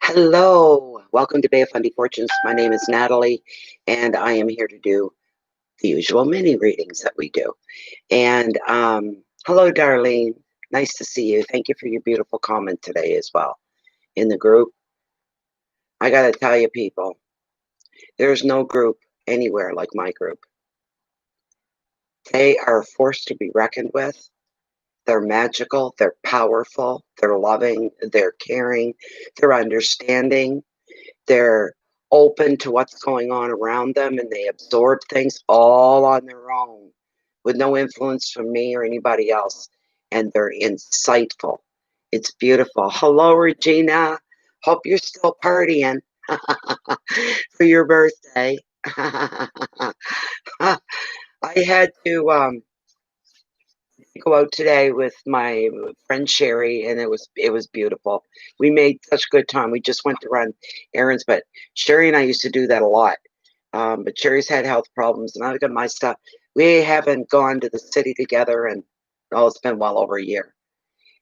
Hello, welcome to Bay of Fundy Fortunes. My name is Natalie, and I am here to do the usual mini readings that we do. And hello, Darlene. Nice to see you. Thank you for your beautiful comment today as well in the group. I got to tell you, people, there's no group anywhere like my group. They are a force to be reckoned with. They're magical, they're powerful, they're loving, they're caring, they're understanding. They're open to what's going on around them, and they absorb things all on their own with no influence from me or anybody else. And they're insightful. It's beautiful. Hello, Regina. Hope you're still partying for your birthday. I had to go out today with my friend Sherry, and it was beautiful. We made such good time. We just went to run errands, but Sherry and I used to do that a lot. But Sherry's had health problems, and I've got my stuff. We haven't gone to the city together, and it's been well over a year.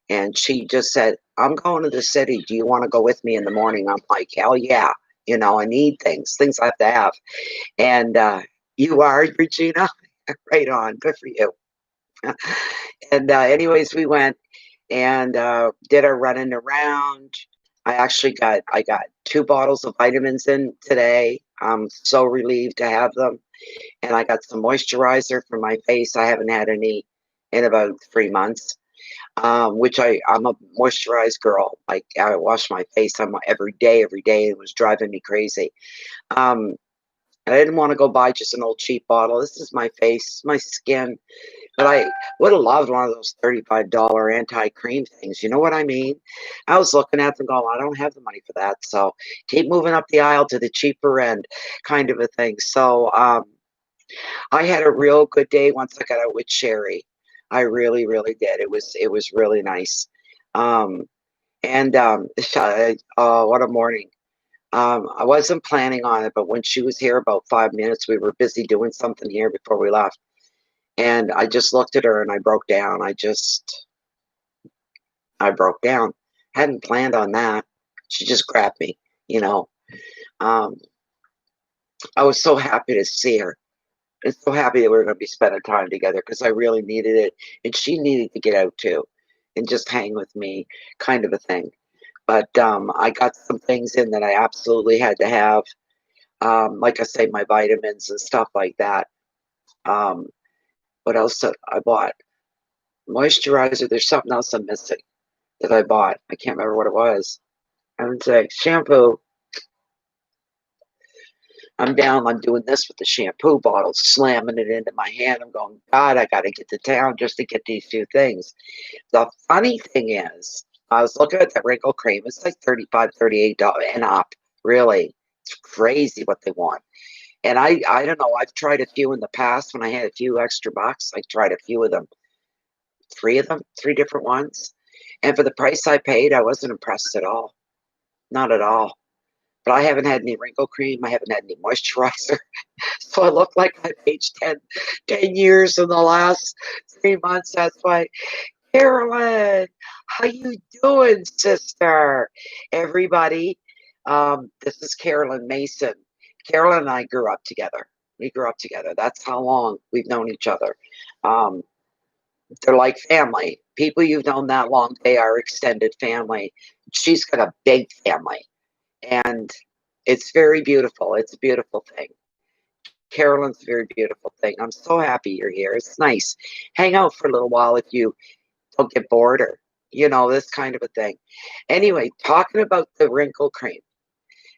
And she just said, "I'm going to the city. Do you want to go with me in the morning?" I'm like, "Hell yeah!" I need things I have to have. And you are, Regina, right on. Good for you. And anyways, we went and did our running around. I got 2 bottles of vitamins in today. I'm so relieved to have them. And I got some moisturizer for my face. I haven't had any in about 3 months. Which I'm a moisturized girl. Like, I wash my face every day. It was driving me crazy. Um, and I didn't want to go buy just an old cheap bottle. This is my face, my skin. But I would have loved one of those $35 anti-cream things. You know what I mean? I was looking at them going, I don't have the money for that. So keep moving up the aisle to the cheaper end, kind of a thing. So I had a real good day once I got out with Sherry. I really, really did. It was really nice. Um, and what a morning. I wasn't planning on it, but when she was here about 5 minutes, we were busy doing something here before we left. And I just looked at her and I broke down. I broke down. Hadn't planned on that. She just grabbed me, you know. Um, I was so happy to see her. And so happy that we were going to be spending time together because I really needed it. And she needed to get out too and just hang with me, kind of a thing. But I got some things in that I absolutely had to have. Like I say, my vitamins and stuff like that. Um, what else did I bought? Moisturizer. There's something else I'm missing that I bought. I can't remember what it was. I would say shampoo. I'm doing this with the shampoo bottle, slamming it into my hand. I'm going, God, I got to get to town just to get these 2 things. The funny thing is, I was looking at that Wrinkle Cream. It's like $35, $38 and up. Really, it's crazy what they want. And I don't know. I've tried a few in the past when I had a few extra bucks. I tried a few of them, 3 different ones. And for the price I paid, I wasn't impressed at all. Not at all. But I haven't had any wrinkle cream. I haven't had any moisturizer. So I look like I've aged 10 years in the last 3 months. That's why, Carolyn, how you doing, sister? Everybody, this is Carolyn Mason. Carolyn and I grew up together. We grew up together. That's how long we've known each other. Um, they're like family. People you've known that long, they are extended family. She's got a big family. And it's very beautiful. It's a beautiful thing. Carolyn's a very beautiful thing. I'm so happy you're here. It's nice. Hang out for a little while if you don't get bored or, this kind of a thing. Anyway, talking about the wrinkle cream.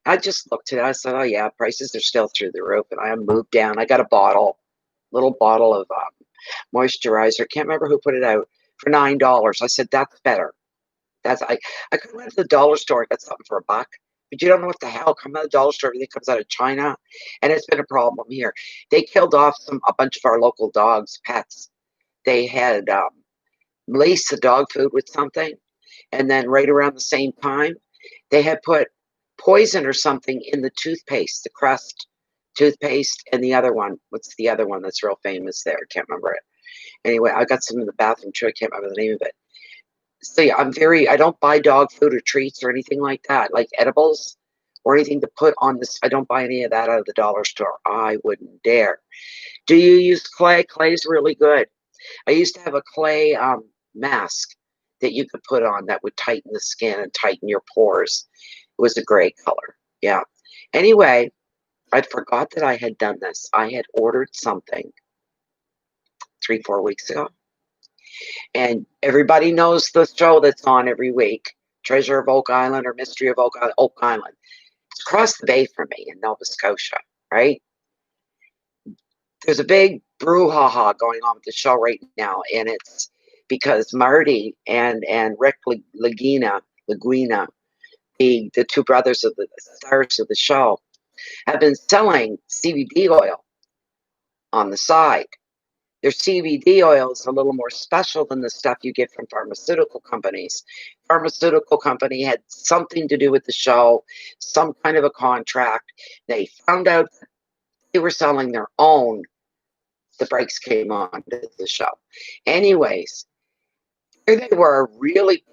I just looked at it. I said, oh, yeah, prices are still through the roof. And I moved down. I got a little bottle of moisturizer. Can't remember who put it out for $9. I said, that's better. I could went to the dollar store and got something for $1. But you don't know what the hell. Come out of the dollar store, everything comes out of China. And it's been a problem here. They killed off a bunch of our local dogs, pets. They had laced the dog food with something. And then right around the same time, they had put poison or something in the toothpaste, the crust toothpaste, and the other one. What's the other one that's real famous there? I can't remember it. Anyway, I got some in the bathroom too. I can't remember the name of it. So yeah, I don't buy dog food or treats or anything like that, like edibles or anything to put on this. I don't buy any of that out of the dollar store. I wouldn't dare. Do you use clay? Clay's really good. I used to have a clay mask that you could put on that would tighten the skin and tighten your pores. It was a gray color. Yeah. Anyway, I forgot that I had done this. I had ordered something 3-4 weeks ago. And everybody knows the show that's on every week, Treasure of Oak Island or Mystery of Oak Island. It's across the bay from me in Nova Scotia, right? There's a big brouhaha going on with the show right now, and it's because Marty and Rick Laguna, the two brothers of the stars of the show, have been selling CBD oil on the side. Their CBD oil is a little more special than the stuff you get from pharmaceutical companies. Pharmaceutical company had something to do with the show, some kind of a contract. They found out they were selling their own. The brakes came on to the show. Anyways, here they were really,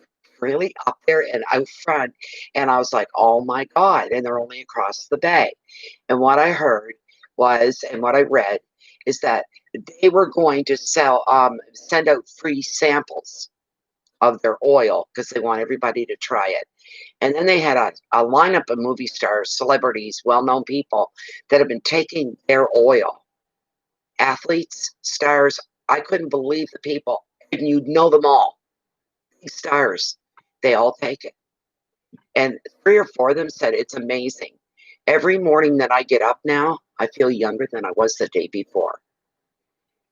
really up there and out front. And I was like, oh my God. And they're only across the bay. And what I heard was, and what I read, is that they were going to send out free samples of their oil because they want everybody to try it. And then they had a lineup of movie stars, celebrities, well-known people that have been taking their oil. Athletes, stars. I couldn't believe the people. And you'd know them all. These stars, they all take it. And 3 or 4 of them said it's amazing. Every morning that I get up now, I feel younger than I was the day before.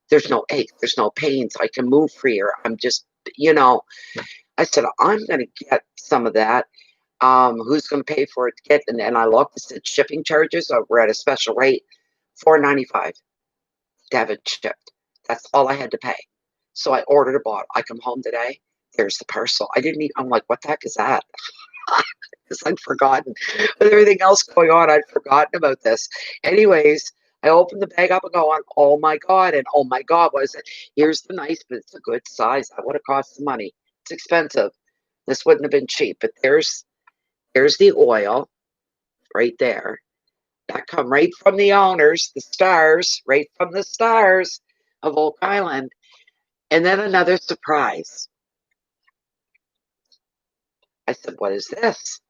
There's no ache. There's no pains. I can move freer. I'm just, I said, I'm going to get some of that. Who's going to pay for it? And I looked, it said shipping charges were at a special rate, $4.95 to have it shipped. That's all I had to pay. So I ordered a bottle. I come home today. There's the parcel. I'm like, what the heck is that? Because I'd forgotten. With everything else going on, I'd forgotten about this. Anyways, I opened the bag up and go on, oh my God. And oh my God, what is it? Here's the nice, but it's a good size. That would have cost some money. It's expensive. This wouldn't have been cheap. But there's the oil right there. That come right from the owners, the stars, right from the stars of Oak Island. And then another surprise. I said, what is this?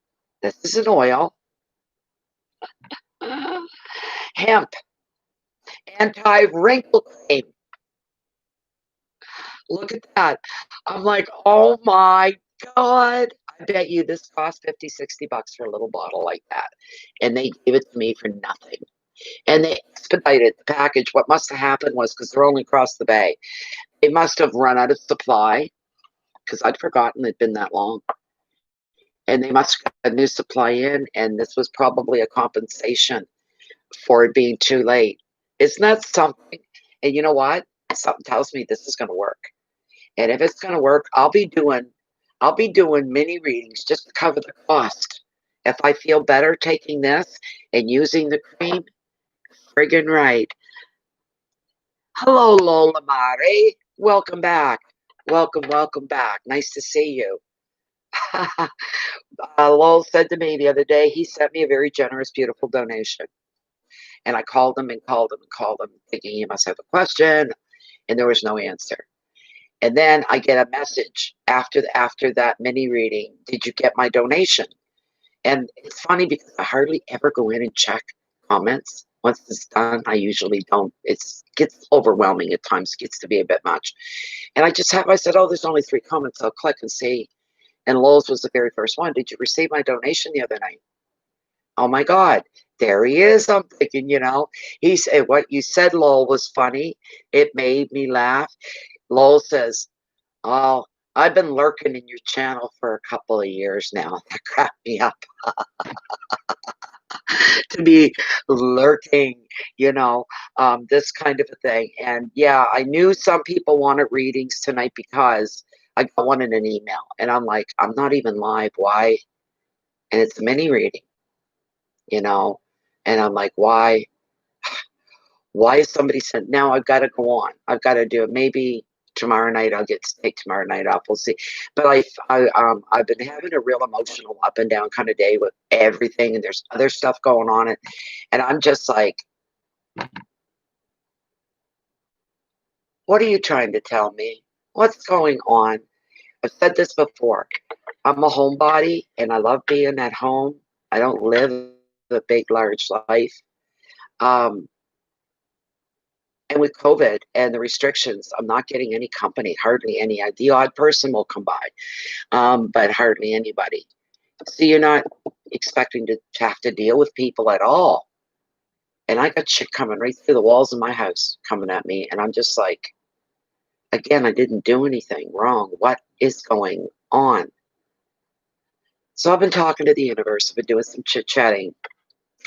This is an oil. Hemp. Anti-wrinkle cream. Look at that. I'm like, oh my God. I bet you this cost $50-$60 for a little bottle like that. And they gave it to me for nothing. And they expedited the package. What must have happened was, because they're only across the bay, they must have run out of supply, because I'd forgotten it'd been that long. And they must have got a new supply in, and this was probably a compensation for it being too late. Isn't that something? And you know what? Something tells me this is going to work. And if it's going to work, I'll be doing mini readings just to cover the cost. If I feel better taking this and using the cream, friggin' right. Hello, Lola Mare. Welcome back. Welcome back. Nice to see you. Lowell said to me the other day, he sent me a very generous, beautiful donation. And I called him, thinking he must have a question, and there was no answer. And then I get a message after that mini reading, did you get my donation? And it's funny because I hardly ever go in and check comments. Once it's done, I usually don't. It gets overwhelming at times, gets to be a bit much. And I said, oh, there's only 3 comments. I'll click and see. And Lowell's was the very first one. Did you receive my donation the other night? Oh my God, there he is. I'm thinking, he said, what you said, Lowell, was funny. It made me laugh. Lowell says, oh, I've been lurking in your channel for a couple of years now. That cracked me up. To be lurking, this kind of a thing. And yeah, I knew some people wanted readings tonight because I got one in an email. And I'm like, I'm not even live. Why? And it's a mini reading, and I'm like, why? Why is somebody saying, now I've got to go on. I've got to do it. Maybe tomorrow night I'll get to take tomorrow night off. We'll see. But I've been having a real emotional up and down kind of day with everything, and there's other stuff going on. And I'm just like, what are you trying to tell me? What's going on? I've said this before. I'm a homebody, and I love being at home. I don't live a big, large life. And with COVID and the restrictions, I'm not getting any company, hardly any. The odd person will come by, but hardly anybody. So you're not expecting to have to deal with people at all. And I got shit coming right through the walls of my house coming at me. And I'm just like, again, I didn't do anything wrong. What is going on? So I've been talking to the universe. I've been doing some chit-chatting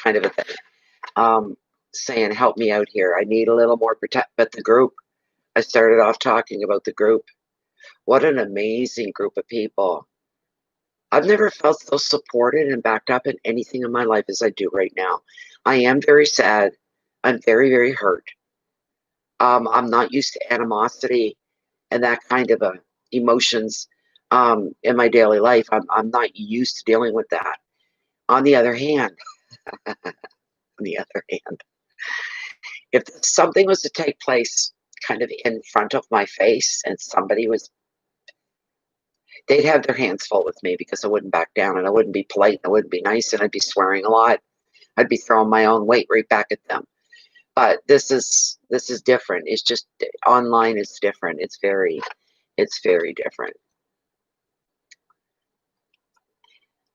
kind of a thing, saying, help me out here. I need a little more protect. But the group, I started off talking about the group. What an amazing group of people. I've never felt so supported and backed up in anything in my life as I do right now. I am very sad. I'm very, very hurt. I'm not used to animosity and that kind of emotions in my daily life. I'm not used to dealing with that. On the other hand, if something was to take place kind of in front of my face and somebody was, they'd have their hands full with me because I wouldn't back down and I wouldn't be polite and I wouldn't be nice and I'd be swearing a lot. I'd be throwing my own weight right back at them. But this is different. It's just online is different. It's very different.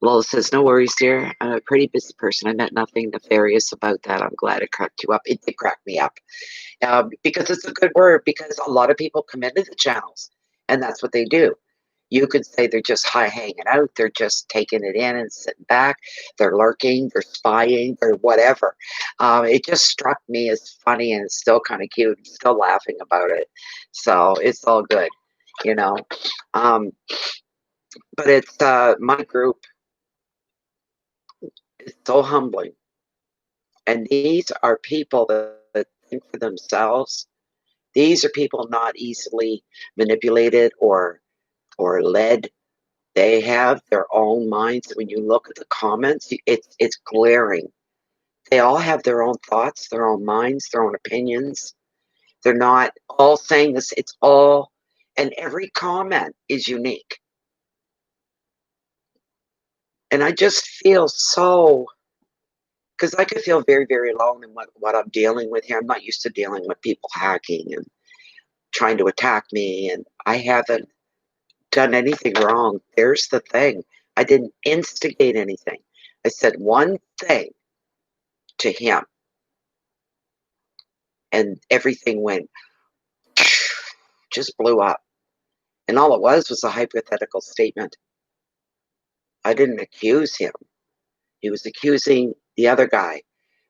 Lola says, no worries, dear. I'm a pretty busy person. I meant nothing nefarious about that. I'm glad it cracked you up. It did crack me up. Because it's a good word, because a lot of people come into the channels and that's what they do. You could say they're just hanging out, they're just taking it in and sitting back, they're lurking, they're spying, or whatever. It just struck me as funny and it's still kind of cute. I'm still laughing about it. So it's all good, you know. But it's my group is so humbling. And these are people that think for themselves. These are people not easily manipulated or led. They have their own minds. When you look at the comments, it's glaring. They all have their own thoughts, their own minds, their own opinions. They're not all saying this. It's all, and every comment is unique. And I just feel so, because I could feel very, very alone in what I'm dealing with here. I'm not used to dealing with people hacking and trying to attack me, and I haven't done anything wrong. There's the thing. I didn't instigate anything. I said one thing to him, and everything went, just blew up. And all it was a hypothetical statement. I didn't accuse him. He was accusing the other guy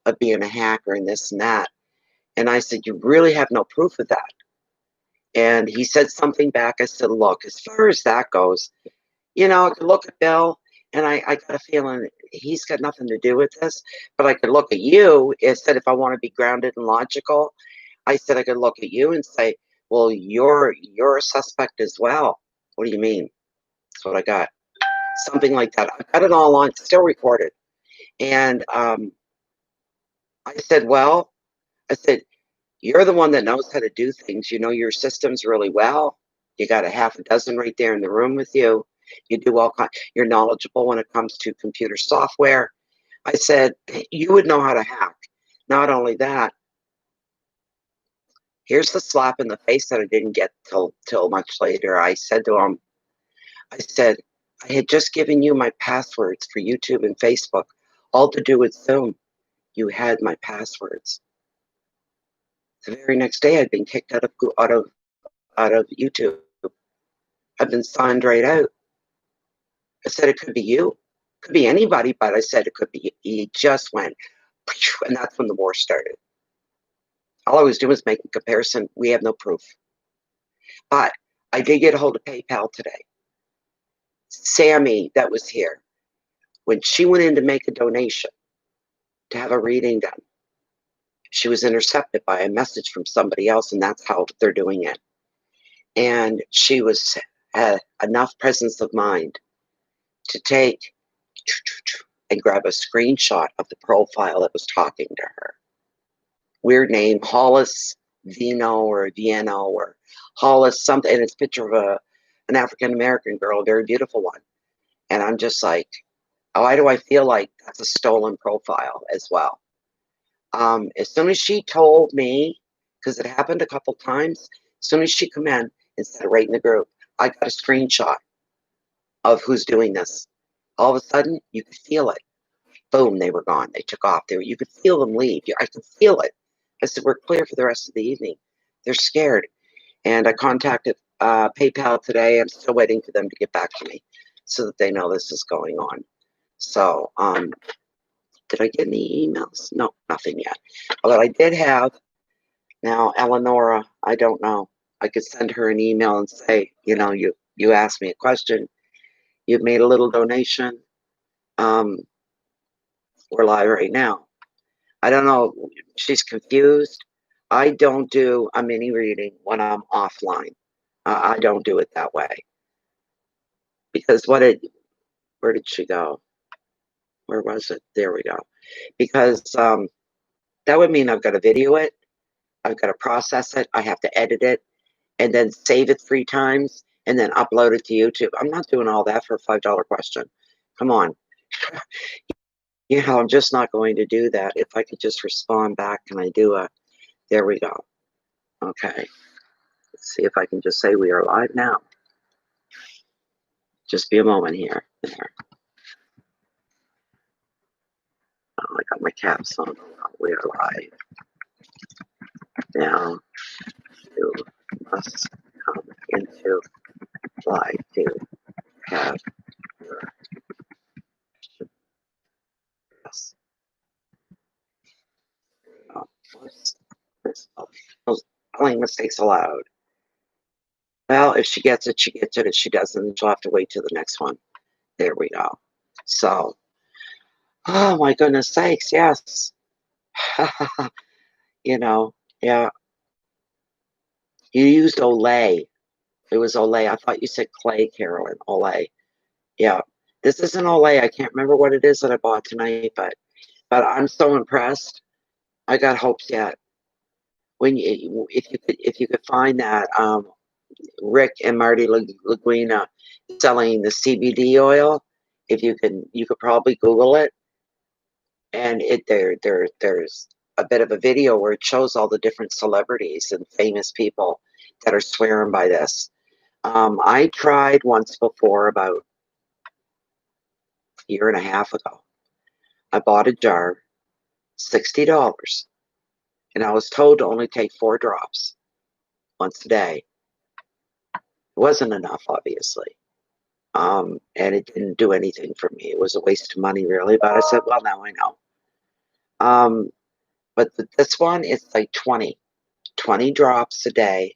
of being a hacker and this and that. And I said, you really have no proof of that. And he said something back. I said, look, as far as that goes, you know, I could look at Bill and I got a feeling he's got nothing to do with this. But I could look at you and said, if I want to be grounded and logical, I said I could look at you and say, well, you're a suspect as well. What do you mean? That's what I got. Something like that. I got it all on, still recorded. And I said, well, I said, you're the one that knows how to do things. You know your systems really well. You got a half a dozen right there in the room with you. You do all kinds. You're knowledgeable when it comes to computer software. I said, you would know how to hack. Not only that, here's the slap in the face that I didn't get till much later. I said to him, I said, I had just given you my passwords for YouTube and Facebook, all to do with Zoom. You had my passwords. The very next day, I'd been kicked out of YouTube. I've been signed right out. I said it could be you, could be anybody, but I said it could be. He just went, and that's when the war started. All I was doing was making a comparison. We have no proof, but I did get a hold of PayPal today. Sammy, that was here, when she went in to make a donation to have a reading done, she was intercepted by a message from somebody else, and that's how they're doing it. And she had enough presence of mind to take and grab a screenshot of the profile that was talking to her. Weird name, Hollis Vino or Vieno or Hollis something, and it's a picture of an African-American girl, a very beautiful one. And I'm just like, why do I feel like that's a stolen profile as well? As soon as she told me, because it happened a couple times, as soon as she come in and said right in the group, I got a screenshot of who's doing this. All of a sudden, you could feel it. Boom, they were gone. They took off. You could feel them leave. I could feel it. I said, we're clear for the rest of the evening. They're scared. And I contacted PayPal today. I'm still waiting for them to get back to me so that they know this is going on. So, did I get any emails? No, nothing yet. But I did have, now, Eleonora, I don't know. I could send her an email and say, you asked me a question. You've made a little donation. We're live right now. I don't know. She's confused. I don't do a mini reading when I'm offline. I don't do it that way. Because where did she go? Where was it? There we go. Because that would mean I've got to video it. I've got to process it. I have to edit it and then save it 3 times and then upload it to YouTube. I'm not doing all that for a $5 question. Come on. I'm just not going to do that. If I could just respond back, can I do there we go. Okay. Let's see if I can just say we are live now. Just be a moment here. There. Oh, I got my caps on. We are live. Now, you must come into live to have your yes. Spelling mistakes allowed. Well, if she gets it, she gets it. If she doesn't, she'll have to wait till the next one. There we go. So, oh my goodness sakes, yes. Yeah. You used Olay. It was Olay. I thought you said Clay, Carolyn. Olay. Yeah. This isn't Olay. I can't remember what it is that I bought tonight, but I'm so impressed. I got hopes yet. If you could find that Rick and Marty Laguina selling the CBD oil, you could probably Google it, and there's a bit of a video where it shows all the different celebrities and famous people that are swearing by this. I tried once before, about a year and a half ago. I bought a jar, $60, and I was told to only take 4 drops once a day. It wasn't enough, obviously. And it didn't do anything for me. It was a waste of money, really. But I said, well, now I know. But this one, it's like 20 drops a day.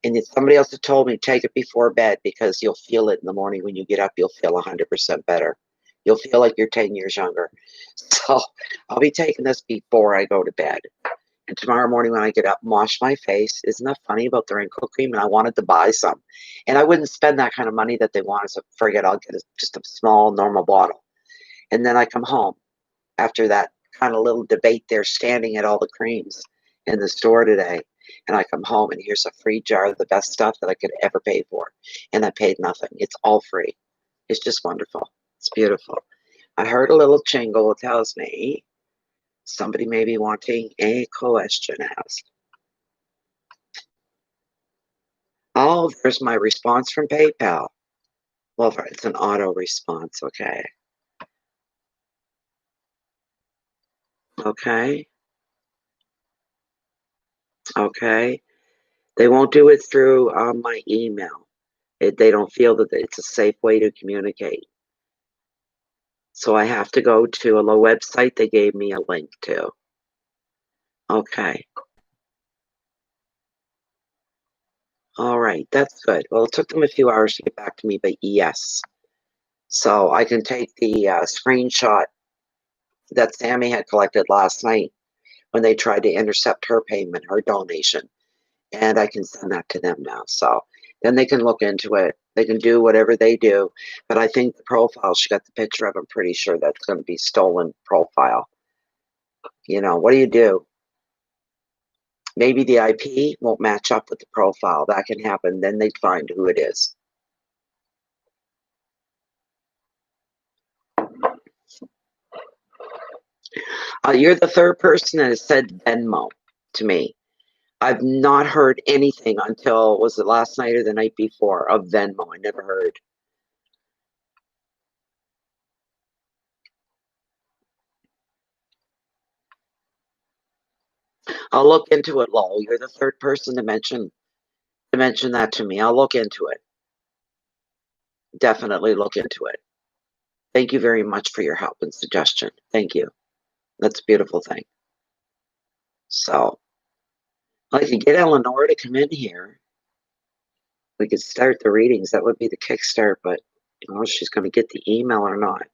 And if somebody else had told me, take it before bed, because you'll feel it in the morning when you get up. You'll feel 100% better. You'll feel like you're 10 years younger. So I'll be taking this before I go to bed. And tomorrow morning when I get up and wash my face, isn't that funny about the Wrinkle Cream? And I wanted to buy some. And I wouldn't spend that kind of money that they want. So forget, I'll get just a small, normal bottle. And then I come home after that kind of little debate there, standing at all the creams in the store today. And I come home and here's a free jar of the best stuff that I could ever pay for. And I paid nothing. It's all free. It's just wonderful. It's beautiful. I heard a little jingle. It tells me somebody may be wanting a question asked. Oh, there's my response from PayPal. Well, it's an auto response. Okay. Okay. Okay. They won't do it through my email. They don't feel that it's a safe way to communicate. So I have to go to a website they gave me a link to. Okay. All right, that's good. Well, it took them a few hours to get back to me, but yes. So I can take the screenshot that Sammy had collected last night when they tried to intercept her payment, her donation. And I can send that to them now. So then they can look into it. They can do whatever they do. But I think the profile she got the picture of, I'm pretty sure that's going to be stolen profile. You know, what do you do? Maybe the IP won't match up with the profile. That can happen. Then they'd find who it is. You're the third person that has said Venmo to me. I've not heard anything until, was it last night or the night before, of Venmo. I never heard. I'll look into it, Lowell. You're the third person to mention that to me. I'll look into it. Definitely look into it. Thank you very much for your help and suggestion. Thank you. That's a beautiful thing. So, I could get Eleanor to come in here. We could start the readings. That would be the kickstart, but I don't know if she's going to get the email or not.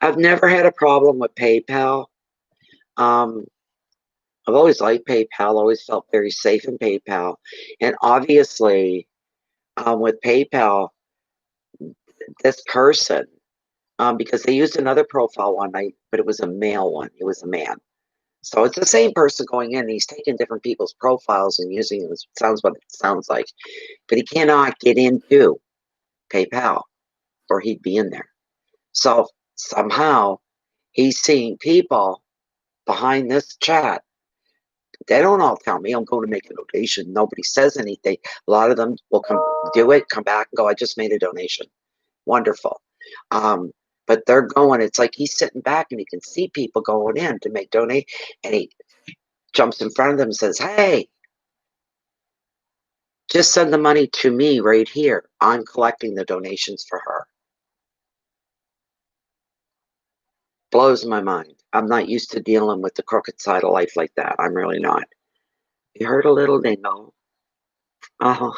I've never had a problem with PayPal. I've always liked PayPal, always felt very safe in PayPal. And obviously, with PayPal, this person, because they used another profile one night, but it was a male one. It was a man. So it's the same person going in. He's taking different people's profiles and using it. Sounds what it sounds like. But he cannot get into PayPal or he'd be in there. So somehow he's seeing people behind this chat. They don't all tell me I'm going to make a donation. Nobody says anything. A lot of them will come do it, come back and go, I just made a donation. Wonderful. But they're going, it's like he's sitting back and he can see people going in to make donate. And he jumps in front of them and says, hey, just send the money to me right here. I'm collecting the donations for her. Blows my mind. I'm not used to dealing with the crooked side of life like that. I'm really not. You heard a little dingle. Oh,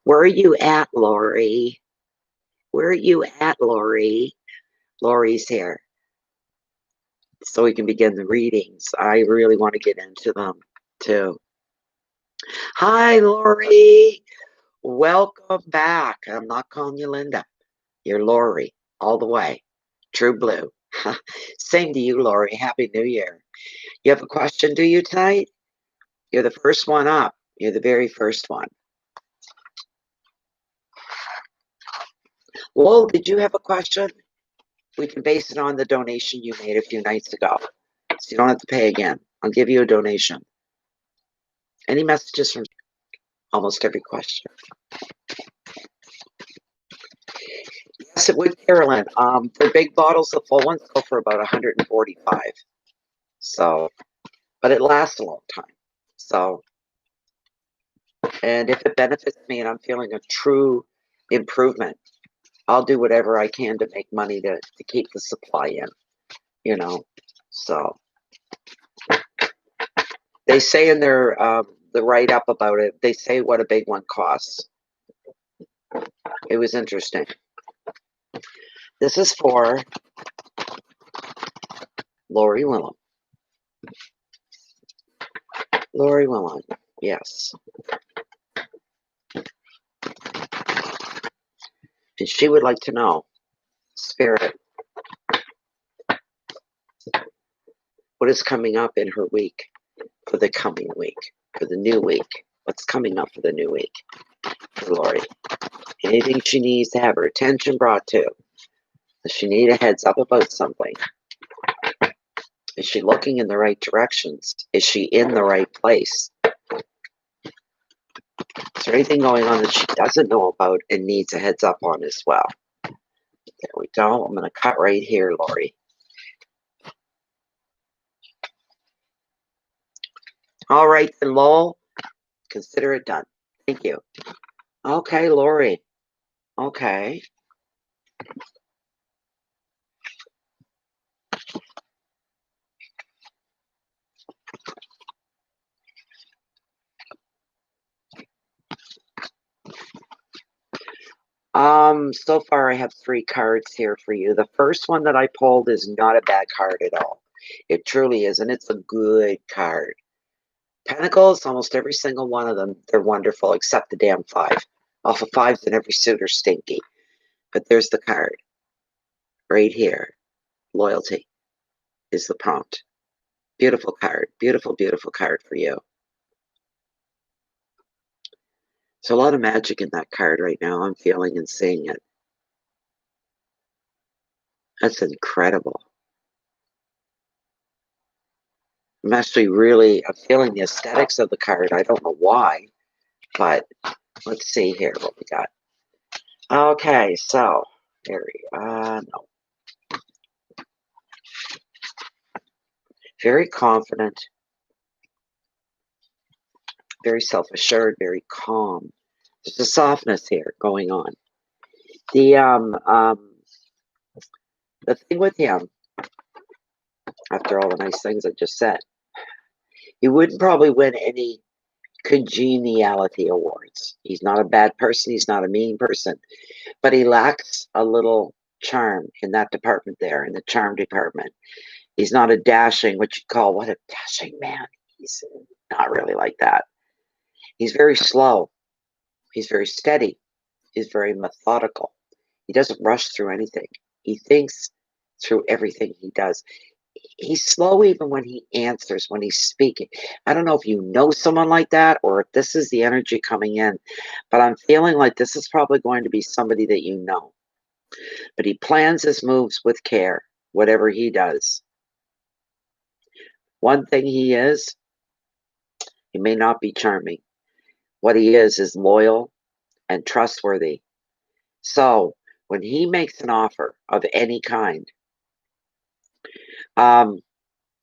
where are you at, Lori? Where are you at, Lori? Lori's here. So we can begin the readings. I really want to get into them too. Hi, Lori. Welcome back. I'm not calling you Linda. You're Lori, all the way. True blue. Same to you, Lori. Happy New Year. You have a question, do you, tonight? You're the first one up. You're the very first one. Whoa, did you have a question? We can base it on the donation you made a few nights ago. So you don't have to pay again. I'll give you a donation. Any messages from almost every question? Yes, it would, Carolyn. The big bottles, the full ones, go for about 145. So, but it lasts a long time. So, and if it benefits me and I'm feeling a true improvement, I'll do whatever I can to make money to keep the supply in, you know. So they say in their the write-up about it, they say what a big one costs. It was interesting. This is for Lori Willem. Lori Willem, yes. And she would like to know, Spirit, what is coming up in her week for the coming week, for the new week? What's coming up for the new week for Lori? Anything she needs to have her attention brought to? Does she need a heads up about something? Is she looking in the right directions? Is she in the right place? Is there anything going on that she doesn't know about and needs a heads up on as well? There we go. I'm going to cut right here, Lori. All right, then, Lowell, consider it done. Thank you. Okay, Lori. Okay. So far I have 3 cards here for you. The first one that I pulled is not a bad card at all. It truly is, and it's a good card. Pentacles, almost every single one of them, they're wonderful, except the damn 5. Off of 5s in every suit are stinky. But there's the card. Right here. Loyalty is the prompt. Beautiful card. Beautiful, beautiful card for you. There's a lot of magic in that card right now. I'm feeling and seeing it. That's incredible. I'm actually I'm feeling the aesthetics of the card. I don't know why, but let's see here what we got. Okay, so, no. Very confident, very self-assured, very calm. There's a softness here going on. The thing with him, after all the nice things I just said, he wouldn't probably win any congeniality awards. He's not a bad person. He's not a mean person, but he lacks a little charm in that department there, in the charm department. He's not a dashing, what you call, what a dashing man. He's not really like that. He's very slow. He's very steady. He's very methodical. He doesn't rush through anything. He thinks through everything he does. He's slow even when he answers, when he's speaking. I don't know if you know someone like that or if this is the energy coming in, but I'm feeling like this is probably going to be somebody that you know. But he plans his moves with care, whatever he does. One thing he may not be charming. What he is loyal and trustworthy. So when he makes an offer of any kind,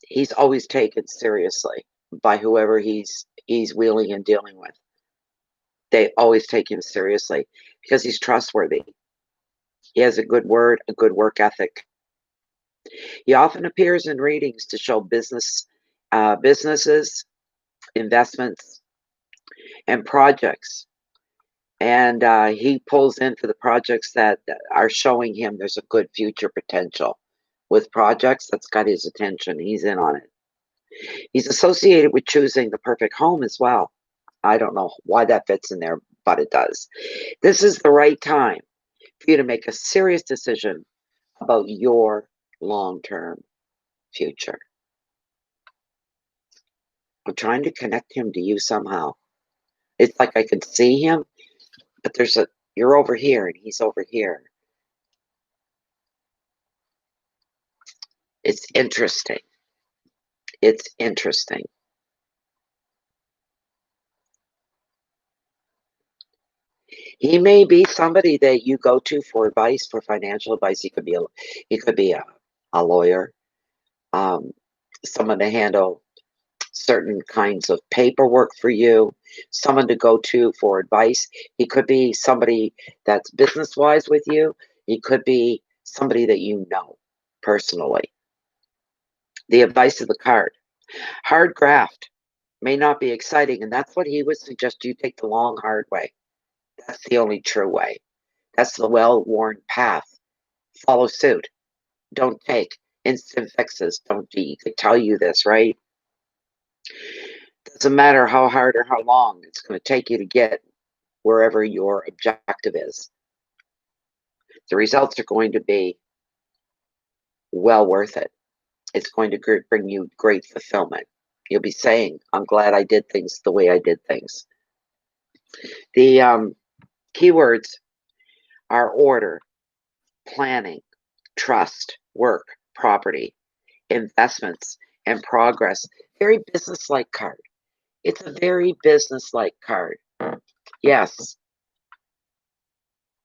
he's always taken seriously by whoever he's wheeling and dealing with. They always take him seriously because he's trustworthy. He has a good word, a good work ethic. He often appears in readings to show businesses, investments, and projects. And he pulls in for the projects that are showing him there's a good future potential. With projects, that's got his attention. He's in on it. He's associated with choosing the perfect home as well. I don't know why that fits in there, but it does. This is the right time for you to make a serious decision about your long-term future. I'm trying to connect him to you somehow. It's like I can see him, but you're over here and he's over here. It's interesting. It's interesting. He may be somebody that you go to for advice, for financial advice. He could be a lawyer, someone to handle certain kinds of paperwork for you, someone to go to for advice. He could be somebody that's business-wise with you. He could be somebody that you know personally. The advice of the card. Hard graft may not be exciting, and that's what he would suggest you take the long, hard way. That's the only true way. That's the well-worn path. Follow suit. Don't take instant fixes. He could tell you this, right? Doesn't matter how hard or how long it's going to take you to get wherever your objective is. The results are going to be well worth it. It's going to bring you great fulfillment. You'll be saying, I'm glad I did things the way I did things. The keywords are order, planning, trust, work, property, investments, and progress. Very business-like card. It's a very business-like card. Yes.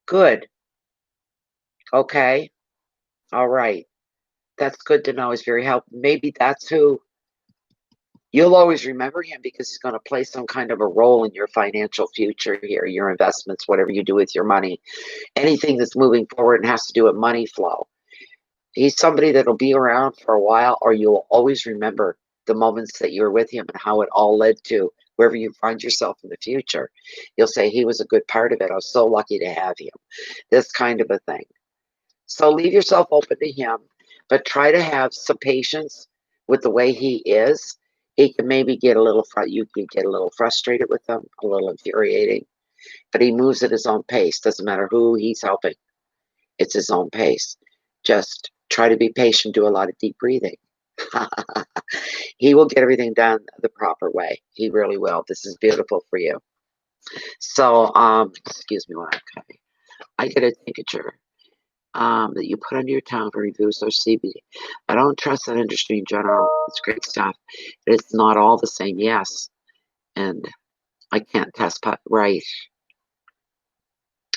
Good. Okay. All right. That's good to know. He's very helpful. Maybe that's who you'll always remember him because he's going to play some kind of a role in your financial future here, your investments, whatever you do with your money, anything that's moving forward and has to do with money flow. He's somebody that'll be around for a while, or you'll always remember the moments that you were with him and how it all led to wherever you find yourself in the future. You'll say, he was a good part of it. I was so lucky to have him. This kind of a thing. So leave yourself open to him, but try to have some patience with the way he is, he can maybe get a little, you can get a little frustrated with him, a little infuriating, but he moves at his own pace. Doesn't matter who he's helping. It's his own pace. Just try to be patient, do a lot of deep breathing. He will get everything done the proper way. He really will. This is beautiful for you. So, excuse me while I get a temperature that you put under your tongue for reviews or CBD. I don't trust that industry in general. It's great stuff. It's not all the same, yes. And I can't test right.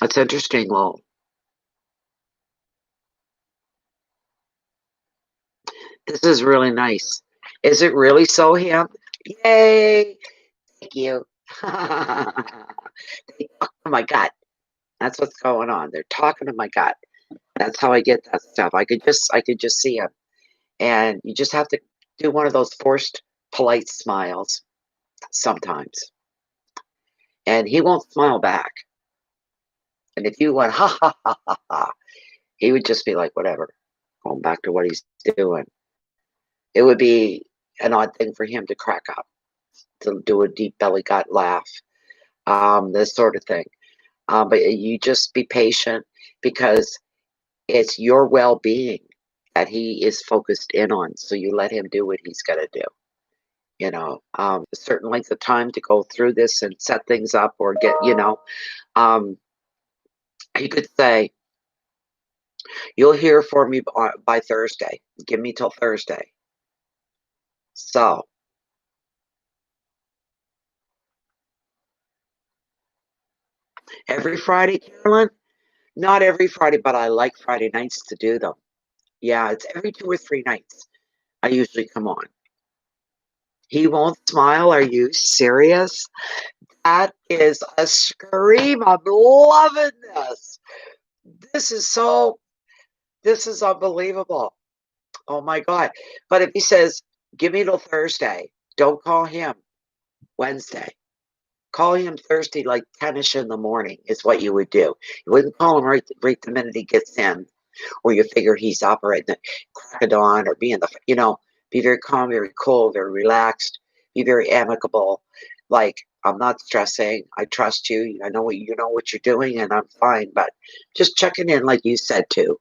It's interesting. Well, this is really nice. Is it really so him? Yay! Thank you. Oh my God. That's what's going on. They're talking to my gut. That's how I get that stuff. I could just see him. And you just have to do one of those forced polite smiles sometimes. And he won't smile back. And if you went ha ha ha ha ha, he would just be like, whatever, going back to what he's doing. It would be an odd thing for him to crack up, to do a deep belly gut laugh, this sort of thing. But you just be patient because it's your well-being that he is focused in on. So you let him do what he's got to do. You know, a certain length of time to go through this and set things up or get, he could say, you'll hear from me by Thursday. Give me till Thursday. So, every Friday, Carolyn? Not every Friday, but I like Friday nights to do them. Yeah, it's every 2 or 3 nights I usually come on. He won't smile. Are you serious? That is a scream. I'm loving this. This is unbelievable. Oh my God. But if he says, give me till Thursday, don't call him Wednesday. Call him Thursday, like 10ish in the morning is what you would do. You wouldn't call him right the minute he gets in, or you figure he's up right in the crack of dawn, or be in the, be very calm, very cool, very relaxed, be very amicable. Like, I'm not stressing. I trust you. I know what you're doing, and I'm fine. But just checking in, like you said too,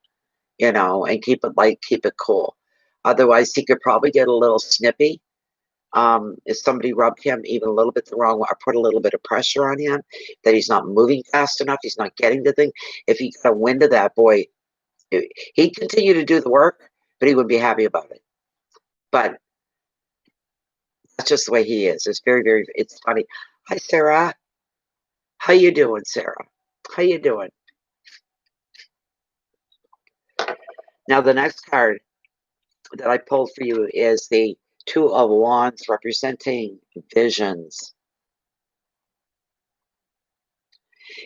and keep it light, keep it cool. Otherwise, he could probably get a little snippy. If somebody rubbed him even a little bit the wrong way or put a little bit of pressure on him, that he's not moving fast enough, he's not getting the thing. If he got wind of that, boy, he'd continue to do the work, but he wouldn't be happy about it. But that's just the way he is. It's very, very, it's funny. Hi, Sarah. How you doing, Sarah? How you doing? Now, the next card that I pulled for you is the Two of Wands, representing visions.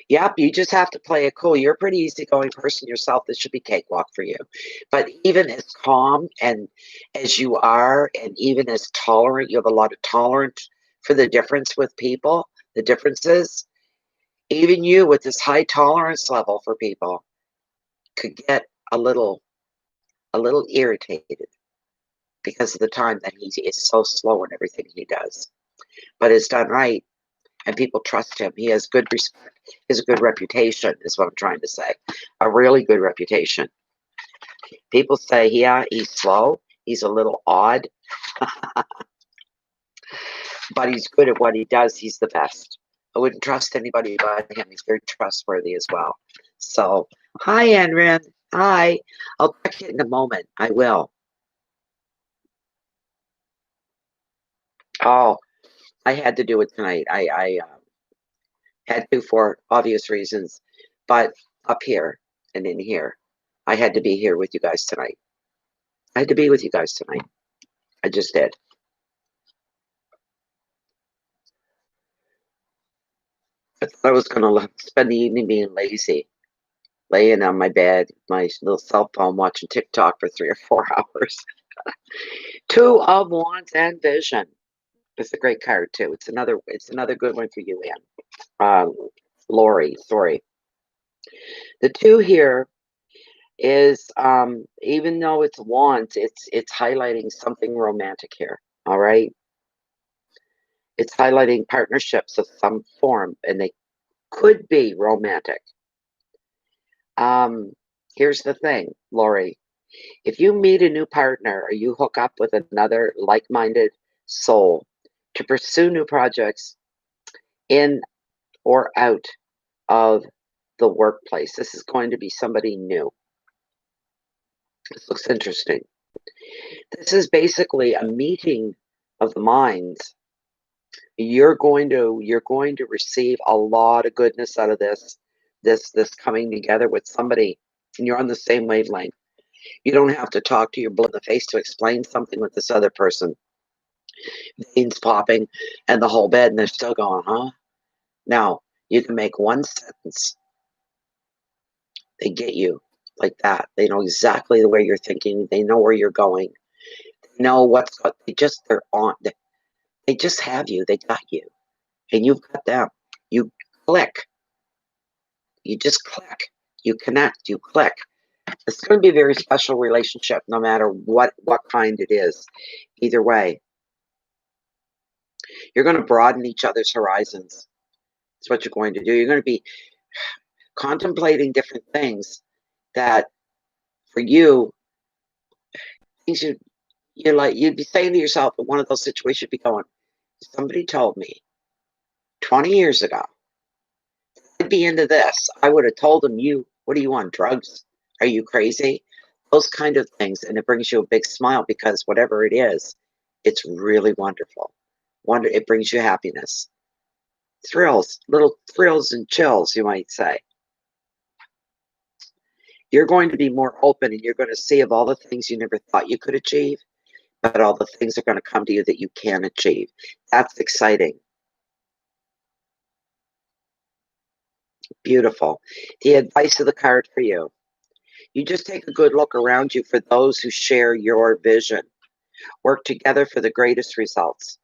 Yep, you just have to play it cool. You're a pretty easygoing person yourself. This should be cakewalk for you. But even as calm and as you are, and even as tolerant, you have a lot of tolerance for the difference with people, the differences. Even you, with this high tolerance level for people, could get a little irritated because of the time that he is so slow in everything he does. But it's done right, and people trust him. He has good respect. He has a good reputation, is what I'm trying to say. A really good reputation. People say, yeah, he's slow. He's a little odd. But he's good at what he does. He's the best. I wouldn't trust anybody but him. He's very trustworthy as well. So, hi, Enrin. Hi. I'll check it in a moment. I will. Oh, I had to do it tonight. I had to for obvious reasons. But up here and in here, I had to be here with you guys tonight. I had to be with you guys tonight. I just did. I thought I was going to spend the evening being lazy, laying on my bed, my little cell phone, watching TikTok for 3 or 4 hours. Two of Wands and Vision. It's a great card too. It's another good one for you, Anne. Lori, sorry. The two here is even though it's wands, it's highlighting something romantic here. All right. It's highlighting partnerships of some form, and they could be romantic. Here's the thing, Lori. If you meet a new partner or you hook up with another like-minded soul to pursue new projects in or out of the workplace, this is going to be somebody new. This looks interesting. This is basically a meeting of the minds. You're going to receive a lot of goodness out of this coming together with somebody, and you're on the same wavelength. You don't have to talk to your blue in the face to explain something with this other person. Veins popping and the whole bed, and they're still going, huh? Now, you can make one sentence. They get you like that. They know exactly the way you're thinking. They know where you're going. They know they're on. They just have you. They got you. And you've got them. You click. You just click. You connect. You click. It's going to be a very special relationship, no matter what kind it is. Either way, you're going to broaden each other's horizons. That's what you're going to do. You're going to be contemplating different things that, for you, things you'd be saying to yourself in one of those situations, you'd be going, somebody told me 20 years ago I'd be into this. I would have told them, what are you on, drugs? Are you crazy? Those kind of things. And it brings you a big smile, because whatever it is, it's really wonderful. It brings you happiness. Thrills, little thrills and chills, you might say. You're going to be more open, and you're going to see of all the things you never thought you could achieve, but all the things are going to come to you that you can achieve. That's exciting. Beautiful. The advice of the card for you. You just take a good look around you for those who share your vision. Work together for the greatest results.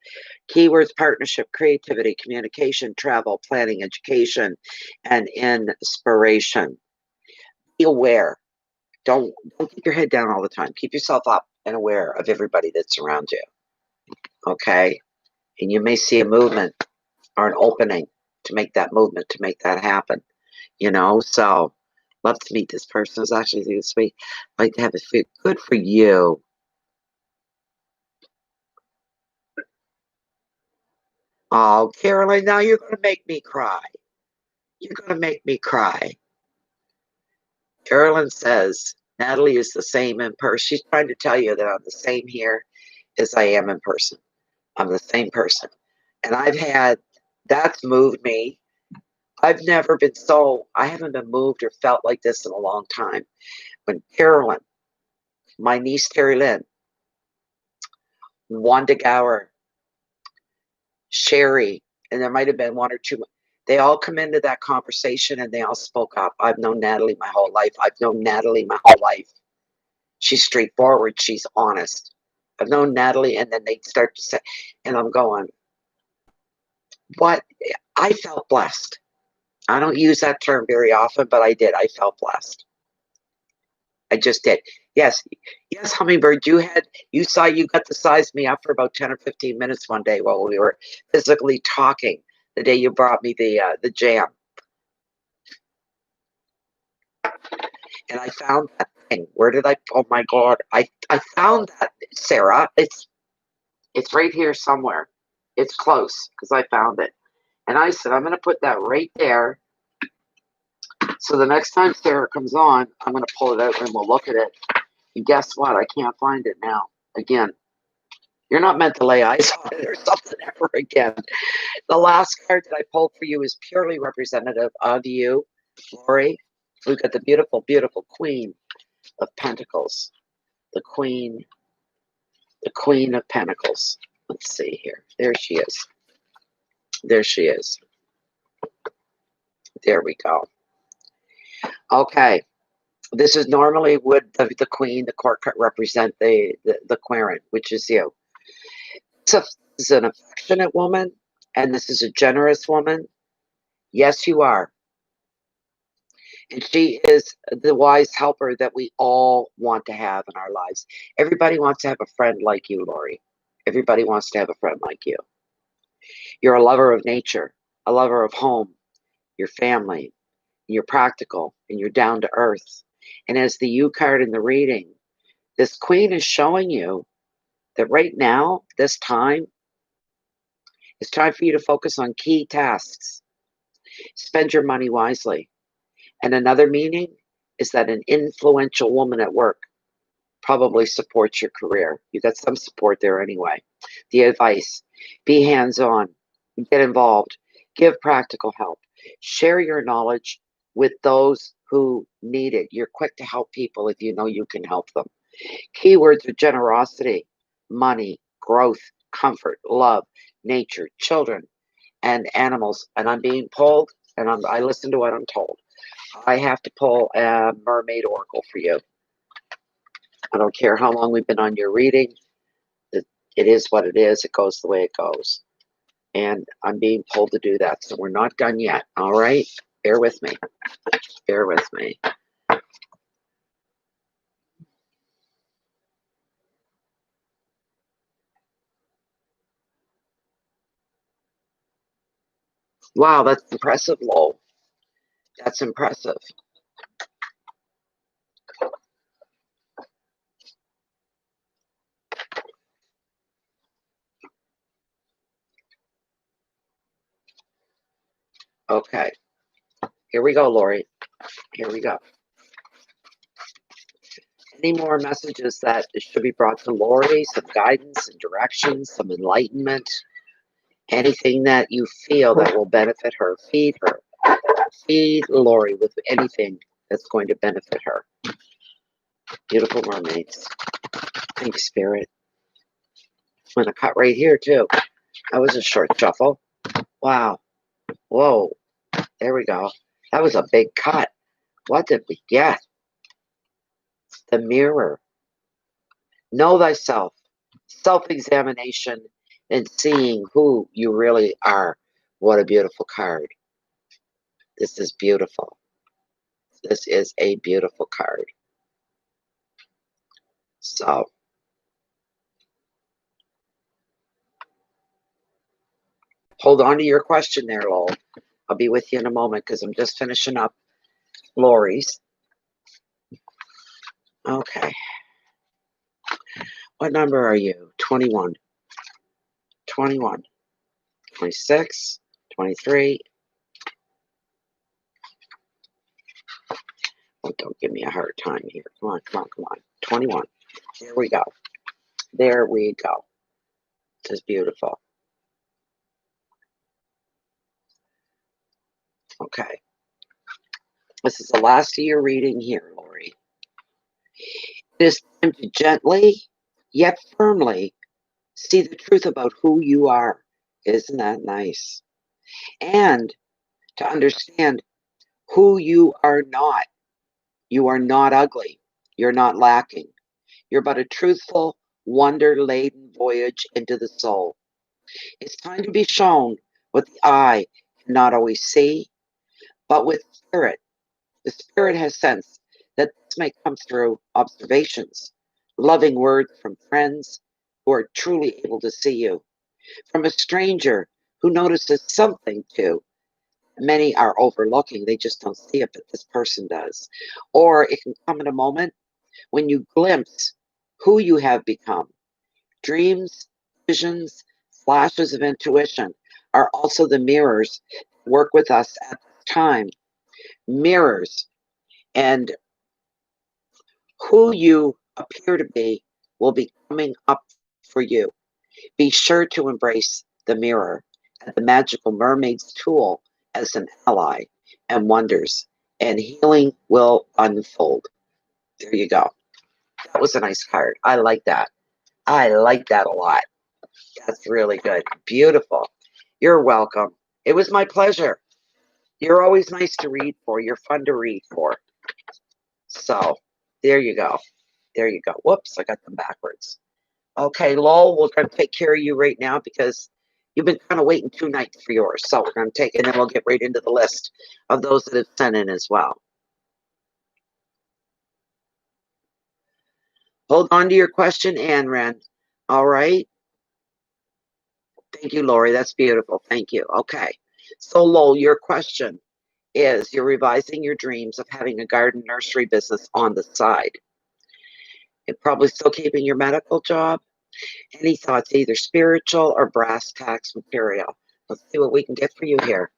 Keywords: partnership, creativity, communication, travel, planning, education, and inspiration. Be aware. Don't keep your head down all the time. Keep yourself up and aware of everybody that's around you. Okay? And you may see a movement or an opening to make that movement, to make that happen. So love to meet this person. It's actually this week. Like to have it feel good for you. Oh, Caroline, now you're going to make me cry. You're going to make me cry. Carolyn says, Natalie is the same in person. She's trying to tell you that I'm the same here as I am in person. I'm the same person. And that's moved me. I haven't been moved or felt like this in a long time. When Carolyn, my niece Terry Lynn, Wanda Gower, Sherry, and there might have been one or two, they all come into that conversation and they all spoke up. I've known Natalie my whole life. She's straightforward. She's honest. I've known Natalie, and then they start to say, and I'm going, what? I felt blessed. I don't use that term very often, but I did. I felt blessed. I just did. Yes, Hummingbird, you got to size me up for about 10 or 15 minutes one day while we were physically talking, the day you brought me the jam. And I found that thing. Oh my God, I found that, Sarah. It's right here somewhere. It's close, because I found it. And I said, I'm going to put that right there. So the next time Sarah comes on, I'm going to pull it out and we'll look at it. And guess what? I can't find it now. Again, you're not meant to lay eyes on it or something ever again. The last card that I pulled for you is purely representative of you, Lori. We've got the beautiful, beautiful Queen of Pentacles. The Queen of Pentacles. Let's see here. There she is. There she is. There we go. Okay. This is normally would the Queen, the court represent the Querent, which is you. This is an affectionate woman, and this is a generous woman. Yes, you are. And she is the wise helper that we all want to have in our lives. Everybody wants to have a friend like you, Lori. Everybody wants to have a friend like you. You're a lover of nature, a lover of home, your family, you're practical, and you're down to earth. And as the U card in the reading, this queen is showing you that right now, this time, it's time for you to focus on key tasks. Spend your money wisely. And another meaning is that an influential woman at work probably supports your career. You got some support there anyway. The advice: be hands-on, get involved, give practical help, share your knowledge with those who need it. You're quick to help people if you know you can help them. Keywords are generosity, money, growth, comfort, love, nature, children, and animals. And I'm being pulled, and I listen to what I'm told. I have to pull a mermaid oracle for you. I don't care how long we've been on your reading. It is what it is. It goes the way it goes. And I'm being pulled to do that. So we're not done yet. All right? Bear with me. Bear with me. Wow, that's impressive, Lowell. That's impressive. Okay. Here we go, Lori. Here we go. Any more messages that should be brought to Lori? Some guidance and directions, some enlightenment, anything that you feel that will benefit her. Feed her. Feed Lori with anything that's going to benefit her. Beautiful mermaids. Thank you, Spirit. I'm going to cut right here, too. That was a short shuffle. Wow. Whoa. There we go. That was a big cut. What did we get? The mirror. Know thyself. Self-examination and seeing who you really are. What a beautiful card. This is beautiful. This is a beautiful card. So, hold on to your question there, Lowell. I'll be with you in a moment because I'm just finishing up Lori's. Okay. What number are you? 21. 21. 26. 23. Oh, don't give me a hard time here. Come on, come on, come on. 21. There we go. There we go. This is beautiful. Okay. This is the last of your reading here, Lori. It is time to gently, yet firmly, see the truth about who you are. Isn't that nice? And to understand who you are not. You are not ugly. You're not lacking. You're but a truthful, wonder-laden voyage into the soul. It's time to be shown what the eye cannot always see, but with spirit. The spirit has sense that this may come through observations, loving words from friends who are truly able to see you, from a stranger who notices something too. Many are overlooking, they just don't see it, but this person does. Or it can come in a moment when you glimpse who you have become. Dreams, visions, flashes of intuition are also the mirrors that work with us at this time. Mirrors. And who you appear to be will be coming up for you. Be sure to embrace the mirror and the magical mermaid's tool as an ally, and wonders and healing will unfold. There you go. That was a nice card. I like that. I like that a lot. That's really good. Beautiful. You're welcome. It was my pleasure. You're always nice to read for. You're fun to read for. So, there you go. There you go. Whoops, I got them backwards. Okay, Lowell, we're going to take care of you right now because you've been kind of waiting 2 nights for yours. So we're going to take it, and then we'll get right into the list of those that have sent in as well. Hold on to your question, Anne Ren. All right. Thank you, Lori. That's beautiful. Thank you. Okay. So, Lowell, your question is you're revising your dreams of having a garden nursery business on the side. You're probably still keeping your medical job. Any thoughts, either spiritual or brass tacks material? Let's see what we can get for you here.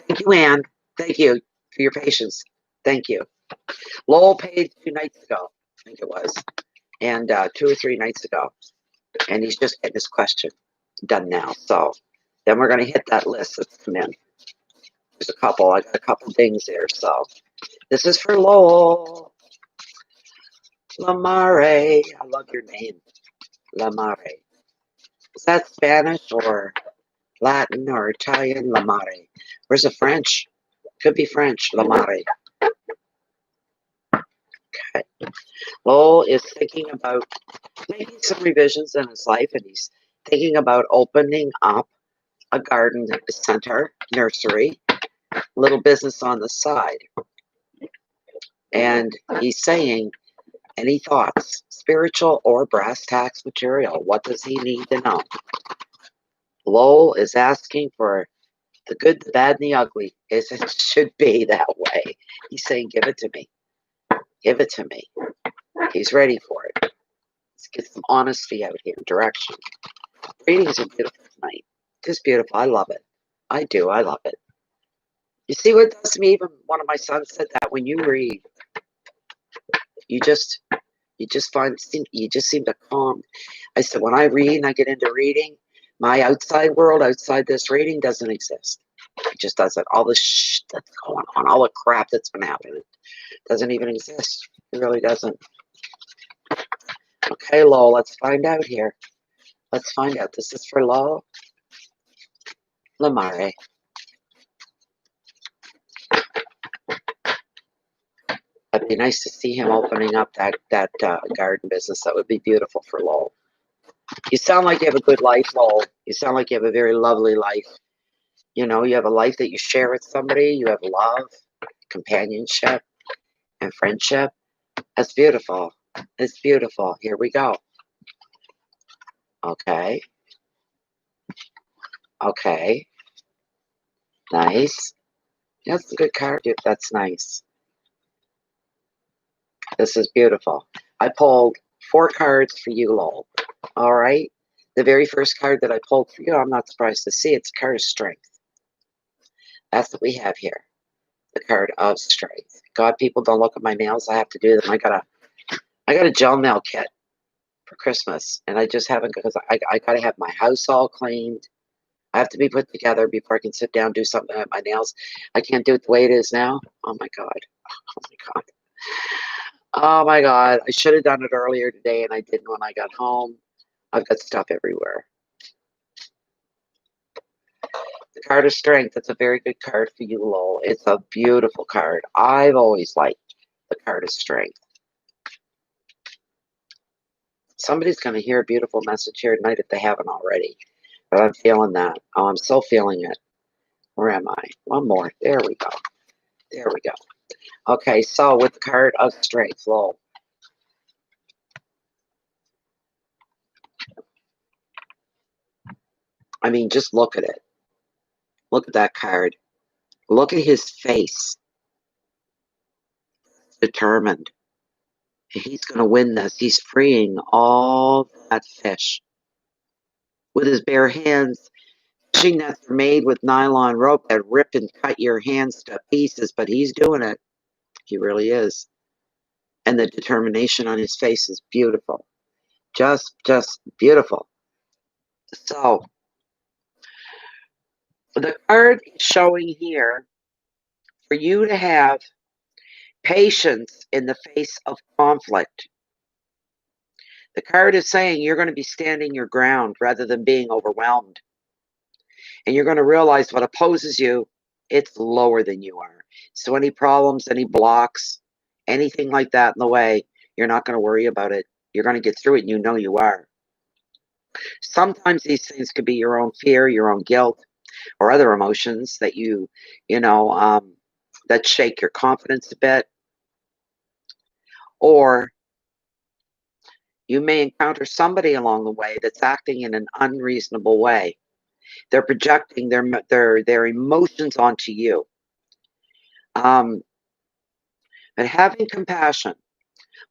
Thank you, Anne. Thank you for your patience. Thank you. Lowell paid 2 nights ago, I think it was, and 2 or 3 nights ago. And he's just getting his question done now. So then we're going to hit that list that's come in. There's a couple. I got a couple things there. So this is for Lowell. Lamare. I love your name. Lamare. Is that Spanish or Latin or Italian? Lamare. Where's the French? Could be French. Lamare. Okay. Lowell is thinking about making some revisions in his life, and he's thinking about opening up a garden center, nursery, little business on the side. And he's saying, any thoughts, spiritual or brass tacks material? What does he need to know? Lowell is asking for the good, the bad, and the ugly. It should be that way. He's saying, give it to me. Give it to me. He's ready for it. Let's get some honesty out here, direction. Readings are beautiful tonight. Just beautiful. I love it. I do. I love it. You see what it does to me? Even one of my sons said that when you read, you just seem to calm. I said, when I read and I get into reading, my outside world, outside this reading, doesn't exist. It just doesn't. All the shit that's going on, all the crap that's been happening, doesn't even exist. It really doesn't. Okay, Lowell, let's find out here. Let's find out. This is for Lowell. Lamare. It'd be nice to see him opening up that garden business. That would be beautiful for Lowell. You sound like you have a good life, Lowell. You sound like you have a very lovely life. You know, you have a life that you share with somebody. You have love, companionship, and friendship. That's beautiful. It's beautiful. Here we go. Okay. Okay. Nice. That's a good card. That's nice. This is beautiful. I pulled 4 cards for you, Lowell. All right. The very first card that I pulled for you, I'm not surprised to see it's a card of strength. That's what we have here. The card of strength. God, people, don't look at my nails. I have to do them. I got a gel nail kit for Christmas, and I just haven't, because I got to have my house all cleaned. I have to be put together before I can sit down and do something at my nails. I can't do it the way it is now. Oh my God. Oh my God. Oh my God. I should have done it earlier today, and I didn't when I got home. I've got stuff everywhere. The card of strength, that's a very good card for you, Lowell. It's a beautiful card. I've always liked the card of strength. Somebody's going to hear a beautiful message here tonight if they haven't already. But I'm feeling that. Oh, I'm so feeling it. Where am I? One more. There we go. There we go. Okay, so with the card of strength, Lowell. I mean, just look at it. Look at that card. Look at his face. Determined. He's going to win this. He's freeing all that fish with his bare hands. Fishing nets are made with nylon rope that rip and cut your hands to pieces, but he's doing it. He really is. And the determination on his face is beautiful. Just beautiful. So, the card is showing here for you to have patience in the face of conflict. The card is saying you're going to be standing your ground rather than being overwhelmed. And you're going to realize what opposes you, it's lower than you are. So any problems, any blocks, anything like that in the way, you're not going to worry about it. You're going to get through it, and you know you are. Sometimes these things could be your own fear, your own guilt, or other emotions that that shake your confidence a bit. Or You may encounter somebody along the way that's acting in an unreasonable way. They're projecting their emotions onto you. But having compassion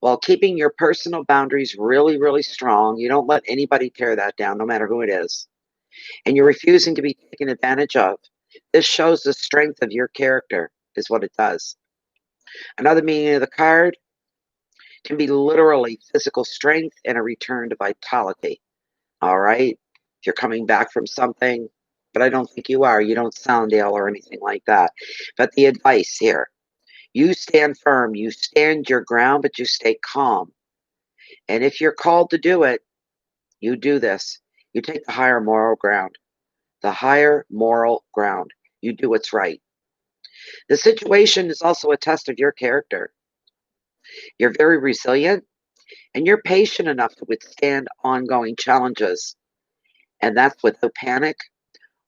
while keeping your personal boundaries really, really strong. You don't let anybody tear that down, no matter who it is. And you're refusing to be taken advantage of. This shows the strength of your character, is what it does. Another meaning of the card can be literally physical strength and a return to vitality. All right? If you're coming back from something, but I don't think you are. You don't sound ill or anything like that. But the advice here, you stand firm, you stand your ground, but you stay calm. And if you're called to do it, you do this. You take the higher moral ground. The higher moral ground. You do what's right. The situation is also a test of your character. You're very resilient and you're patient enough to withstand ongoing challenges. And that's without panic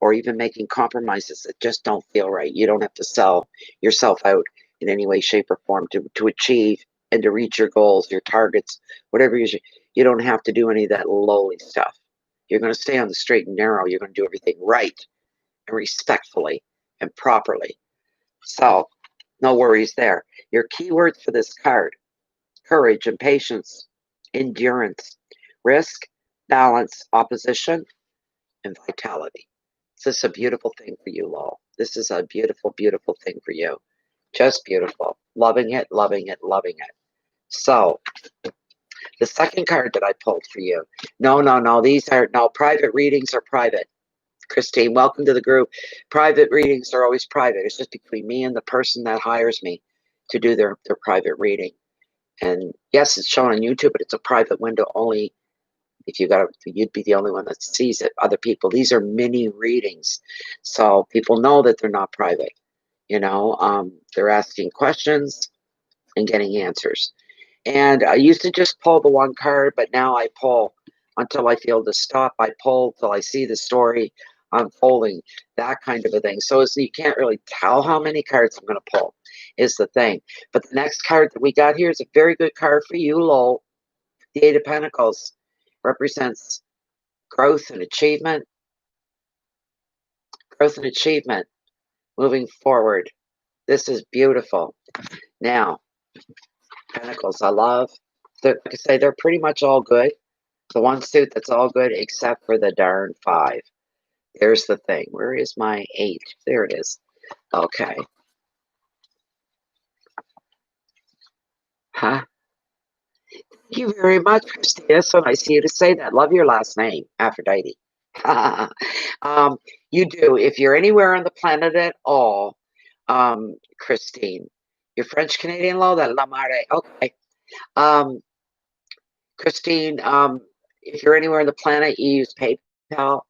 or even making compromises that just don't feel right. You don't have to sell yourself out in any way, shape, or form to achieve and to reach your goals, your targets, whatever you don't have to do any of that lowly stuff. You're going to stay on the straight and narrow. You're going to do everything right and respectfully and properly. So, no worries there. Your keywords for this card: courage and patience, endurance, risk, balance, opposition, and vitality. This is a beautiful thing for you, Lowell. This is a beautiful, beautiful thing for you. Just beautiful. Loving it, loving it, loving it. So, the second card that I pulled for you. No. These are, no, private readings are private. Christine, welcome to the group. Private readings are always private. It's just between me and the person that hires me to do their private reading. And yes, it's shown on YouTube, but it's a private window only. If you'd be the only one that sees it. Other people, these are mini readings, so people know that they're not private. They're asking questions and getting answers. And I used to just pull the one card, but now I pull until I feel to stop. I pull till I see the story unfolding, that kind of a thing. So you can't really tell how many cards I'm going to pull, is the thing. But the next card that we got here is a very good card for you, Lowell. The Eight of Pentacles represents growth and achievement. Growth and achievement moving forward. This is beautiful. Now, Pentacles, I love. Like I say, they're pretty much all good. The one suit that's all good except for the darn 5. There's the thing. Where is my 8? There it is. Okay. Huh? Thank you very much, Christina. So nice of you to say that. Love your last name, Aphrodite. You do. If you're anywhere on the planet at all, Christine, you're French Canadian, Law, that La Mare. Okay. Christine, if you're anywhere on the planet, you use PayPal,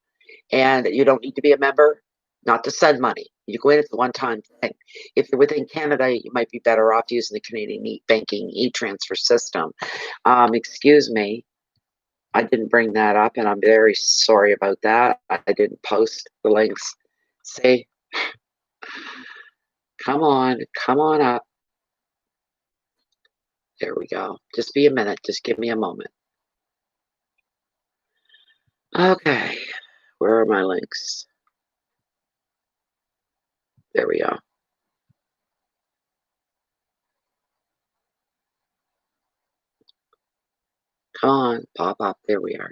and you don't need to be a member, not to send money. You go in, it's a one-time thing. If you're within Canada, you might be better off using the Canadian banking e-transfer system. Excuse me, I didn't bring that up, and I'm very sorry about that. I didn't post the links. See? Come on up. There we go. Just be a minute. Just give me a moment. Okay. Where are my links? There we go. Come on, pop up. There we are.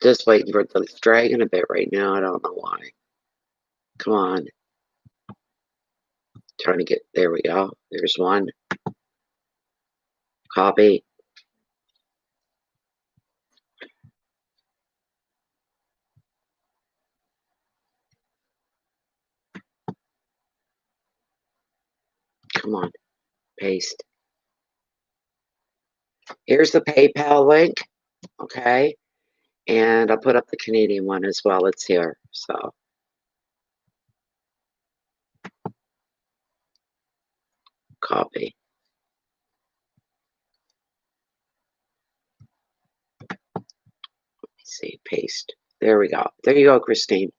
Just waiting for it. It's dragging a bit right now. I don't know why. Come on. Trying to get, there we go. There's one. Copy. Come on. Paste. Here's the PayPal link. Okay. And I'll put up the Canadian one as well. It's here. So. Copy. Let me see. Paste. There we go. There you go, Christine.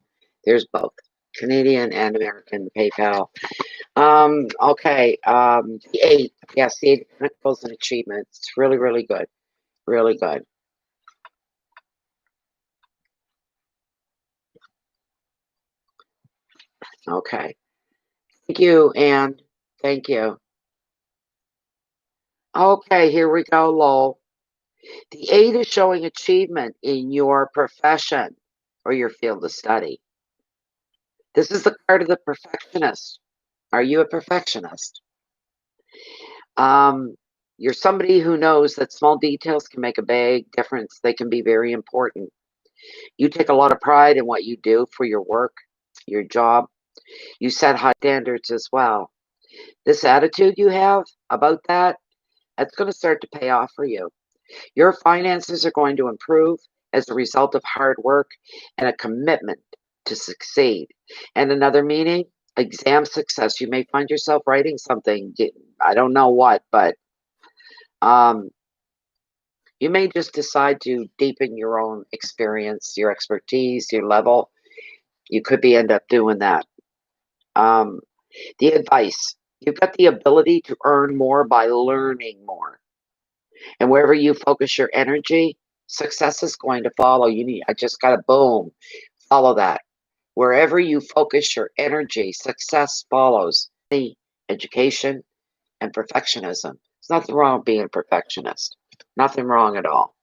There's both. Canadian and American PayPal. Okay. The 8. Yes, the 8 of Pentacles and achievements. It's really, really good. Really good. Okay. Thank you, Anne. Thank you. Okay, here we go, Lowell. The 8 is showing achievement in your profession or your field of study. This is the card of the perfectionist. Are you a perfectionist? You're somebody who knows that small details can make a big difference. They can be very important. You take a lot of pride in what you do for your work, your job. You set high standards as well. This attitude you have about that, that's going to start to pay off for you. Your finances are going to improve as a result of hard work and a commitment to succeed. And another meaning, exam success. You may find yourself writing something, I don't know what, but you may just decide to deepen your own experience, your expertise, your level. You could be end up doing that. The advice, you've got the ability to earn more by learning more. And wherever you focus your energy, success is going to follow. I just got to boom, follow that. Wherever you focus your energy, success follows. Education and perfectionism. There's nothing wrong with being a perfectionist. Nothing wrong at all.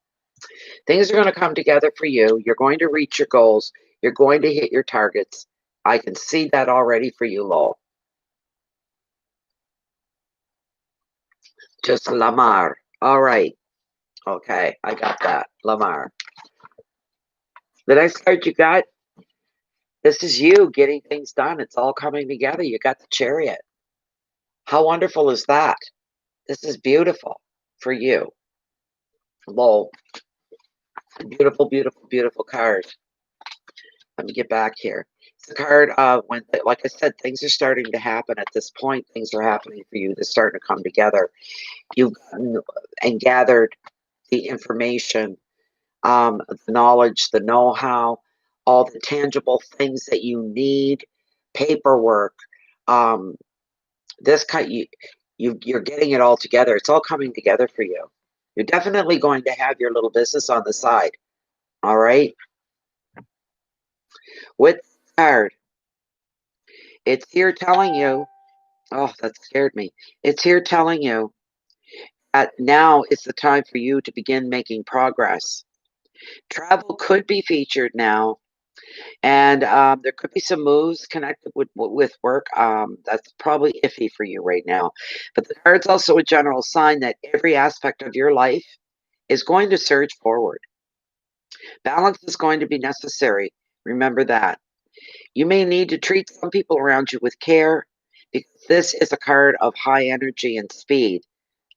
Things are going to come together for you. You're going to reach your goals. You're going to hit your targets. I can see that already for you, Lowell. Just Lamar. All right. Okay, I got that. Lamar. The next card you got, this is you getting things done. It's all coming together. You got the Chariot. How wonderful is that? This is beautiful for you. Lowell. Beautiful, beautiful, beautiful card. Let me get back here. It's a card when, like I said, things are starting to happen at this point. Things are happening for you. They're starting to come together. You've gotten and gathered the information, the knowledge, the know-how, all the tangible things that you need, paperwork. This kind, you're getting it all together. It's all coming together for you. You're definitely going to have your little business on the side. All right. With the card, it's here telling you. Oh, that scared me. It's here telling you that now is the time for you to begin making progress. Travel could be featured now, and there could be some moves connected with work. That's probably iffy for you right now. But the card's also a general sign that every aspect of your life is going to surge forward. Balance is going to be necessary. Remember that. You may need to treat some people around you with care because this is a card of high energy and speed,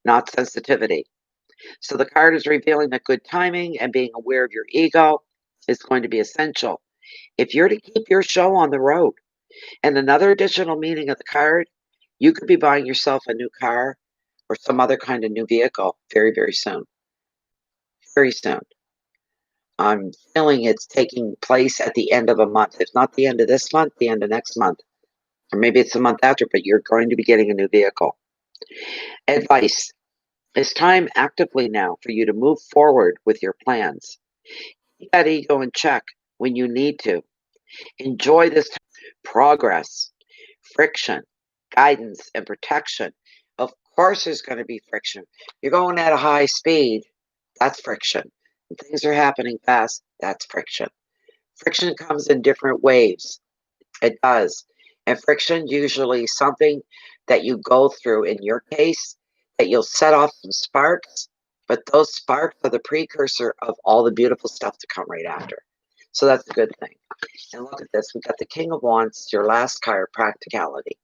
not sensitivity. So the card is revealing that good timing and being aware of your ego is going to be essential if you're to keep your show on the road. And another additional meaning of the card, you could be buying yourself a new car or some other kind of new vehicle very, very soon. Very soon. I'm feeling it's taking place at the end of a month. If not the end of this month, the end of next month. Or maybe it's the month after, but you're going to be getting a new vehicle. Advice. It's time actively now for you to move forward with your plans. Keep that ego in check when you need to. Enjoy this progress, friction, guidance, and protection. Of course, there's going to be friction. You're going at a high speed. That's friction. When things are happening fast. That's friction. Friction comes in different waves. It does. And friction usually something that you go through in your case that you'll set off some sparks, but those sparks are the precursor of all the beautiful stuff to come right after. So that's a good thing. And look at this. We've got the King of Wands, your last card, practicality.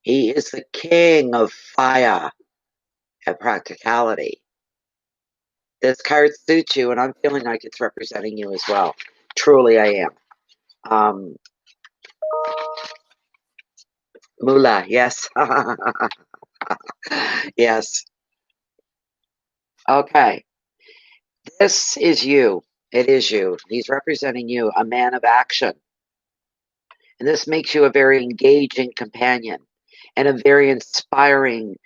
He is the king of fire and practicality. This card suits you, and I'm feeling like it's representing you as well. Truly, I am. Moolah, yes. Yes. Okay. This is you. It is you. He's representing you, a man of action. And this makes you a very engaging companion and a very inspiring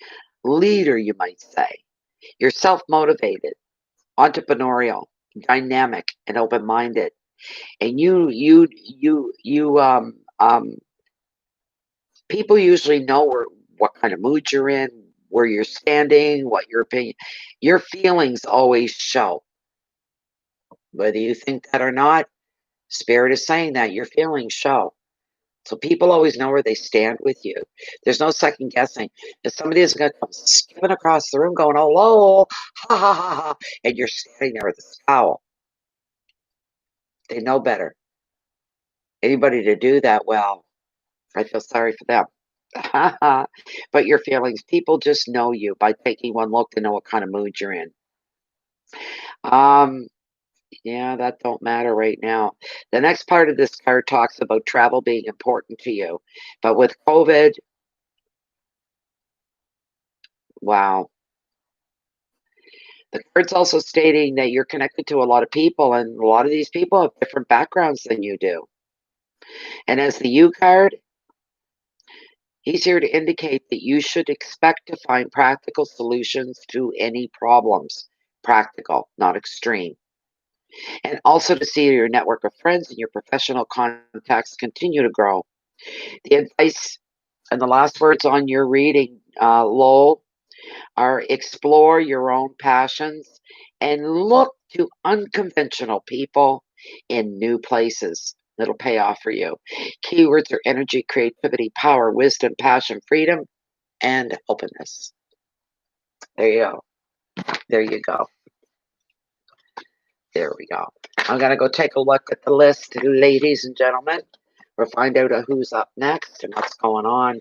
leader, you might say. You're self-motivated, entrepreneurial, dynamic, and open-minded. And people usually know what kind of mood you're in, where you're standing, what your opinion, your feelings always show. Whether you think that or not, Spirit is saying that your feelings show. So people always know where they stand with you. There's no second guessing. If somebody is going to come skipping across the room going, "Hello, ha ha ha ha," and you're standing there with a scowl, they know better. Anybody to do that, well, I feel sorry for them. But your feelings, people just know you by taking one look to know what kind of mood you're in. Um, yeah, that don't matter right now. The next part of this card talks about travel being important to you. But with COVID, wow. The card's also stating that you're connected to a lot of people, and a lot of these people have different backgrounds than you do. And as the U card, he's here to indicate that you should expect to find practical solutions to any problems. Practical, not extreme. And also to see your network of friends and your professional contacts continue to grow. The advice and the last words on your reading, Lowell, are explore your own passions and look to unconventional people in new places. It'll pay off for you. Keywords are energy, creativity, power, wisdom, passion, freedom, and openness. There you go. There you go. There we go. I'm going to go take a look at the list, ladies and gentlemen. We'll find out who's up next and what's going on.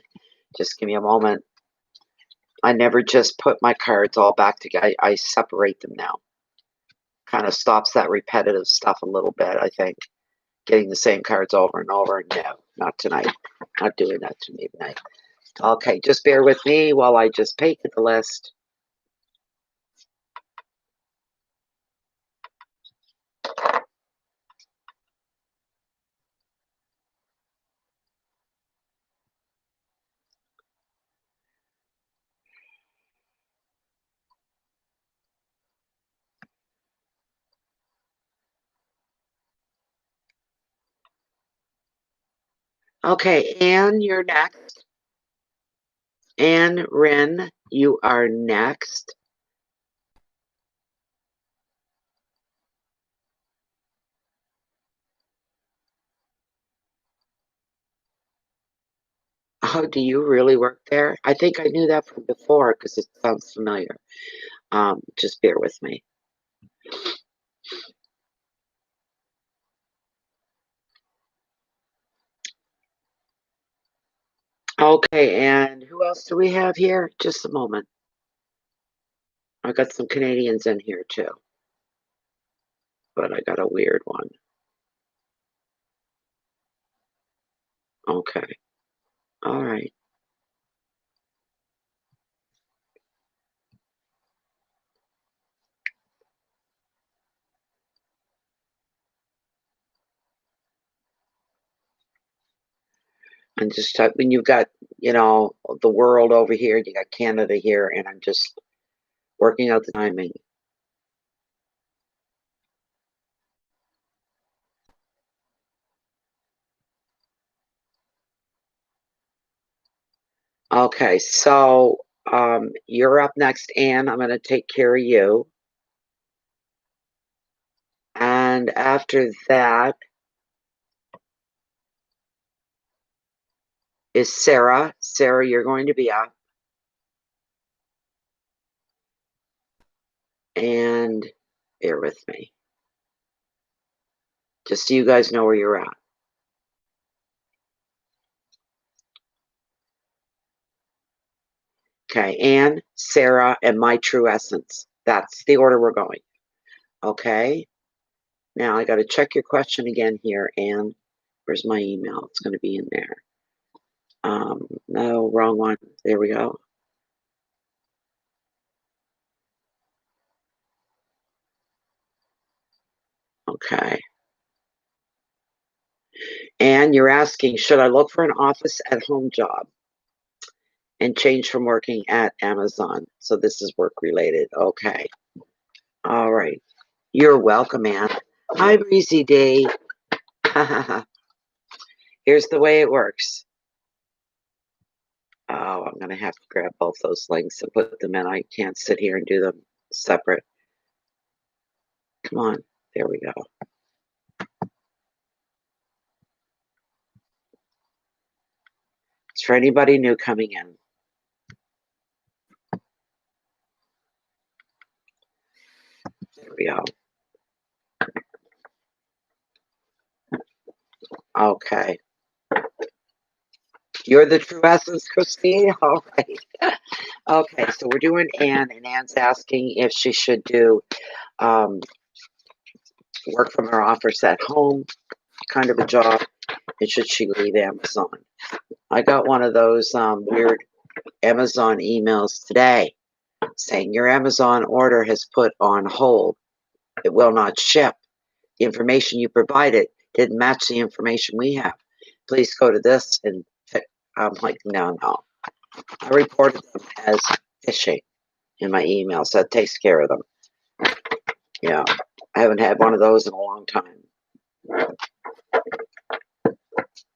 Just give me a moment. I never just put my cards all back together. I separate them now. Kind of stops that repetitive stuff a little bit, I think. Getting the same cards over and over. No, not tonight. Not doing that to me tonight. Okay, just bear with me while I just pick at the list. Okay, Anne, you're next. Anne Wren, you are next. Oh, do you really work there? I think I knew that from before because it sounds familiar. Just bear with me. Okay, and who else do we have here? Just a moment. I got some Canadians in here too, but I got a weird one. Okay, all right. And just when you've got, the world over here, you got Canada here, and I'm just working out the timing. Okay, so you're up next, Anne. I'm going to take care of you. And after that is Sarah. Sarah, you're going to be up. And bear with me. Just so you guys know where you're at. Okay, Anne, Sarah, and my true essence. That's the order we're going. Okay. Now I got to check your question again here, Anne. Where's my email? It's going to be in there. No, wrong one. There we go. Okay. And you're asking, should I look for an office at home job and change from working at Amazon? So this is work related. Okay. All right. You're welcome, Anne. Hi, Breezy Day. Here's the way it works. Oh, I'm going to have to grab both those links and put them in. I can't sit here and do them separate. Come on. There we go. It's for anybody new coming in. There we go. Okay. You're the true essence, Christine? All right. Okay, so we're doing Anne, and Anne's asking if she should do work from her office at home kind of a job, and should she leave Amazon? I got one of those weird Amazon emails today saying your Amazon order has put on hold. It will not ship. The information you provided didn't match the information we have. Please go to this and I'm like, no. I reported them as phishing in my email, so that takes care of them. Yeah, I haven't had one of those in a long time.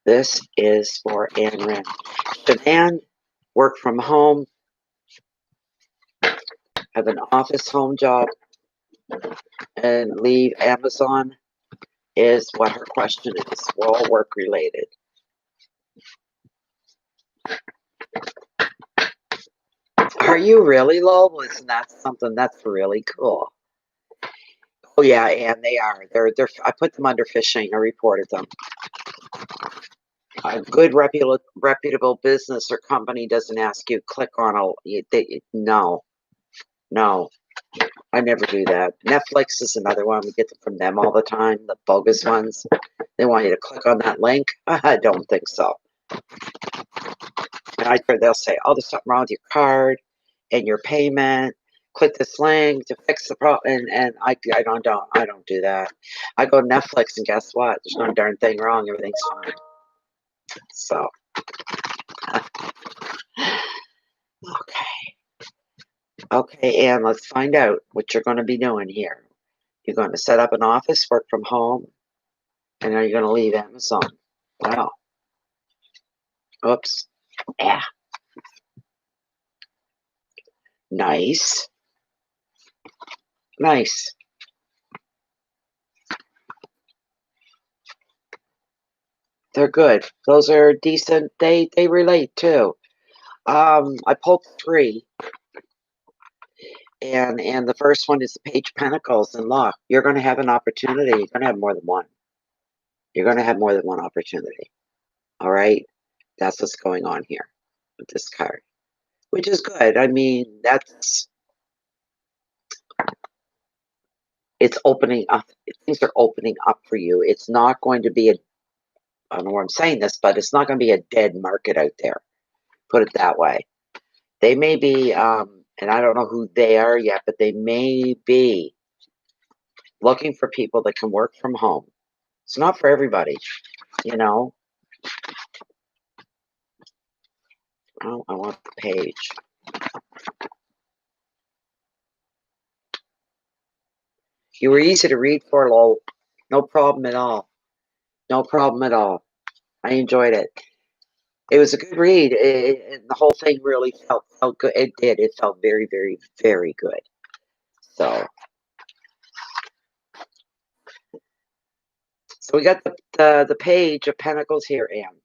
This is for Anne Rand. Should Anne work from home, have an office home job, and leave Amazon? Is what her question is. We're all work related. Are you really, Lowell? Isn't that something that's really cool? Oh yeah, and they are. They're. I put them under phishing. I reported them. A good reputable business or company doesn't ask you click on no. I never do that. Netflix is another one. We get them from them all the time. The bogus ones. They want you to click on that link. I don't think so. And they'll say, "Oh, there's something wrong with your card and your payment. Click this link to fix the problem." And I don't do that. I go to Netflix and guess what? There's no darn thing wrong. Everything's fine. So, okay, Anne, let's find out what you're going to be doing here. You're going to set up an office, work from home, and are you going to leave Amazon? Wow. Oops. Yeah. Nice. Nice. They're good. Those are decent. They relate too. I pulled 3. And the first one is the Page of Pentacles and Law. You're going to have an opportunity. You're going to have more than one. You're going to have more than one opportunity. All right? That's what's going on here with this card, which is good. I mean, it's opening up. Things are opening up for you. It's not going to be I don't know where I'm saying this, but it's not going to be a dead market out there. Put it that way. They may be, and I don't know who they are yet, but they may be looking for people that can work from home. It's not for everybody, you know. Oh, I want the page. You were easy to read for, Lowell. No problem at all. No problem at all. I enjoyed it. It was a good read. And the whole thing really felt good. It did. It felt very, very, very good. So we got the Page of Pentacles here, Anne.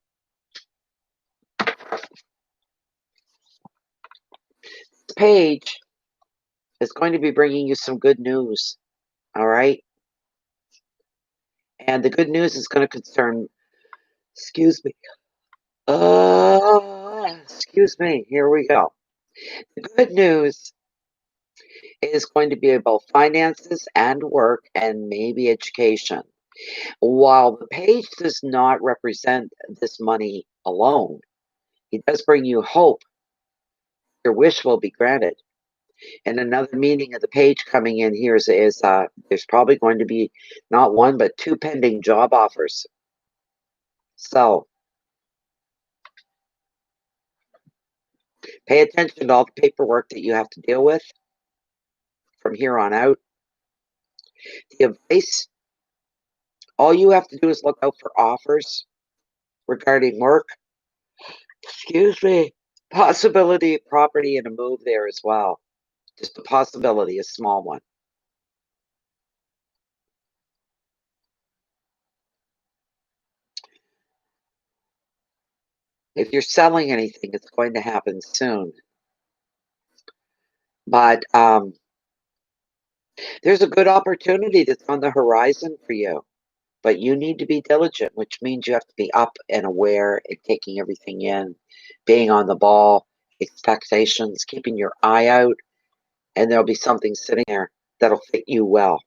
This page is going to be bringing you some good news. All right? And the good news is going to concern, excuse me. Excuse me. Here we go. The good news is going to be about finances and work and maybe education. While the page does not represent this money alone, it does bring you hope. Your wish will be granted. And another meaning of the page coming in here is there's probably going to be not one but 2 pending job offers. So pay attention to all the paperwork that you have to deal with from here on out. The advice, all you have to do is look out for offers regarding work. Excuse me. Possibility of property and a move there as well. Just a possibility, a small one. If you're selling anything, it's going to happen soon. But there's a good opportunity that's on the horizon for you. But you need to be diligent, which means you have to be up and aware and taking everything in, being on the ball, expectations, keeping your eye out, and there'll be something sitting there that'll fit you well.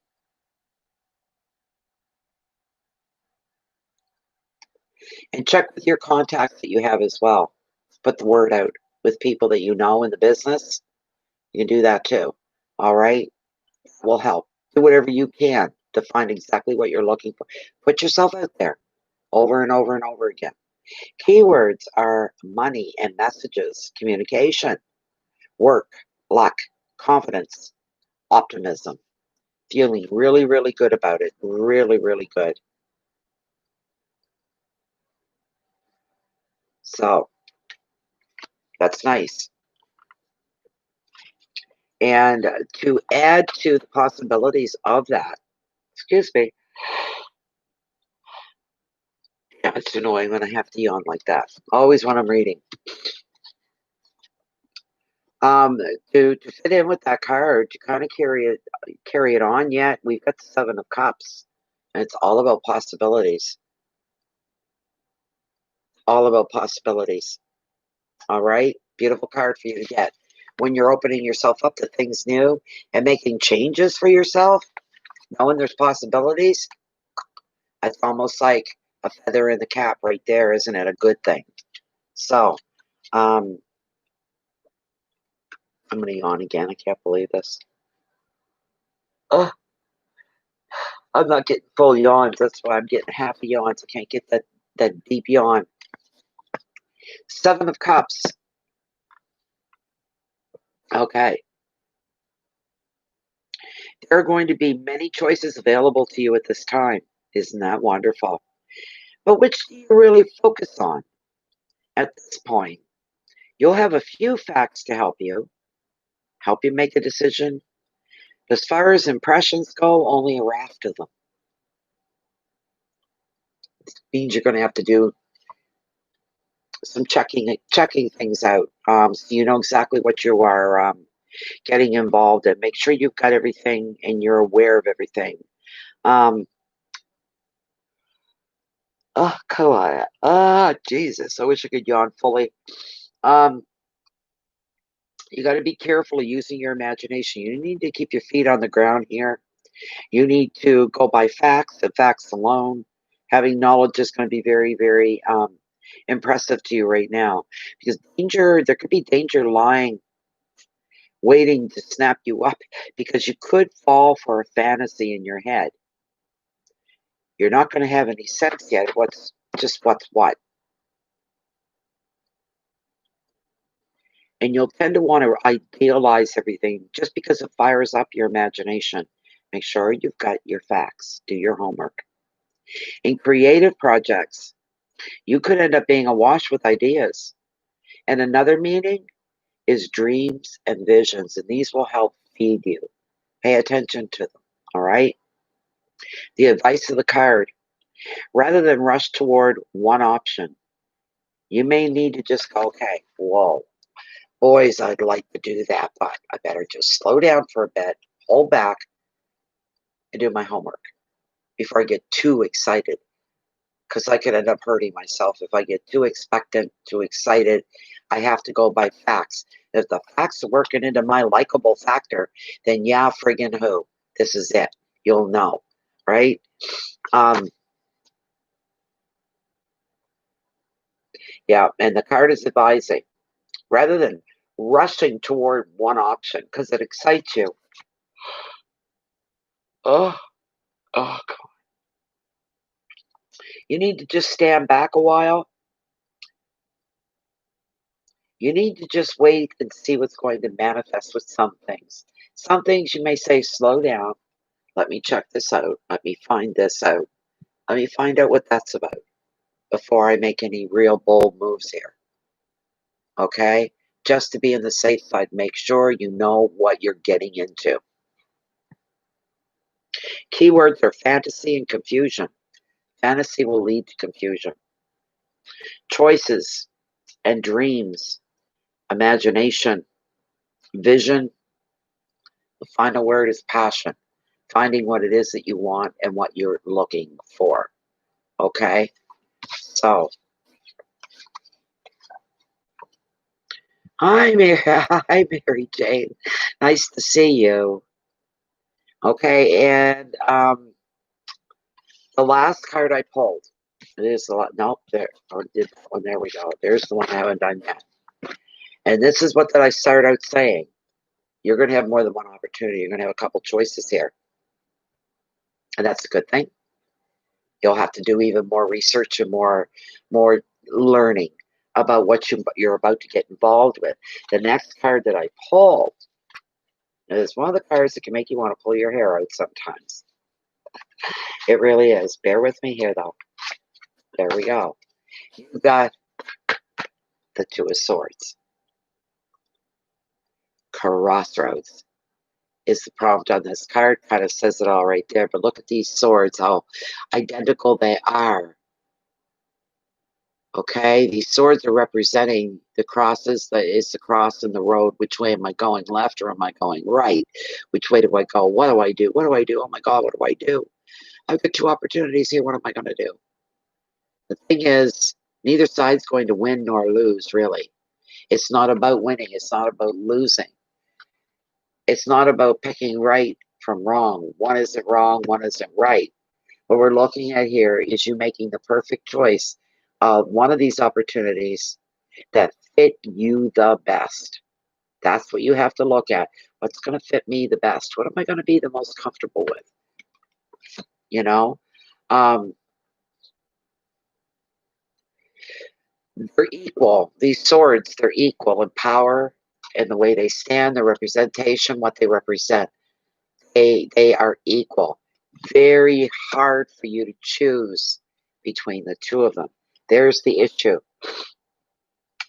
And check with your contacts that you have as well. Put the word out with people that you know in the business. You can do that too. All right? Will help. Do whatever you can to find exactly what you're looking for. Put yourself out there over and over and over again. Keywords are money and messages, communication, work, luck, confidence, optimism. Feeling really, really good about it. Really, really good. So that's nice. And to add to the possibilities of that, excuse me. Yeah, it's annoying when I have to yawn like that. Always when I'm reading. To fit in with that card, to kind of carry it on yet, we've got the Seven of Cups. And it's all about possibilities. All about possibilities. All right? Beautiful card for you to get. When you're opening yourself up to things new and making changes for yourself, knowing there's possibilities, it's almost like a feather in the cap right there, isn't it? A good thing. So, I'm going to yawn again. I can't believe this. Oh, I'm not getting full yawns. That's why I'm getting half a yawns. I can't get that deep yawn. Seven of Cups. Okay. There are going to be many choices available to you at this time. Isn't that wonderful? But which do you really focus on at this point? You'll have a few facts to help you make a decision. As far as impressions go, only a raft of them. It means you're going to have to do some checking things out, so you know exactly what you are getting involved in. Make sure you've got everything and you're aware of everything. Oh, come on. Jesus. I wish I could yawn fully. You got to be careful of using your imagination. You need to keep your feet on the ground here. You need to go by facts and facts alone. Having knowledge is going to be very, very impressive to you right now, because there could be danger lying, waiting to snap you up, because you could fall for a fantasy in your head. You're not going to have any sense yet of what's what. And you'll tend to want to idealize everything just because it fires up your imagination. Make sure you've got your facts. Do your homework. In creative projects, you could end up being awash with ideas. And another meaning is dreams and visions, and these will help feed you. Pay attention to them, all right? The advice of the card, rather than rush toward one option, you may need to just go, okay, whoa, boys, I'd like to do that, but I better just slow down for a bit, hold back, and do my homework before I get too excited. Because I could end up hurting myself if I get too expectant, too excited. I have to go by facts. If the facts are working into my likable factor, then yeah, friggin' who? This is it. You'll know, right? Yeah, and the card is advising, rather than rushing toward one option because it excites you. Oh, oh, God. You need to just stand back a while. You need to just wait and see what's going to manifest with some things. Some things you may say, slow down. Let me check this out. Let me find this out. Let me find out what that's about before I make any real bold moves here. Okay? Just to be on the safe side, make sure you know what you're getting into. Keywords are fantasy and confusion. Fantasy will lead to confusion. Choices and dreams, imagination, vision. The final word is passion. Finding what it is that you want and what you're looking for. Okay? So, hi, Mary. Hi, Mary Jane. Nice to see you. Okay, and the last card I pulled. It is a lot. Nope, there. Or did one? There we go. There's the one I haven't done yet. And this is what that I started out saying. You're going to have more than one opportunity. You're going to have a couple choices here, and that's a good thing. You'll have to do even more research and more learning about what you're about to get involved with. The next card that I pulled is one of the cards that can make you want to pull your hair out sometimes. It really is. Bear with me here, though. There we go. You've got the Two of Swords. Crossroads is the prompt on this card. Kind of says it all right there. But look at these swords, how identical they are. Okay, these swords are representing the crosses. That is the cross in the road. Which way am I going, left or am I going right? Which way do I go? What do I do? What do I do? Oh my God, what do I do? I've got two opportunities here. What am I going to do? The thing is, neither side's going to win nor lose, really. It's not about winning. It's not about losing. It's not about picking right from wrong. One isn't wrong, one isn't right. What we're looking at here is you making the perfect choice of one of these opportunities that fit you the best. That's what you have to look at. What's going to fit me the best? What am I going to be the most comfortable with? You know? They're equal. These swords, they're equal in power and the way they stand, the representation, what they represent. They are equal. Very hard for you to choose between the two of them. There's the issue.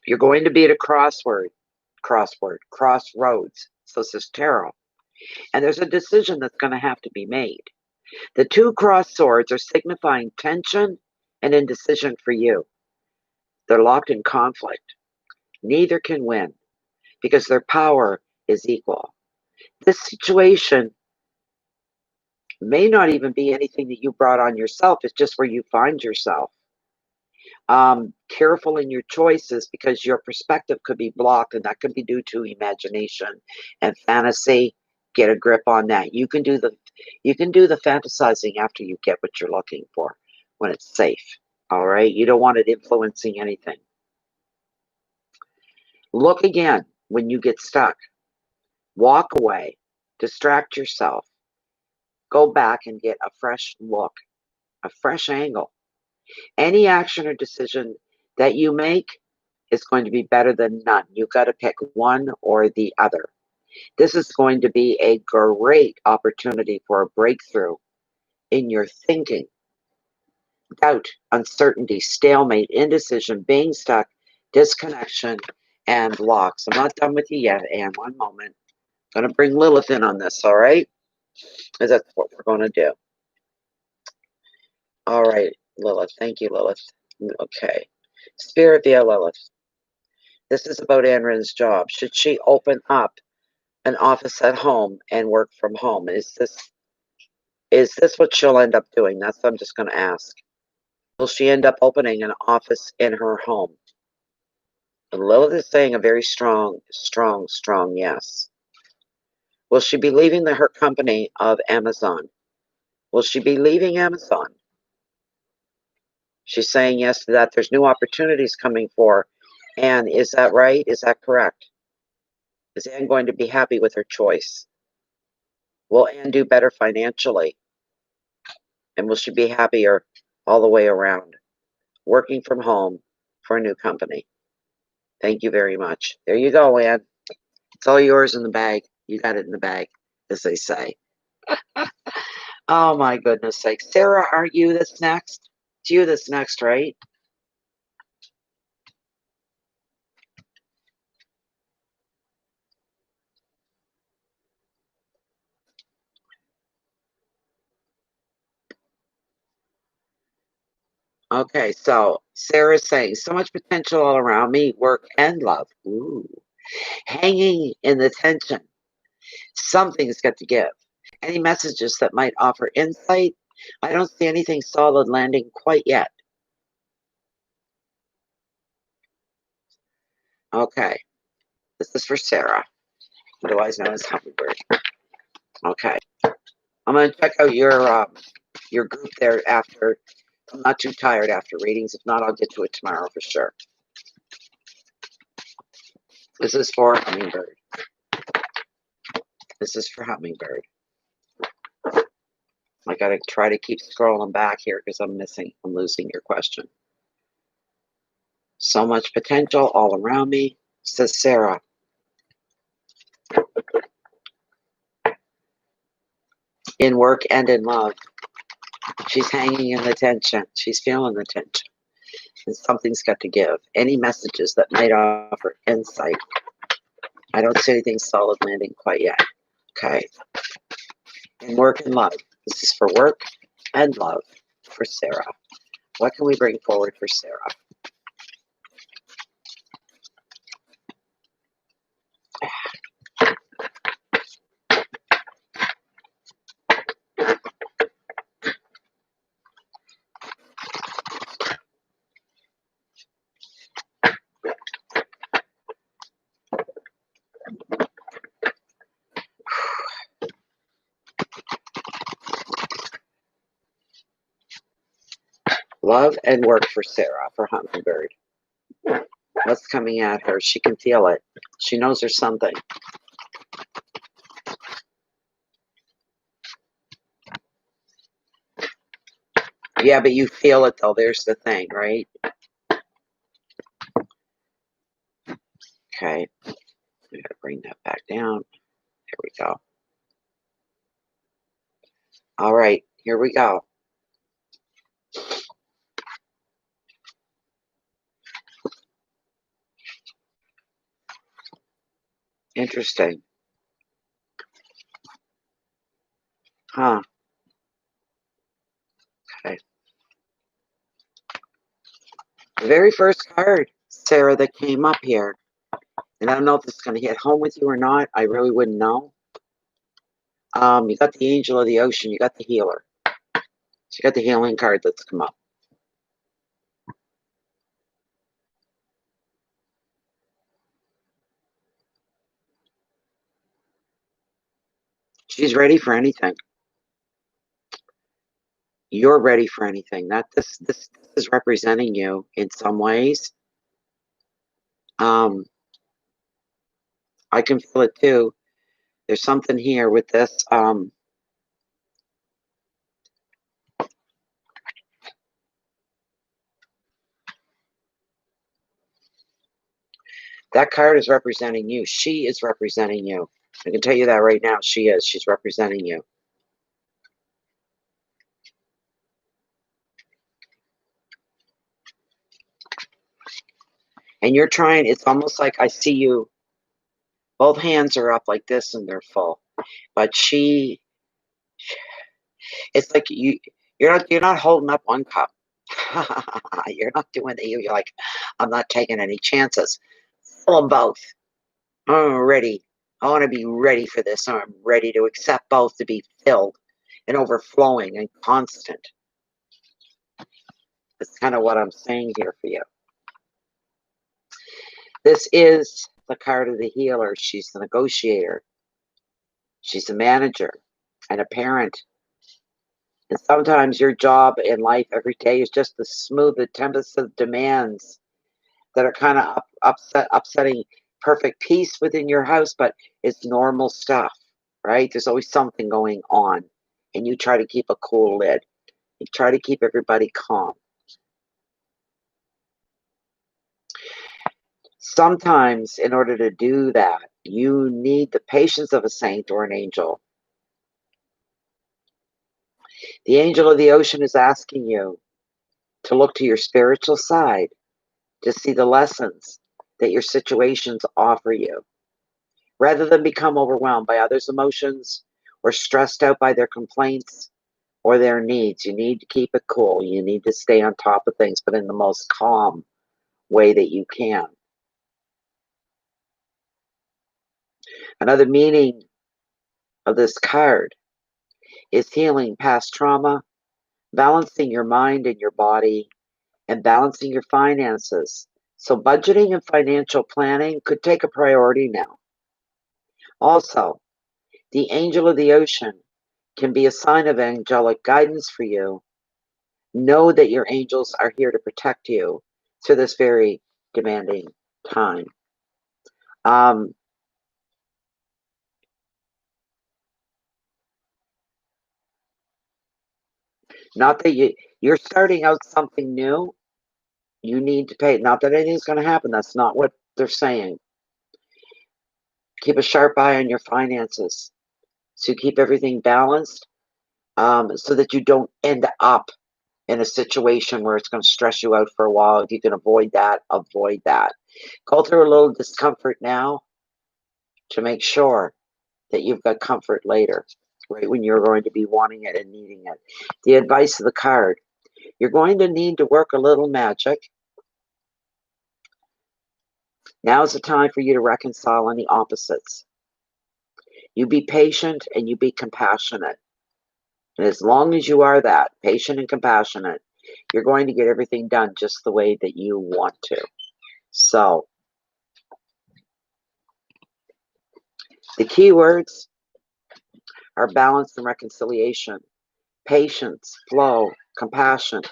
You're going to be at a crossroads. So says tarot. And there's a decision that's going to have to be made. The two crossed swords are signifying tension and indecision for you. They're locked in conflict. Neither can win because their power is equal. This situation may not even be anything that you brought on yourself. It's just where you find yourself. Careful in your choices because your perspective could be blocked, and that could be due to imagination and fantasy. Get a grip on that. You can do the fantasizing after you get what you're looking for when it's safe. All right, you don't want it influencing anything. Look again when you get stuck. Walk away. Distract yourself. Go back and get a fresh look, a fresh angle. Any action or decision that you make is going to be better than none. You've got to pick one or the other. This is going to be a great opportunity for a breakthrough in your thinking. Doubt, uncertainty, stalemate, indecision, being stuck, disconnection, and blocks. I'm not done with you yet, Anne. One moment. I'm going to bring Lilith in on this, all right? Because that's what we're going to do. All right, Lilith. Thank you, Lilith. Okay. Spirit via Lilith. This is about Anrin's job. Should she open up an office at home and work from home? Is this what she'll end up doing? That's what I'm just going to ask. Will she end up opening an office in her home? And Lilith is saying a very strong yes. Will she be leaving her company of Amazon? Will she be leaving Amazon? She's saying yes to that. There's new opportunities coming for her. And is that right? Is that correct? Is Anne going to be happy with her choice? Will Anne do better financially? And will she be happier all the way around. Working from home for a new company. Thank you very much. There you go, Ann. It's all yours in the bag. You got it in the bag, as they say. Oh, my goodness sake. Sarah, aren't you this next? It's you this next, right? Okay, so Sarah's saying, so much potential all around me, work and love. Ooh. Hanging in the tension. Something's got to give. Any messages that might offer insight? I don't see anything solid landing quite yet. Okay, this is for Sarah, otherwise known as Hummingbird. Okay, I'm going to check out your group there after. I'm not too tired after readings. If not, I'll get to it tomorrow for sure. This is for Hummingbird. This is for Hummingbird. I got to try to keep scrolling back here because I'm losing your question. So much potential all around me, says Sarah. In work and in love. She's hanging in the tension. She's feeling the tension. And something's got to give. Any messages that might offer insight. I don't see anything solid landing quite yet. Okay. In work and love. This is for work and love for Sarah. What can we bring forward for Sarah? Love and work for Sarah, for Hummingbird. What's coming at her? She can feel it. She knows there's something. Yeah, but you feel it though. There's the thing, right? Okay. We gotta bring that back down. There we go. All right, here we go. Interesting. Huh. Okay. The very first card, Sarah, that came up here. And I don't know if this is going to hit home with you or not. I really wouldn't know. You got the Angel of the Ocean. You got the Healer. So you got the healing card that's come up. She's ready for anything. You're ready for anything. This is representing you in some ways. I can feel it too. There's something here with this. That card is representing you. She is representing you. I can tell you that right now. She is. She's representing you. And you're trying, it's almost like I see you, both hands are up like this and they're full. But it's like you're not holding up one cup. You're not doing it. You're like, I'm not taking any chances. Fill them both. I'm ready. I want to be ready for this. I'm ready to accept both to be filled and overflowing and constant. That's kind of what I'm saying here for you. This is the card of the healer. She's the negotiator. She's a manager and a parent. And sometimes your job in life every day is just to smooth the tempest of demands that are kind of upsetting perfect peace within your house, but it's normal stuff, right? There's always something going on, and you try to keep a cool lid. You try to keep everybody calm. Sometimes, in order to do that, you need the patience of a saint or an angel. The angel of the ocean is asking you to look to your spiritual side, to see the lessons that your situations offer you. Rather than become overwhelmed by others' emotions or stressed out by their complaints or their needs, you need to keep it cool. You need to stay on top of things, but in the most calm way that you can. Another meaning of this card is healing past trauma, balancing your mind and your body, and balancing your finances. So budgeting and financial planning could take a priority now. Also, the angel of the ocean can be a sign of angelic guidance for you. Know that your angels are here to protect you through this very demanding time. Not that you're starting out something new. You need to pay. Not that anything's going to happen. That's not what they're saying. Keep a sharp eye on your finances. So keep everything balanced, so that you don't end up in a situation where it's going to stress you out for a while. If you can avoid that, avoid that. Go through a little discomfort now to make sure that you've got comfort later, right when you're going to be wanting it and needing it. The advice of the card: you're going to need to work a little magic. Now is the time for you to reconcile any opposites. You be patient and you be compassionate. And as long as you are that, patient and compassionate, you're going to get everything done just the way that you want to. So, the key words are balance and reconciliation, patience, flow, compassion,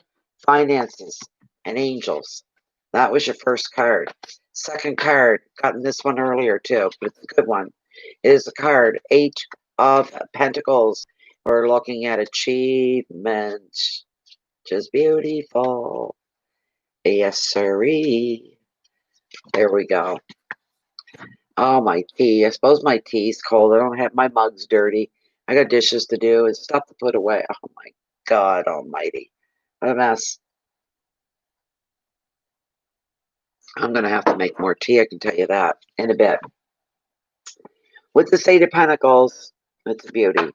finances, and angels. That was your first card. Second card, gotten this one earlier too, but it's a good one. It is the card, Eight of Pentacles. We're looking at achievement, which is beautiful. Yes, sirree. There we go. Oh, my tea. I suppose my tea's cold. I don't have my mug's dirty. I got dishes to do and stuff to put away. Oh, my God almighty. What a mess. I'm going to have to make more tea, I can tell you that, in a bit. With the Eight of Pentacles, it's a beauty.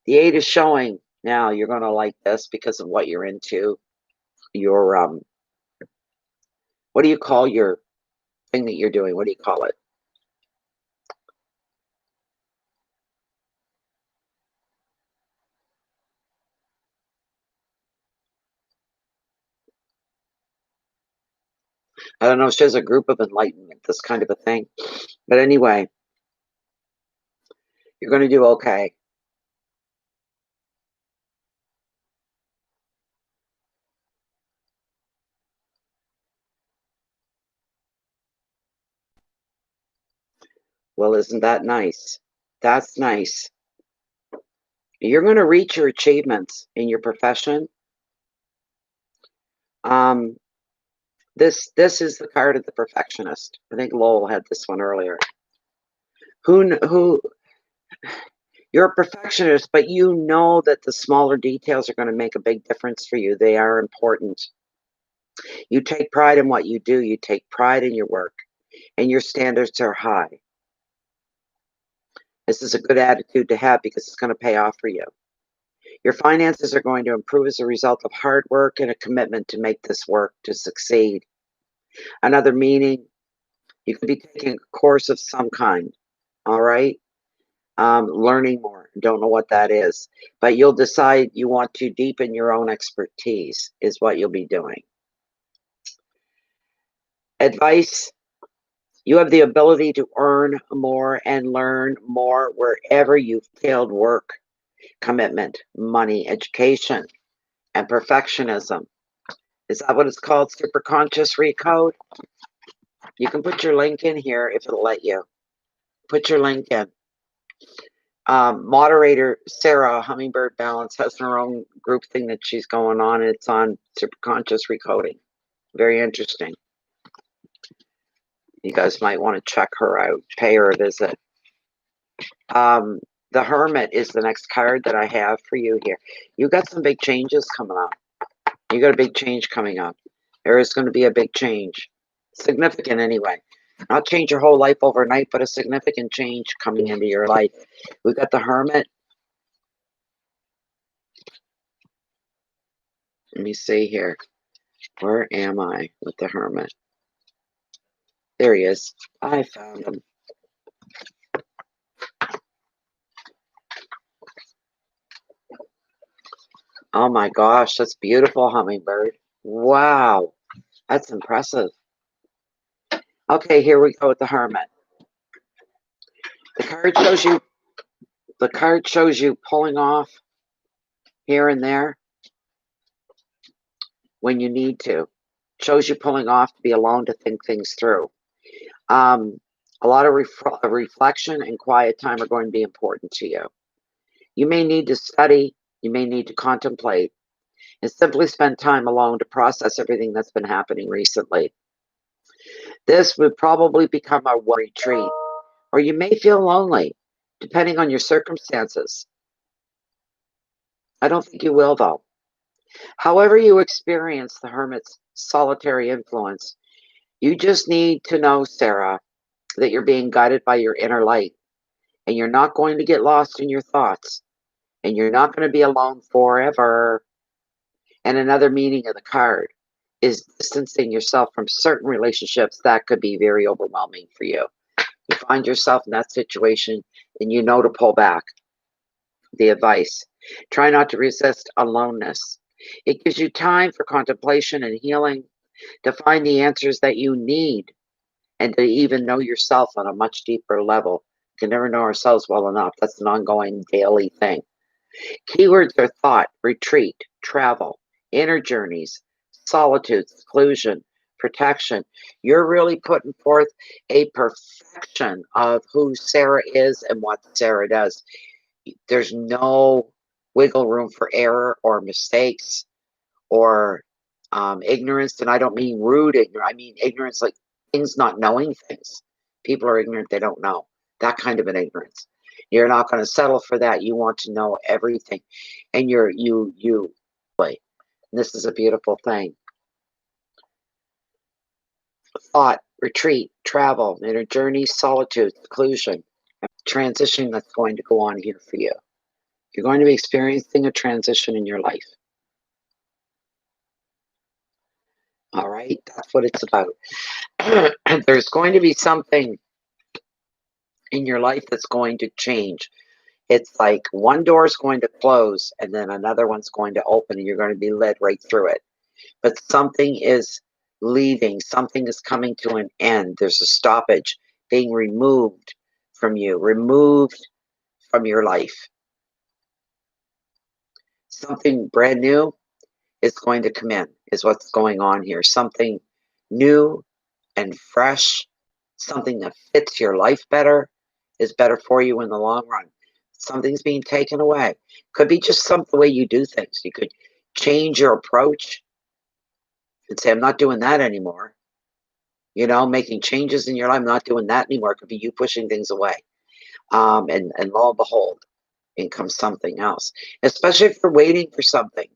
The Eight is showing. Now, you're going to like this because of what you're into. Your, what do you call your thing that you're doing? What do you call it? I don't know if she has a group of enlightenment, this kind of a thing. But anyway, you're going to do okay. Well, isn't that nice? That's nice. You're going to reach your achievements in your profession. This is the card of the perfectionist. I think Lowell had this one earlier. Who you're a perfectionist, but you know that the smaller details are going to make a big difference for you. They are important. You take pride in what you do. You take pride in your work, and your standards are high. This is a good attitude to have because it's going to pay off for you. Your finances are going to improve as a result of hard work and a commitment to make this work to succeed. Another meaning, you could be taking a course of some kind, all right? Learning more. Don't know what that is. But you'll decide you want to deepen your own expertise is what you'll be doing. Advice, you have the ability to earn more and learn more wherever you've failed work, commitment, money, education, and perfectionism. Is that what it's called? Superconscious recode? You can put your link in here if it'll let you. Put your link in. Moderator Sarah, Hummingbird Balance, has her own group thing that she's going on. It's on Superconscious Recoding. Very interesting. You guys might want to check her out. Pay her a visit. The Hermit is the next card that I have for you here. You got some big changes coming up. You got a big change coming up. There is going to be a big change. Significant anyway. Not change your whole life overnight, but a significant change coming into your life. We've got the Hermit. Let me see here. Where am I with the Hermit? There he is. I found him. Oh my gosh, that's beautiful, Hummingbird. Wow, that's impressive. Okay, here we go with the Hermit. The card shows you pulling off here and there when you need to. Shows you pulling off to be alone to think things through. A lot of reflection and quiet time are going to be important to you. You may need to study, you may need to contemplate, and simply spend time alone to process everything that's been happening recently. This would probably become a retreat, or you may feel lonely, depending on your circumstances. I don't think you will, though. However you experience the Hermit's solitary influence, you just need to know, Sarah, that you're being guided by your inner light, and you're not going to get lost in your thoughts, and you're not going to be alone forever. And another meaning of the card is distancing yourself from certain relationships that could be very overwhelming for you. You find yourself in that situation and you know to pull back. The advice: try not to resist aloneness. It gives you time for contemplation and healing, to find the answers that you need, and to even know yourself on a much deeper level. We can never know ourselves well enough. That's an ongoing daily thing. Keywords are thought, retreat, travel, inner journeys, solitude, seclusion, protection. You're really putting forth a perfection of who Sarah is and what Sarah does. There's no wiggle room for error or mistakes or ignorance. And I don't mean rude ignorance. I mean ignorance like things, not knowing things. People are ignorant, they don't know. That kind of an ignorance. You're not going to settle for that. You want to know everything. And this is a beautiful thing. Thought, retreat, travel, inner journey, solitude, seclusion, transition that's going to go on here for you. You're going to be experiencing a transition in your life. All right, that's what it's about. There's going to be something in your life that's going to change. It's like one door is going to close and then another one's going to open and you're going to be led right through it. But something is leaving, something is coming to an end. There's a stoppage being removed from you, removed from your life. Something brand new is going to come in, is what's going on here. Something new and fresh, something that fits your life better, is better for you in the long run. Something's being taken away. Could be just the way you do things. You could change your approach and say, I'm not doing that anymore. You know, making changes in your life, I'm not doing that anymore. It could be you pushing things away. And lo and behold, in comes something else. Especially if you're waiting for something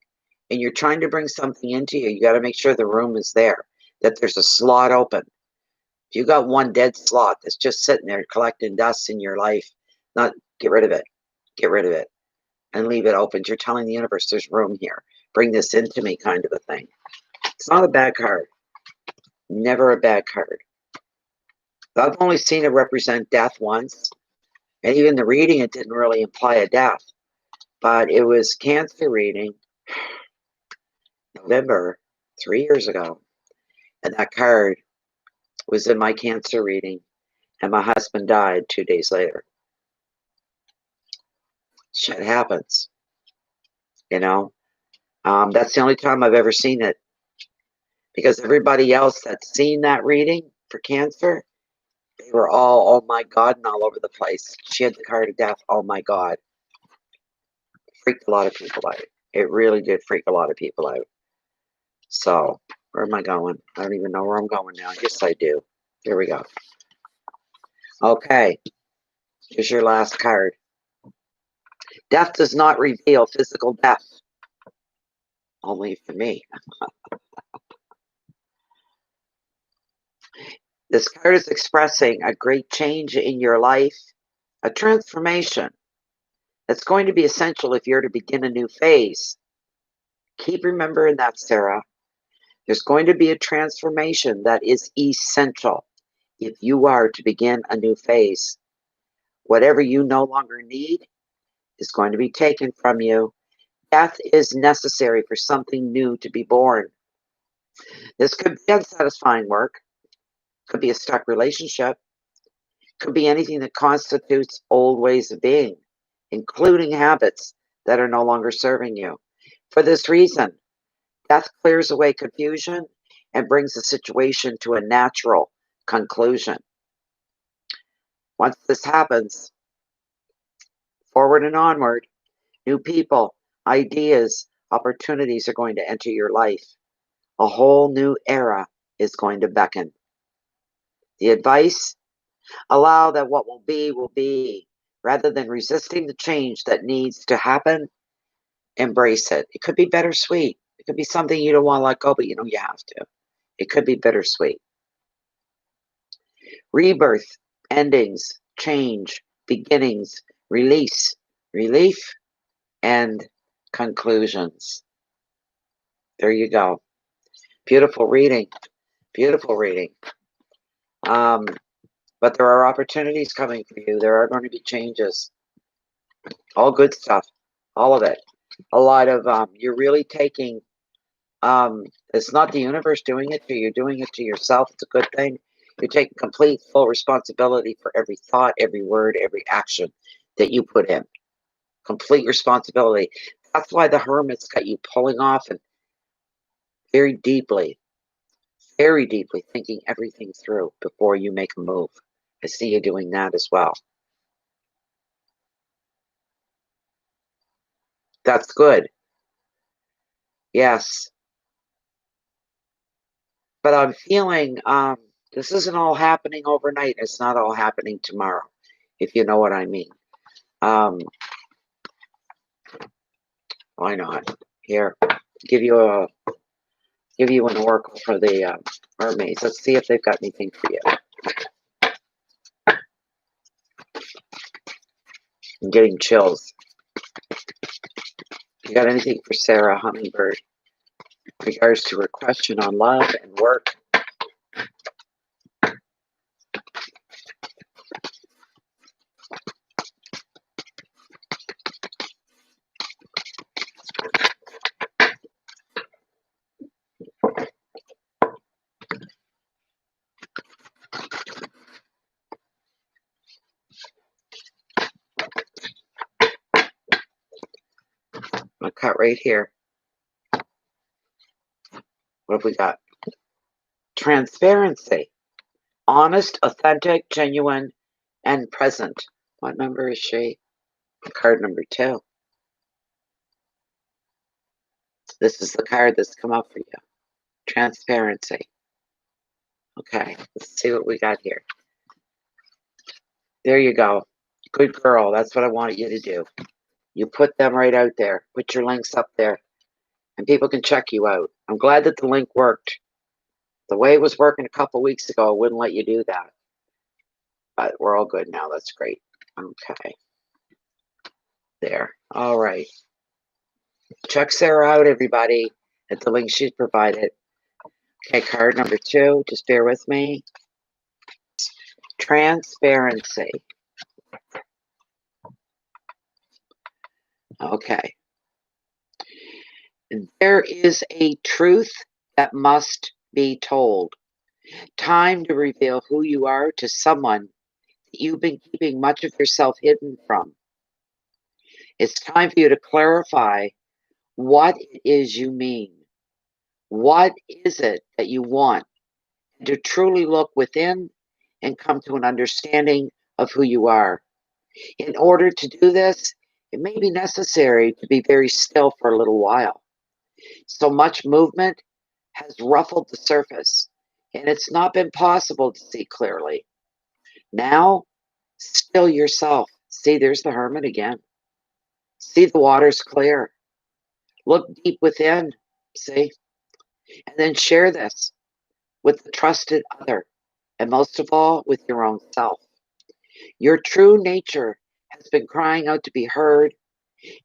and you're trying to bring something into you, you got to make sure the room is there, that there's a slot open. If you got one dead slot that's just sitting there collecting dust in your life, not get rid of it. Get rid of it and leave it open. You're telling the universe there's room here. Bring this into me, kind of a thing. It's not a bad card. Never a bad card. I've only seen it represent death once. And even the reading, it didn't really imply a death. But it was Cancer reading, November, 3 years ago. And that card was in my Cancer reading. And my husband died 2 days later. Shit happens. You know? That's the only time I've ever seen it. Because everybody else that's seen that reading for Cancer They were all, oh my God, and all over the place. She had the card of death. Oh my God. Freaked a lot of people out. It really did freak a lot of people out. So, where am I going? I don't even know where I'm going now. Yes, I do. Here we go. Okay. Here's your last card. Death does not reveal physical death. Only for me. This card is expressing a great change in your life, a transformation that's going to be essential if you're to begin a new phase. Keep remembering that, Sarah. There's going to be a transformation that is essential if you are to begin a new phase. Whatever you no longer need is going to be taken from you. Death is necessary for something new to be born. This could be unsatisfying work, could be a stuck relationship, could be anything that constitutes old ways of being, including habits that are no longer serving you. For this reason, death clears away confusion and brings the situation to a natural conclusion. Once this happens, forward and onward, new people, ideas, opportunities are going to enter your life. A whole new era is going to beckon. The advice: allow that what will be. Rather than resisting the change that needs to happen, embrace it. It could be bittersweet. It could be something you don't want to let go, but you know you have to. It could be bittersweet. Rebirth, endings, change, beginnings, release, relief, and conclusions. There you go. Beautiful reading. Beautiful reading. But there are opportunities coming for you. There are going to be changes. All good stuff. All of it. A lot of, you're really taking, it's not the universe doing it to you. You're doing it to yourself. It's a good thing. You're taking complete, full responsibility for every thought, every word, every action that you put in. Complete responsibility. That's why the Hermit's got you pulling off and very deeply thinking everything through before you make a move. I see you doing that as well. That's good. Yes. But I'm feeling this isn't all happening overnight. It's not all happening tomorrow, if you know what I mean. Why not? Here, give you an oracle for the mermaids. Let's see if they've got anything for you. I'm getting chills. You got anything for Sarah Hummingbird in regards to her question on love and work? I'll cut right here. What have we got? Transparency. Honest, authentic, genuine, and present. What number is she? Card number 2. This is the card that's come up for you. Transparency. Okay, let's see what we got here. There you go. Good girl. That's what I wanted you to do. You put them right out there. Put your links up there. And people can check you out. I'm glad that the link worked. The way it was working a couple weeks ago, I wouldn't let you do that. But we're all good now. That's great. Okay. There. All right. Check Sarah out, everybody, at the link she's provided. Okay, card number 2. Just bear with me. Transparency. Okay. There is a truth that must be told. Time to reveal who you are to someone that you've been keeping much of yourself hidden from. It's time for you to clarify what it is you mean. What is it that you want? To truly look within and come to an understanding of who you are. In order to do this, it may be necessary to be very still for a little while. So much movement has ruffled the surface, and it's not been possible to see clearly. Now, still yourself. See, there's the Hermit again. See, the water's clear. Look deep within, see? And then share this with the trusted other, and most of all, with your own self. Your true nature has been crying out to be heard,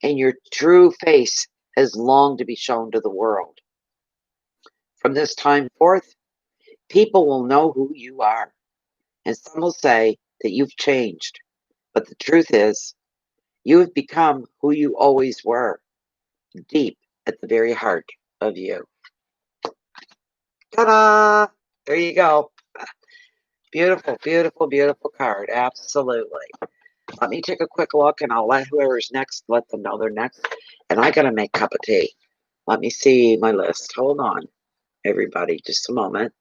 and your true face has longed to be shown to the world. From this time forth, people will know who you are, and some will say that you've changed. But the truth is, you have become who you always were, deep at the very heart of you. Ta-da! There you go. Beautiful, beautiful, beautiful card. Absolutely. Let me take a quick look, and I'll let whoever's next, let them know they're next. And I got to make a cup of tea. Let me see my list. Hold on, everybody. Just a moment.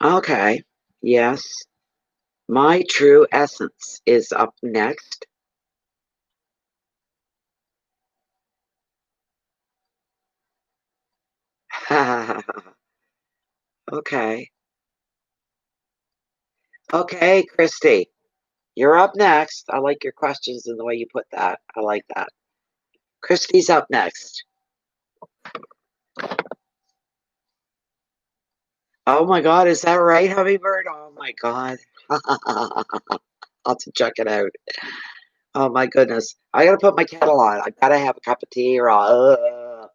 Okay. Yes. My true essence is up next. Okay. Okay, Christy. You're up next. I like your questions and the way you put that. I like that. Christy's up next. Oh my God, is that right, Hummingbird? Oh my God. I'll have to check it out. Oh my goodness. I gotta put my kettle on. I gotta have a cup of tea or all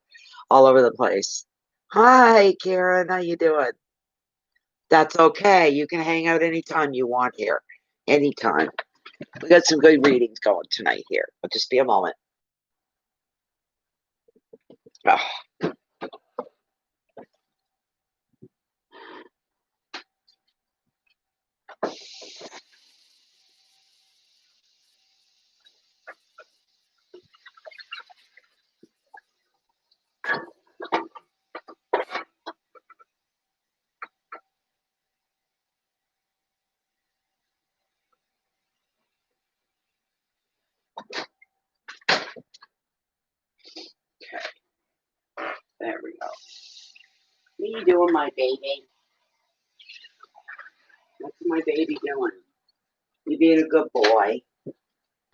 over the place. Hi, Karen. How you doing? That's okay. You can hang out anytime you want here. Anytime. We got some good readings going tonight here. I'll just be a moment. Oh. Okay. There we go. What are you doing, my baby? What's my baby doing? You being a good boy.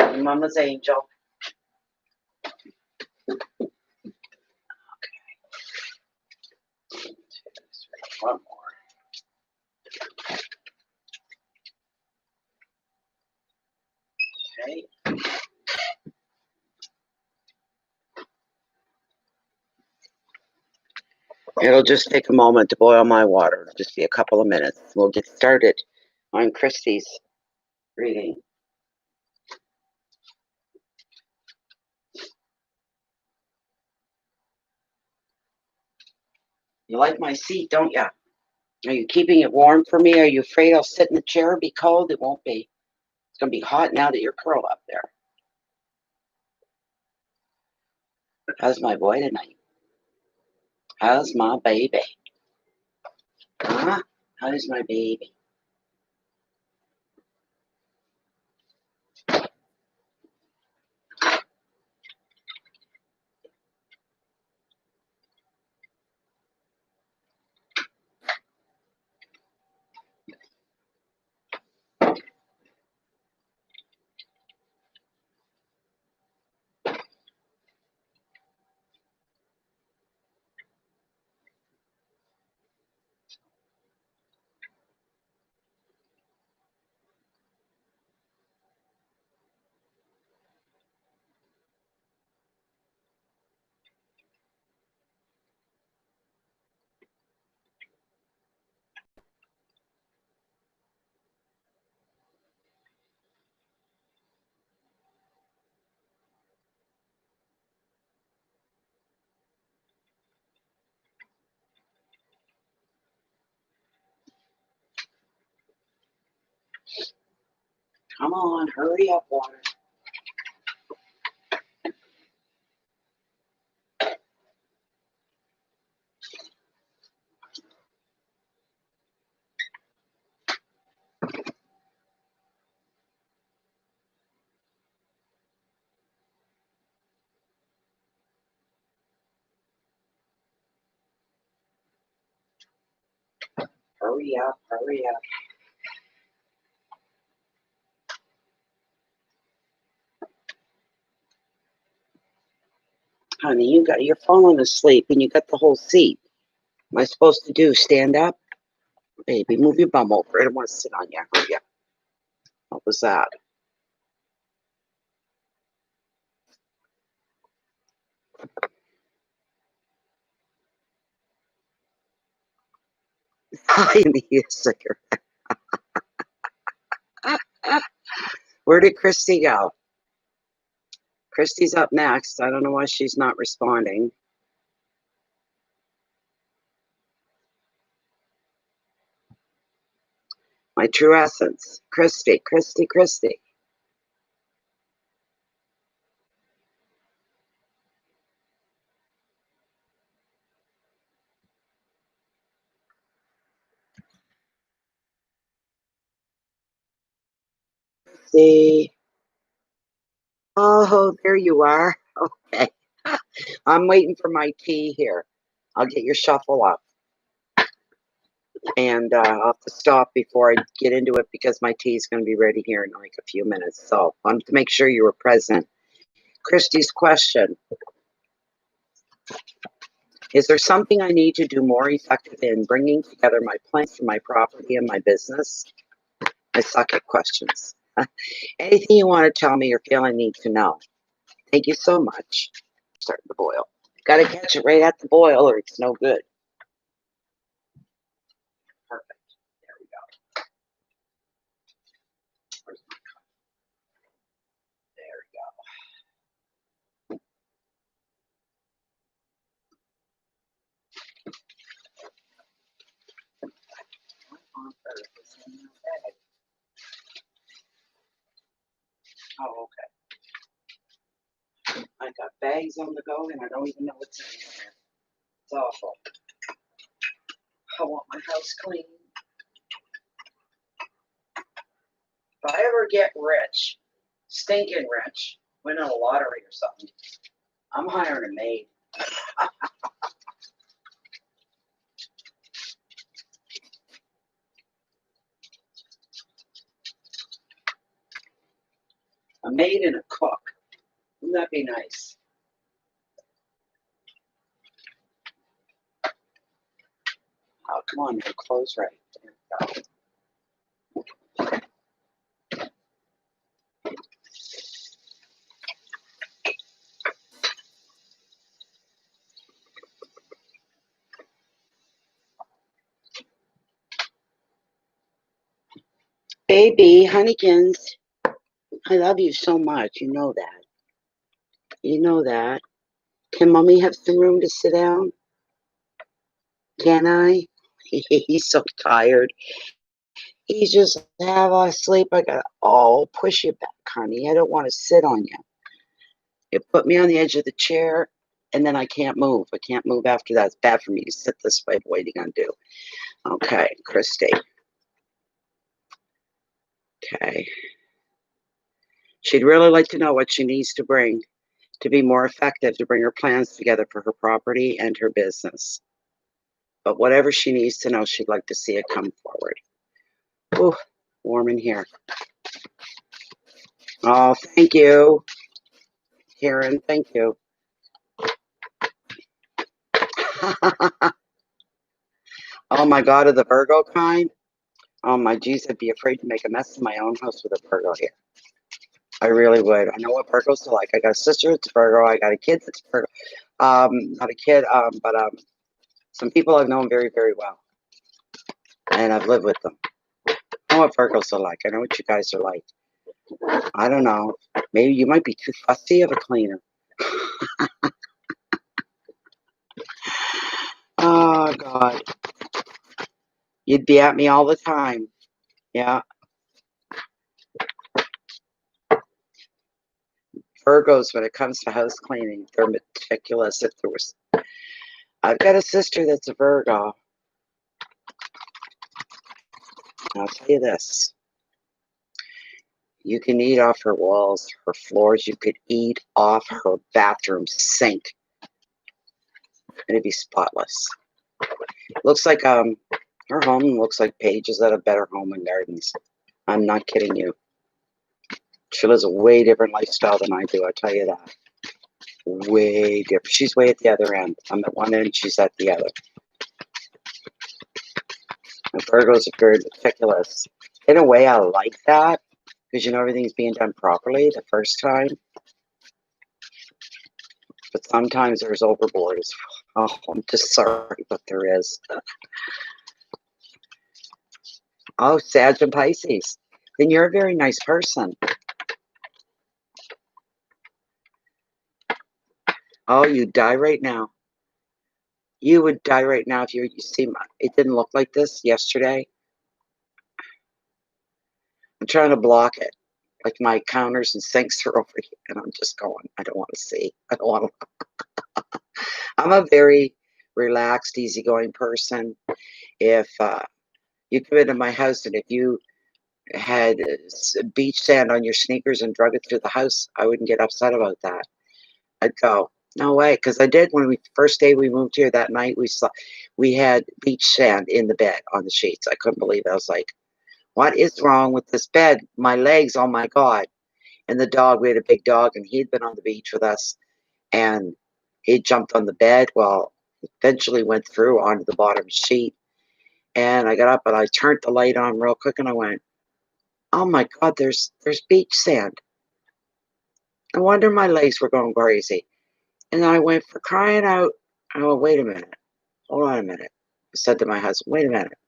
Your mama's angel. One more. Okay. It'll just take a moment to boil my water. It'll just be a couple of minutes. We'll get started on Christy's reading. You like my seat, don't you? Are you keeping it warm for me? Are you afraid I'll sit in the chair and be cold? It won't be. It's going to be hot now that you're curled up there. How's my boy tonight? How's my baby? Huh? How's my baby? Come on, hurry up, water. Hurry up, hurry up. Honey, you're falling asleep and you got the whole seat. Am I supposed to do? Stand up? Baby, move your bum over. I don't want to sit on you. Hurry up. What was that? I need a cigarette. Where did Christy go? Christy's up next. I don't know why she's not responding. My true essence. Christy, Christy, Christy. See. Oh, there you are. Okay. I'm waiting for my tea here. I'll get your shuffle up. And I'll have to stop before I get into it because my tea is going to be ready here in like a few minutes. So I wanted to make sure you were present. Christy's question. Is there something I need to do more effective in bringing together my plans for my property and my business? I suck at questions. Anything you want to tell me or feel I need to know? Thank you so much. Starting to boil. Got to catch it right at the boil or it's no good. Perfect. There we go. Where's my cup? There we go. On purpose in your bag. Oh, okay. I got bags on the go and I don't even know what's in there. It's awful. I want my house clean. If I ever get rich, stinking rich, win a lottery or something, I'm hiring a maid. A maid and a cook. Wouldn't that be nice? Oh, come on, your clothes right. There we go. Baby, honeykins, I love you so much. You know that. You know that. Can mommy have some room to sit down? Can I? He's so tired. He's just half asleep. I got push you back, honey. I don't want to sit on you. You put me on the edge of the chair, and then I can't move. I can't move after that. It's bad for me to sit this way waiting on you. Okay, Christy. Okay. She'd really like to know what she needs to bring to be more effective to bring her plans together for her property and her business. But whatever she needs to know, she'd like to see it come forward. Ooh, warm in here. Oh, thank you, Karen. Thank you. Oh my God, of the Virgo kind? Oh my geez, I'd be afraid to make a mess in my own house with a Virgo here. I really would. I know what Virgos are like. I got a sister that's Virgo. I got a kid that's Virgo. Not a kid, but some people I've known very, very well. And I've lived with them. I know what Virgos are like. I know what you guys are like. I don't know. Maybe you might be too fussy of a cleaner. Oh, God. You'd be at me all the time. Yeah. Virgos, when it comes to house cleaning, they're meticulous. If there was, I've got a sister that's a Virgo. I'll tell you this. You can eat off her walls, her floors. You could eat off her bathroom sink. And it'd be spotless. Looks like her home looks like Paige's at a Better Home and Gardens. I'm not kidding you. She lives a way different lifestyle than I do, I tell you that. Way different. She's way at the other end. I'm at one end, she's at the other. And Virgos are very meticulous. In a way, I like that, because you know everything's being done properly the first time. But sometimes there's overboard. Oh, I'm just sorry, but there is. Oh, Sag and Pisces. Then you're a very nice person. Oh, you'd die right now. You would die right now if you see it didn't look like this yesterday. I'm trying to block it. Like my counters and sinks are over here, and I'm just going, I don't want to see. I don't want to. I'm a very relaxed, easygoing person. If you come into my house and if you had beach sand on your sneakers and drug it through the house, I wouldn't get upset about that. I'd go, no way, because I did when first day we moved here that night. We had beach sand in the bed on the sheets. I couldn't believe it. I was like, what is wrong with this bed? My legs, oh my God. And the dog, we had a big dog, and he'd been on the beach with us, and he jumped on the bed. Well, eventually went through onto the bottom sheet, and I got up and I turned the light on real quick, and I went, oh my God, there's beach sand. No wonder my legs were going crazy. And I went, for crying out. I went, wait a minute. Hold on a minute. I said to my husband, wait a minute.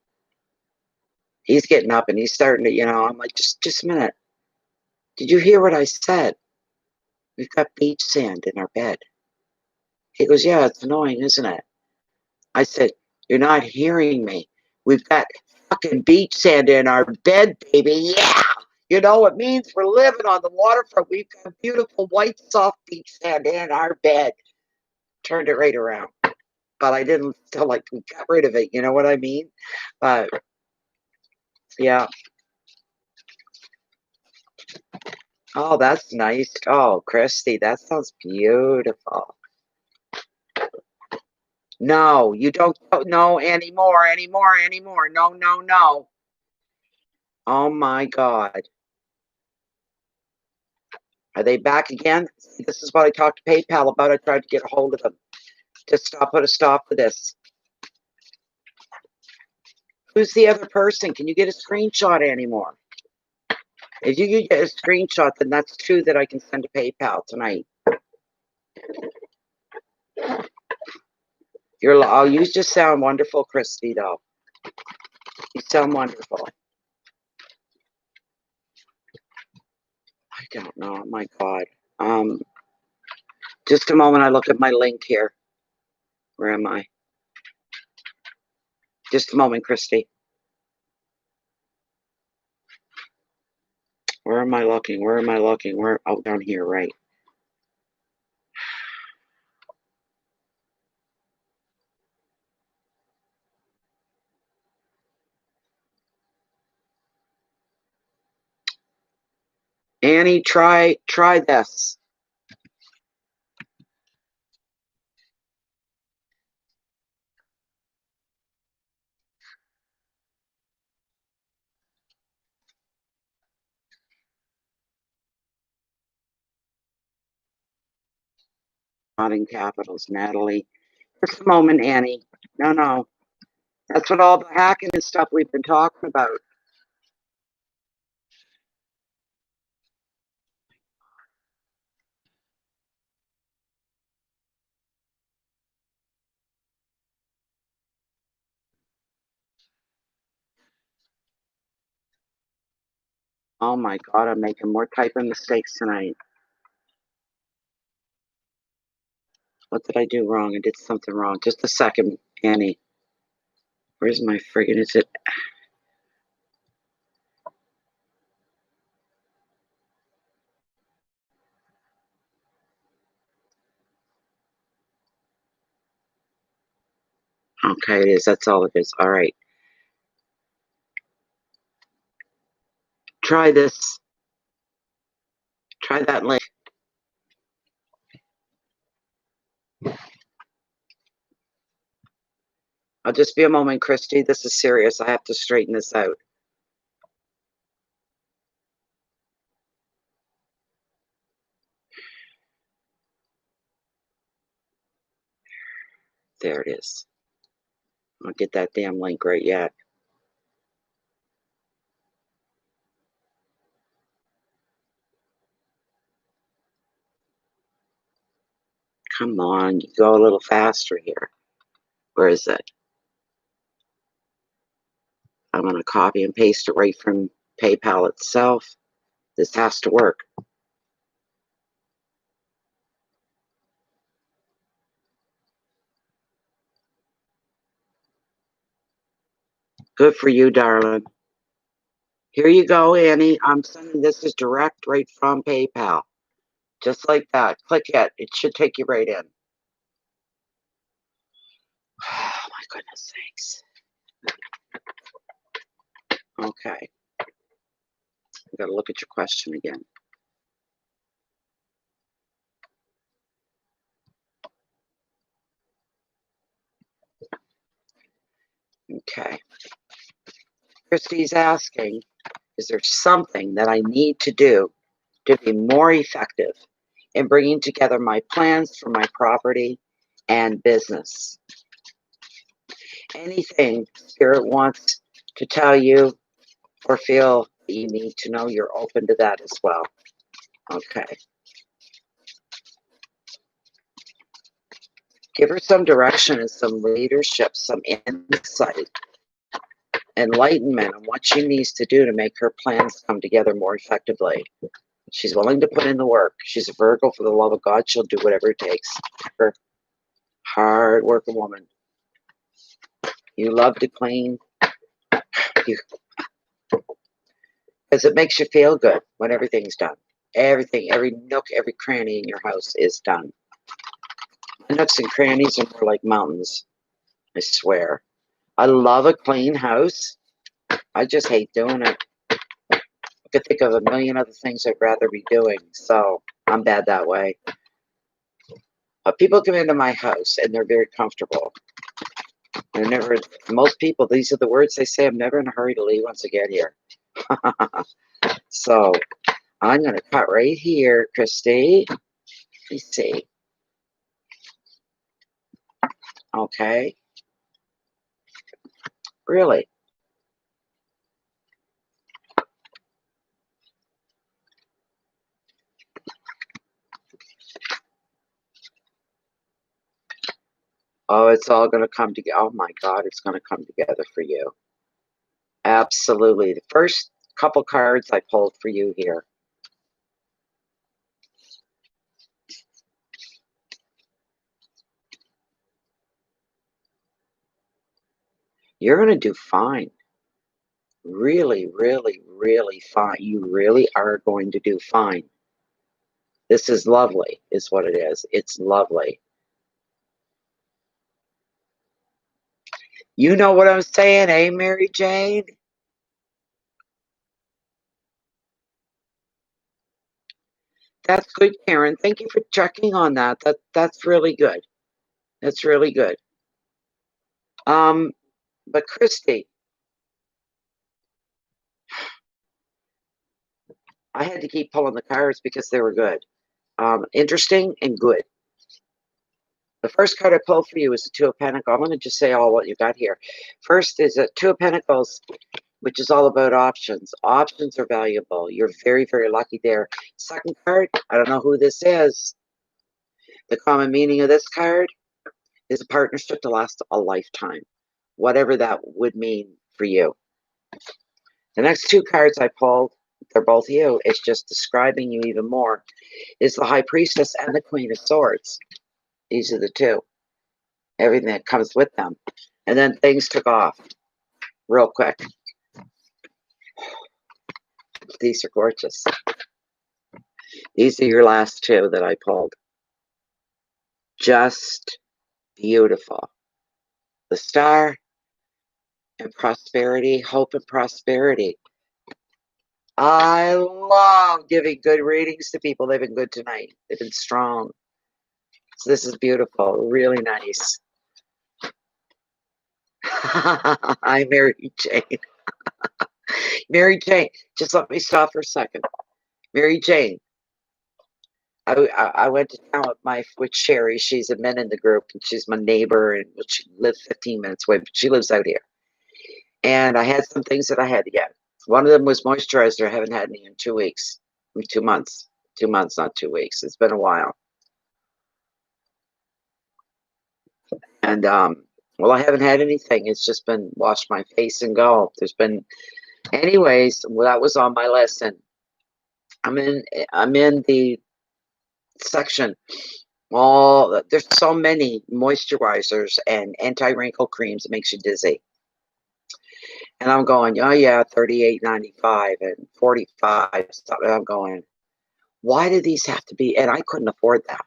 He's getting up and he's starting to, I'm like, just a minute. Did you hear what I said? We've got beach sand in our bed. He goes, yeah, it's annoying, isn't it? I said, you're not hearing me. We've got fucking beach sand in our bed, baby. Yeah. You know, it means we're living on the waterfront. We've got beautiful white soft beach sand in our bed. Turned it right around. But I didn't still like we got rid of it. You know what I mean? But yeah. Oh, that's nice. Oh, Christy, that sounds beautiful. No, you don't know anymore. No, no, no. Oh my God. Are they back again? This is what I talked to PayPal about. I tried to get a hold of them to put a stop to this. Who's the other person? Can you get a screenshot anymore? If you can get a screenshot, then that's two that I can send to PayPal tonight. Oh, you just sound wonderful, Christy, though. You sound wonderful. I don't know. Oh my God. Just a moment. I look at my link here. Where am I? Just a moment, Christy. Where am I looking? Where am I looking? Where? Oh, down here, right. Annie, try this. Not in capitals, Natalie. Just a moment, Annie. No, no. That's what all the hacking and stuff we've been talking about. Oh my God, I'm making more typing mistakes tonight. What did I do wrong? I did something wrong. Just a second, Annie. Where's my friggin', is it? Okay, it is. That's all it is. All right. Try this. Try that link. I'll just be a moment, Christy. This is serious. I have to straighten this out. There it is. I'll get that damn link right yet. Come on, you go a little faster here. Where is it? I'm going to copy and paste it right from PayPal itself. This has to work. Good for you, darling. Here you go, Annie. I'm sending this as direct right from PayPal. Just like that. Click it. It should take you right in. Oh, my goodness sakes. Okay. I got to look at your question again. Okay. Christy's asking, is there something that I need to do to be more effective in bringing together my plans for my property and business? Anything Spirit wants to tell you or feel that you need to know, you're open to that as well. Okay. Give her some direction and some leadership, some insight, enlightenment on what she needs to do to make her plans come together more effectively. She's willing to put in the work. She's a Virgo. For the love of God, she'll do whatever it takes. Her hard working woman. You love to clean. Because it makes you feel good when everything's done. Everything, every nook, every cranny in your house is done. The nooks and crannies are more like mountains, I swear. I love a clean house. I just hate doing it. I could think of a million other things I'd rather be doing, so I'm bad that way. But people come into my house and they're very comfortable. They're never, most people, these are the words they say, I'm never in a hurry to leave once I get here. So I'm going to cut right here, Christy. Let me see. Okay. Really? Oh, it's all going to come together. Oh my God, it's going to come together for you. Absolutely. The first couple cards I pulled for you here. You're going to do fine. Really, really, really fine. You really are going to do fine. This is lovely, is what it is. It's lovely. You know what I'm saying, eh, Mary Jane? That's good, Karen. Thank you for checking on that. That's really good. That's really good. But Christy, I had to keep pulling the cards because they were good. Interesting and good. The first card I pulled for you is the Two of Pentacles. I'm going to just say all what you got here. First is a Two of Pentacles, which is all about options. Options are valuable. You're very, very lucky there. Second card, I don't know who this is. The common meaning of this card is a partnership to last a lifetime, whatever that would mean for you. The next two cards I pulled, they're both you. It's just describing you even more. Is the High Priestess and the Queen of Swords. These are the two. Everything that comes with them. And then things took off real quick. These are gorgeous. These are your last two that I pulled. Just beautiful. The the Star, and prosperity, hope and prosperity. I love giving good readings to people. They've been good tonight. They've been strong. So this is beautiful. Really nice. Hi, Mary Jane. Mary Jane, just let me stop for a second. Mary Jane, I went to town with Sherry. She's a men in the group, and she's my neighbor, and she lives 15 minutes away, but she lives out here. And I had some things that I had to get. One of them was moisturizer. I haven't had any in 2 weeks. 2 months. 2 months, not 2 weeks. It's been a while. And well, I haven't had anything. It's just been wash my face and go. There's been, anyways. Well, that was on my list, and I'm in the section. All there's so many moisturizers and anti-wrinkle creams. It makes you dizzy. And I'm going, oh yeah, $38.95 and $45. I'm going, why do these have to be? And I couldn't afford that.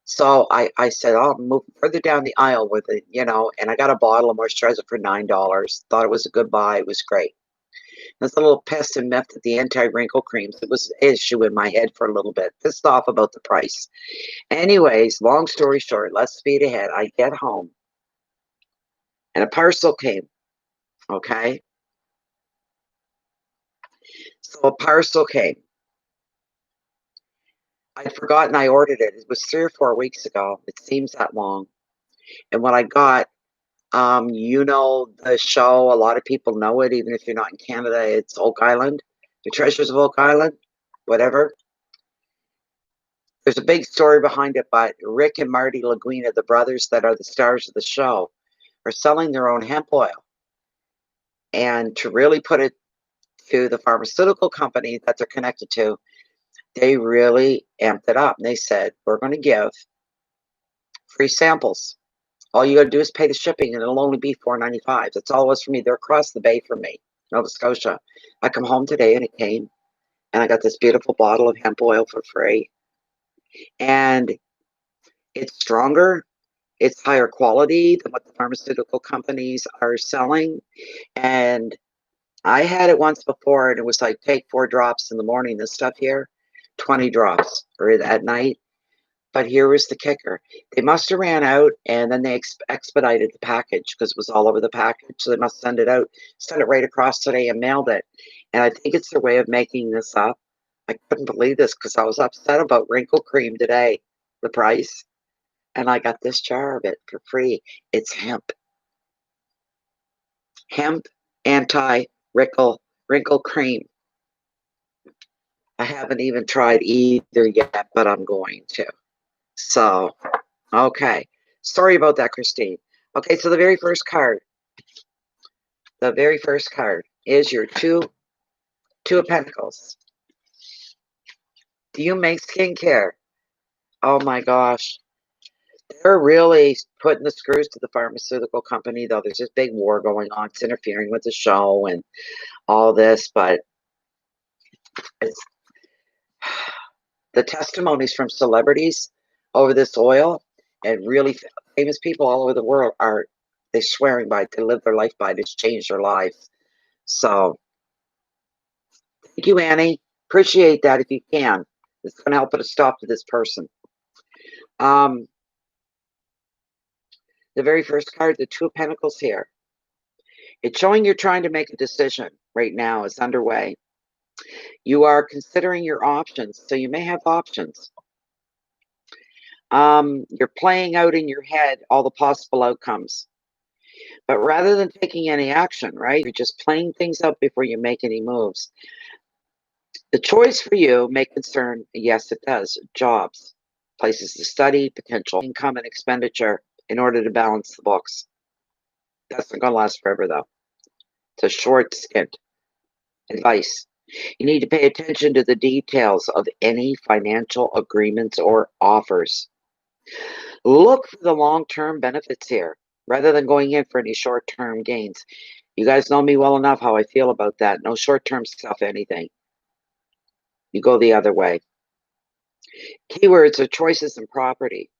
So I said, I'll move further down the aisle with it, and I got a bottle of moisturizer for $9. Thought it was a good buy. It was great. There's a little pest and meth at the anti-wrinkle creams. It was an issue in my head for a little bit. Pissed off about the price. Anyways, long story short, let's speed ahead. I get home, and a parcel came, okay? So a parcel came. I'd forgotten I ordered it. It was 3 or 4 weeks ago. It seems that long. And what I got, the show, a lot of people know it, even if you're not in Canada, it's Oak Island, The Treasures of Oak Island, whatever. There's a big story behind it, but Rick and Marty Laguina, the brothers that are the stars of the show, are selling their own hemp oil. And to really put it to the pharmaceutical company that they're connected to, they really amped it up. And they said, we're going to give free samples. All you got to do is pay the shipping, and it'll only be $4.95. That's all it was for me. They're across the bay from me, Nova Scotia. I come home today, and it came, and I got this beautiful bottle of hemp oil for free. And it's stronger. It's higher quality than what the pharmaceutical companies are selling. And I had it once before, and it was like, take 4 drops in the morning. This stuff here, 20 drops or at night. But here was the kicker. They must have ran out, and then they expedited the package because it was all over the package. So they must send it out, sent it right across today and mailed it. And I think it's their way of making this up. I couldn't believe this because I was upset about Wrinkle Cream today, the price. And I got this jar of it for free. It's hemp. Hemp anti-wrinkle cream. I haven't even tried either yet, but I'm going to. So, okay. Sorry about that, Christine. Okay, so the very first card is your two of Pentacles. Do you make skincare? Oh my gosh. They're really putting the screws to the pharmaceutical company, though. There's this big war going on. It's interfering with the show and all this, but it's the testimonies from celebrities over this oil and really famous people all over the world they're swearing by it. They live their life by it. It's changed their lives. So thank you, Annie. Appreciate that if you can. It's going to help put a stop to this person. The very first card, the Two of Pentacles here. It's showing you're trying to make a decision right now. It's underway. You are considering your options, so you may have options. You're playing out in your head all the possible outcomes. But rather than taking any action, right, you're just playing things out before you make any moves. The choice for you may concern, yes, it does, jobs, places to study, potential income and expenditure in order to balance the books. That's not going to last forever, though. It's a short stint. Advice. You need to pay attention to the details of any financial agreements or offers. Look for the long-term benefits here, rather than going in for any short-term gains. You guys know me well enough how I feel about that. No short-term stuff, anything. You go the other way. Keywords are choices and property.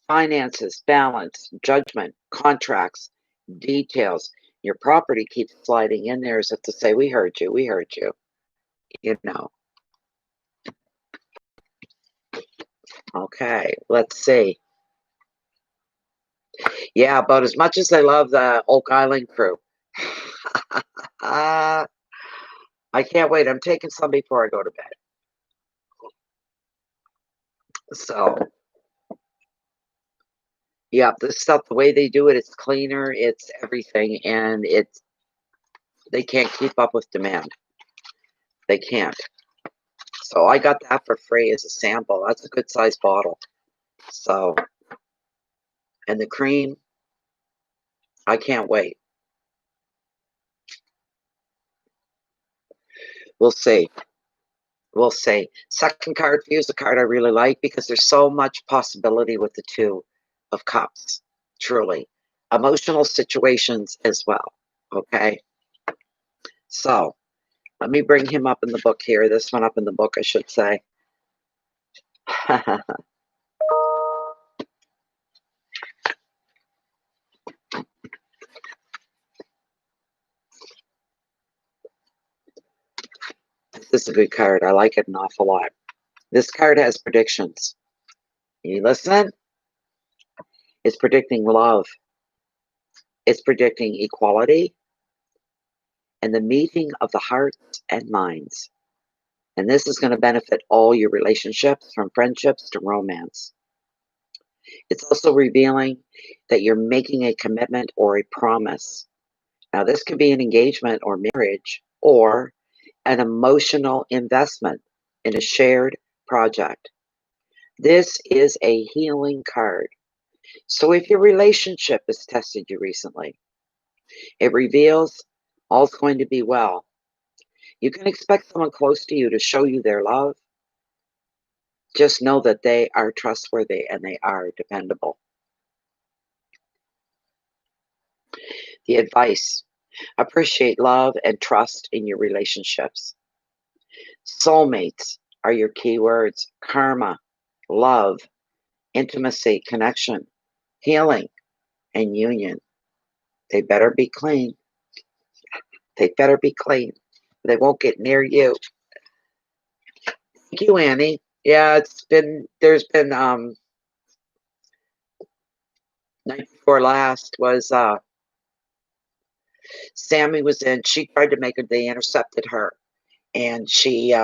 finances, balance, judgment, contracts, details. Your property keeps sliding in there as if to say, we heard you, we heard you, you know. Okay, let's see. Yeah, about as much as I love the Oak Island crew. I can't wait. I'm taking some before I go to bed. So, yeah, this stuff, the way they do it, it's cleaner, it's everything, and they can't keep up with demand. They can't. So I got that for free as a sample. That's a good size bottle. So, and the cream, I can't wait. We'll see. We'll see. Second card for you is a card I really like because there's so much possibility with the Two of Cups. Truly. Emotional situations as well. Okay. So let me bring him up in the book here. This one up in the book, I should say. This is a good card. I like it an awful lot. This card has predictions. You listen? It's predicting love. It's predicting equality and the meeting of the hearts and minds. And this is going to benefit all your relationships, from friendships to romance. It's also revealing that you're making a commitment or a promise. Now, this could be an engagement or marriage, or an emotional investment in a shared project. This is a healing card. So if your relationship has tested you recently, it reveals all's going to be well. You can expect someone close to you to show you their love. Just know that they are trustworthy and they are dependable. The advice: appreciate love and trust in your relationships. Soulmates are your key words: karma, love, intimacy, connection, healing, and union. They better be clean. They better be clean. They won't get near you. Thank you, Annie. Yeah, there's been night before last was Sammy was in. She tried to make her. They intercepted her, and she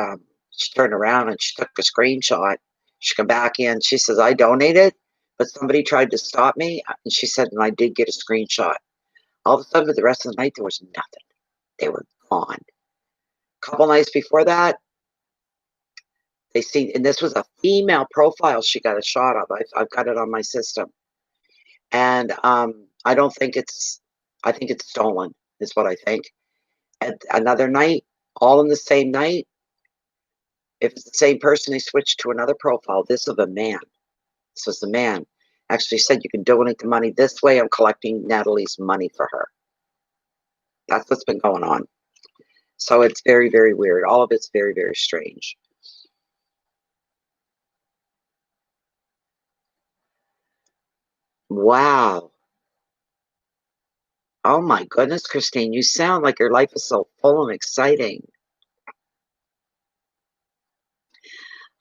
turned around and she took a screenshot. She come back in. She says, "I donated, but somebody tried to stop me." And she said, "And I did get a screenshot." All of a sudden, for the rest of the night, there was nothing. They were gone. A couple nights before that, they see, and this was a female profile. She got a shot of. I've got it on my system, and I don't think it's. I think it's stolen. Is what I think. And another night, all in the same night. If it's the same person, they switched to another profile. This of a man. This was the man. Actually said, you can donate the money this way. I'm collecting Natalie's money for her. That's what's been going on. So it's very, very weird. All of it's very, very strange. Wow. Oh my goodness, Christine, you sound like your life is so full and exciting.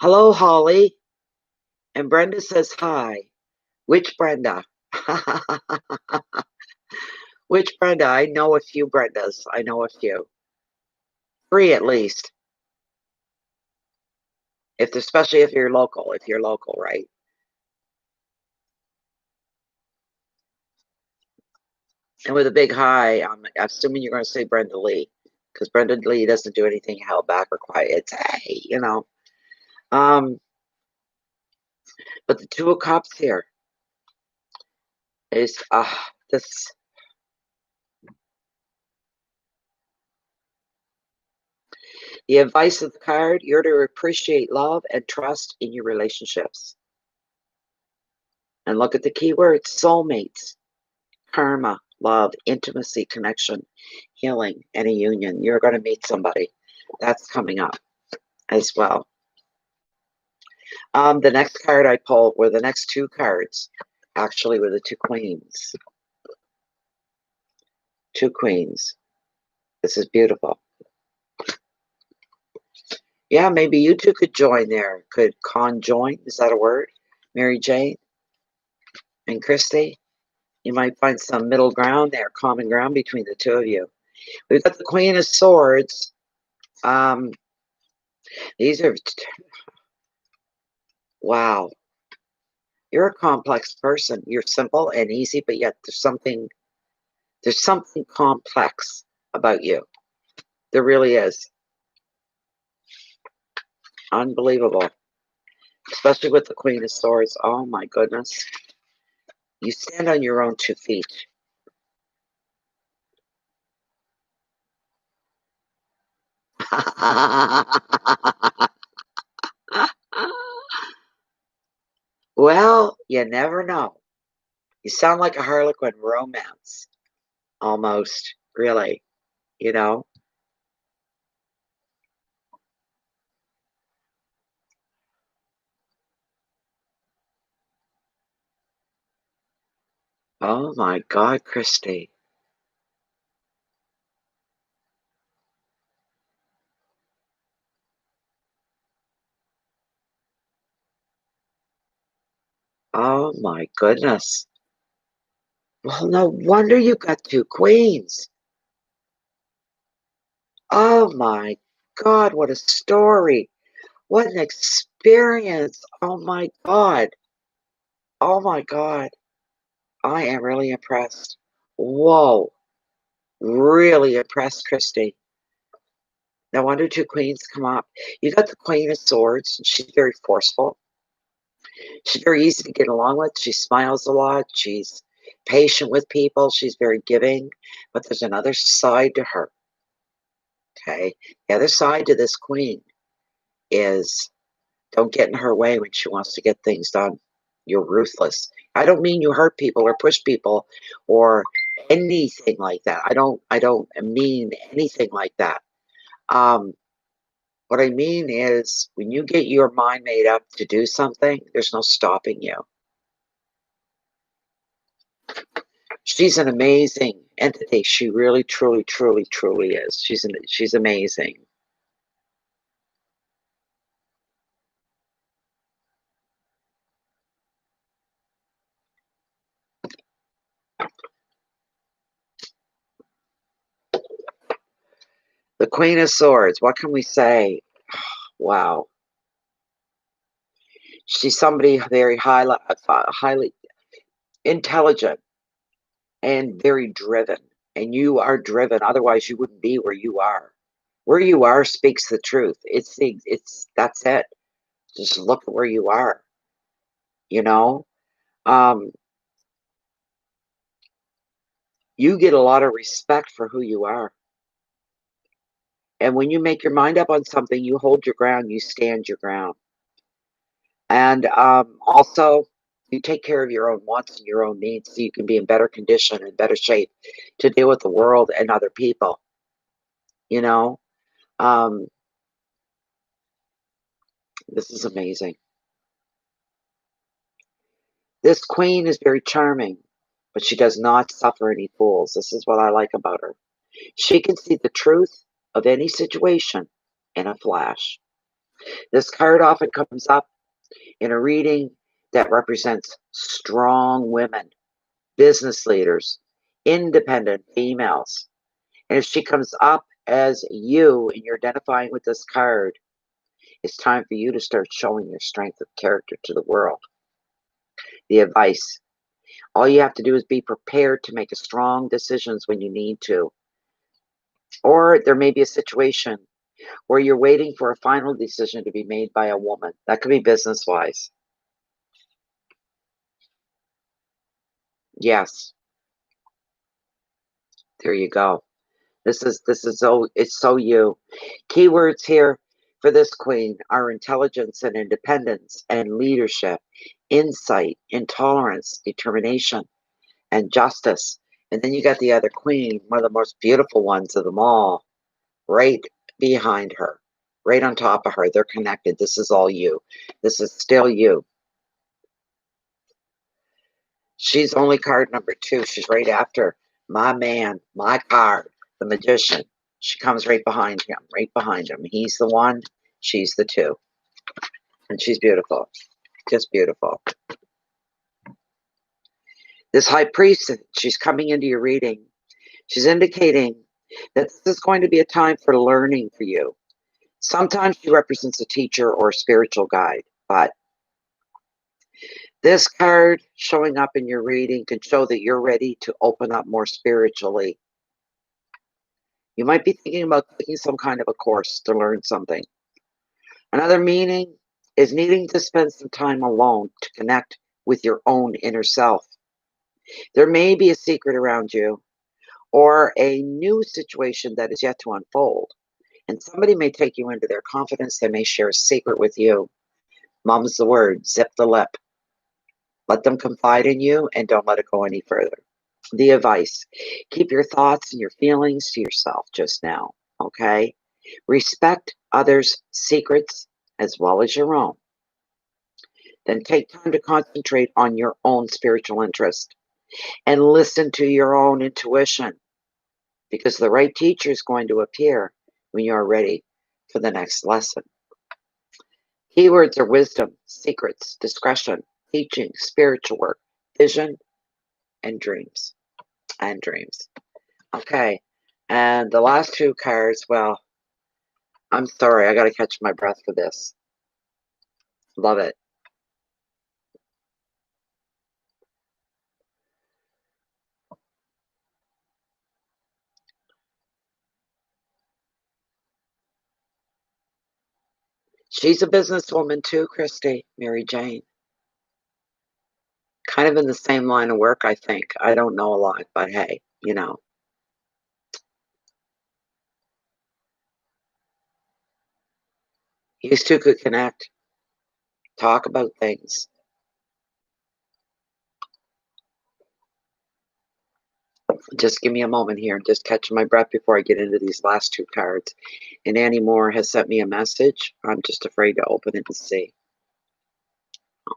Hello, Holly. And Brenda says hi. Which Brenda? Which Brenda? I know a few Brendas. I know a few. 3 at least. Especially if you're local. If you're local, right? And with a big hi, I'm assuming you're going to say Brenda Lee, because Brenda Lee doesn't do anything held back or quiet. It's hey, you know. But the Two of Cups here is this. The advice of the card: you're to appreciate love and trust in your relationships. And look at the key words: soulmates, karma, love, intimacy, connection, healing, and a union. You're going to meet somebody. That's coming up as well. The next card I pulled were the next 2 cards. actually, with the two queens. Two queens. This is beautiful. Yeah, maybe you two could join there. Could conjoin? Is that a word? Mary Jane and Christy? You might find some middle ground there, common ground between the two of you. We've got the Queen of Swords. These are... Wow. You're a complex person. You're simple and easy, but yet there's something complex about you. There really is. Unbelievable. Especially with the Queen of Swords. Oh my goodness. You stand on your own 2 feet. Well, you never know. You sound like a Harlequin romance. Almost. Really. You know? Oh my God, Christy. Oh my goodness. Well, no wonder you got 2 queens. Oh my God, what a story. What an experience. Oh my God. Oh my God. I am really impressed. Whoa. Really impressed, Christy. No wonder 2 queens come up. You got the Queen of Swords. She's very forceful. She's very easy to get along with. She smiles a lot. She's patient with people. She's very giving. But there's another side to her. Okay? The other side to this queen is don't get in her way when she wants to get things done. You're ruthless. I don't mean you hurt people or push people or anything like that. I don't mean anything like that. What I mean is when you get your mind made up to do something, there's no stopping you. She's an amazing entity. She really, truly, truly, truly is. She's amazing. The Queen of Swords. What can we say? Wow. She's somebody very highly intelligent and very driven. And you are driven. Otherwise, you wouldn't be where you are. Where you are speaks the truth. That's it. Just look at where you are. You know, um, you get a lot of respect for who you are. And when you make your mind up on something, you hold your ground. You stand your ground. And also, you take care of your own wants and your own needs so you can be in better condition and better shape to deal with the world and other people. You know, um, this is amazing. This queen is very charming, but she does not suffer any fools. This is what I like about her. She can see the truth of any situation in a flash. This card often comes up in a reading that represents strong women, business leaders, independent females. And if she comes up as you and you're identifying with this card, it's time for you to start showing your strength of character to the world. The advice: all you have to do is be prepared to make strong decisions when you need to. Or there may be a situation where you're waiting for a final decision to be made by a woman. That could be business-wise. Yes, there you go. This is so it's so you. Keywords here for this queen are intelligence and independence and leadership, insight, intolerance, determination, and justice. And then you got the other queen, one of the most beautiful ones of them all, right behind her, right on top of her. They're connected. This is all you. This is still you. She's only card number 2. She's right after my man, my card, the Magician. She comes right behind him, right behind him. He's the 1, she's the 2. And she's beautiful, just beautiful. This High Priestess, she's coming into your reading. She's indicating that this is going to be a time for learning for you. Sometimes she represents a teacher or a spiritual guide, but this card showing up in your reading can show that you're ready to open up more spiritually. You might be thinking about taking some kind of a course to learn something. Another meaning is needing to spend some time alone to connect with your own inner self. There may be a secret around you or a new situation that is yet to unfold. And somebody may take you into their confidence. They may share a secret with you. Mum's the word, zip the lip. Let them confide in you and don't let it go any further. The advice, keep your thoughts and your feelings to yourself just now, okay? Respect others' secrets as well as your own. Then take time to concentrate on your own spiritual interest and listen to your own intuition, because the right teacher is going to appear when you're ready for the next lesson. Keywords are wisdom, secrets, discretion, teaching, spiritual work, vision, and dreams. Okay, and the last 2 cards, well, I'm sorry, I got to catch my breath for this. Love it. She's a businesswoman too, Christy, Mary Jane. Kind of in the same line of work, I think. I don't know a lot, but hey, you know. You 2 could connect, talk about things. Just give me a moment here. I'm just catching my breath before I get into these last 2 cards. And Annie Moore has sent me a message. I'm just afraid to open it and see.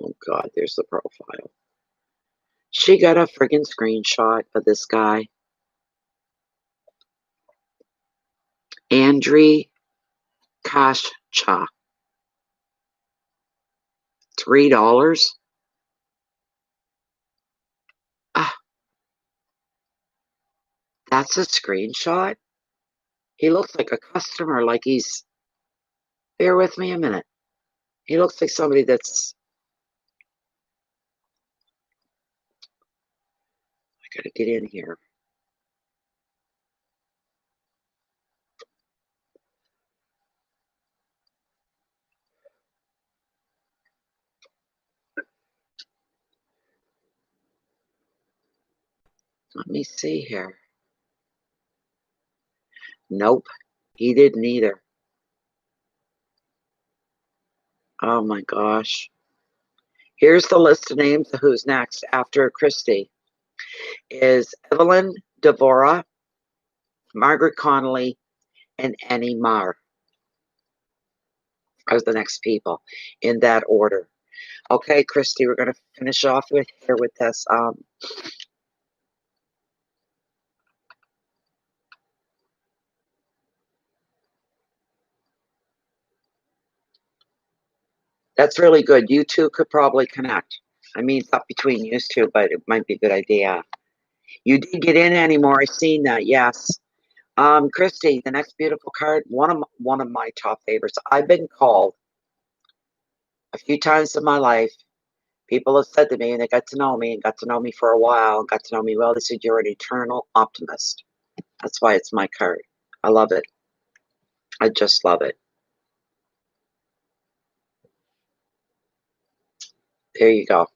Oh, God, there's the profile. She got a friggin' screenshot of this guy. Andriy Kashcha. $3? Ah, that's a screenshot? He looks like a customer, like he's... Bear with me a minute. He looks like somebody that's... I gotta get in here. Let me see here. Nope, he didn't either. Oh my gosh. Here's the list of names of who's next after Christy. Is Evelyn Devora, Margaret Connolly, and Annie Marr are the next people in that order. Okay, Christy, we're going to finish off with this. That's really good. You 2 could probably connect. I mean, it's up between you 2, but it might be a good idea. You did get in anymore. I've seen that. Yes. Christy, the next beautiful card. One of my top favorites. I've been called a few times in my life. People have said to me, and they got to know me, and got to know me for a while, got to know me well. They said, you're an eternal optimist. That's why it's my card. I love it. I just love it. There you go.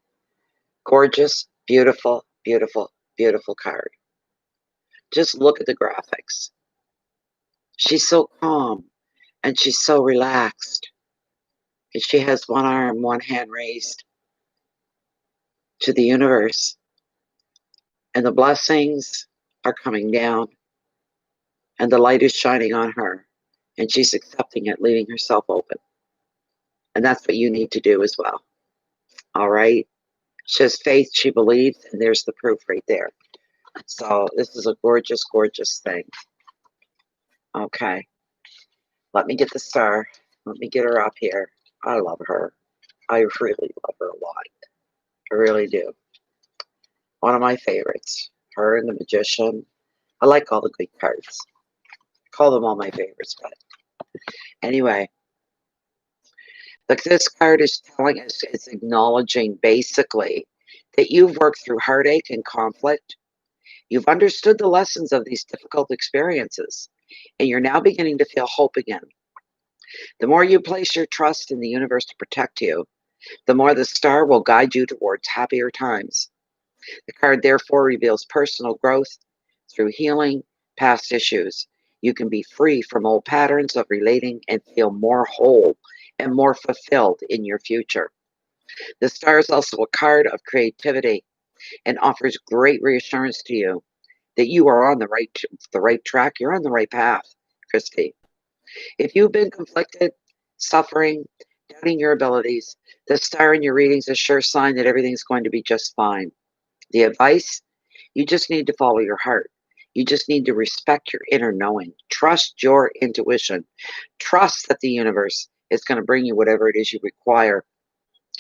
Gorgeous, beautiful, beautiful, beautiful card. Just look at the graphics. She's so calm, and she's so relaxed. And she has one arm, one hand raised to the universe. And the blessings are coming down. And the light is shining on her. And she's accepting it, leaving herself open. And that's what you need to do as well. All right? She has faith, she believes, and there's the proof right there. So this is a gorgeous, gorgeous thing. Okay. Let me get the star. Let me get her up here. I love her. I really love her a lot. I really do. One of my favorites. Her and the Magician. I like all the good cards. I call them all my favorites, but anyway. Like this card is telling us, it's acknowledging basically that you've worked through heartache and conflict. You've understood the lessons of these difficult experiences, and you're now beginning to feel hope again. The more you place your trust in the universe to protect you, the more the star will guide you towards happier times. The card therefore reveals personal growth through healing past issues. You can be free from old patterns of relating and feel more whole and more fulfilled in your future. The star is also a card of creativity and offers great reassurance to you that you are on the right track. You're on the right path, Christy. If you've been conflicted, suffering, doubting your abilities, the star in your readings is a sure sign that everything's going to be just fine. The advice: you just need to follow your heart. You just need to respect your inner knowing. Trust your intuition. Trust that the universe is going to bring you whatever it is you require.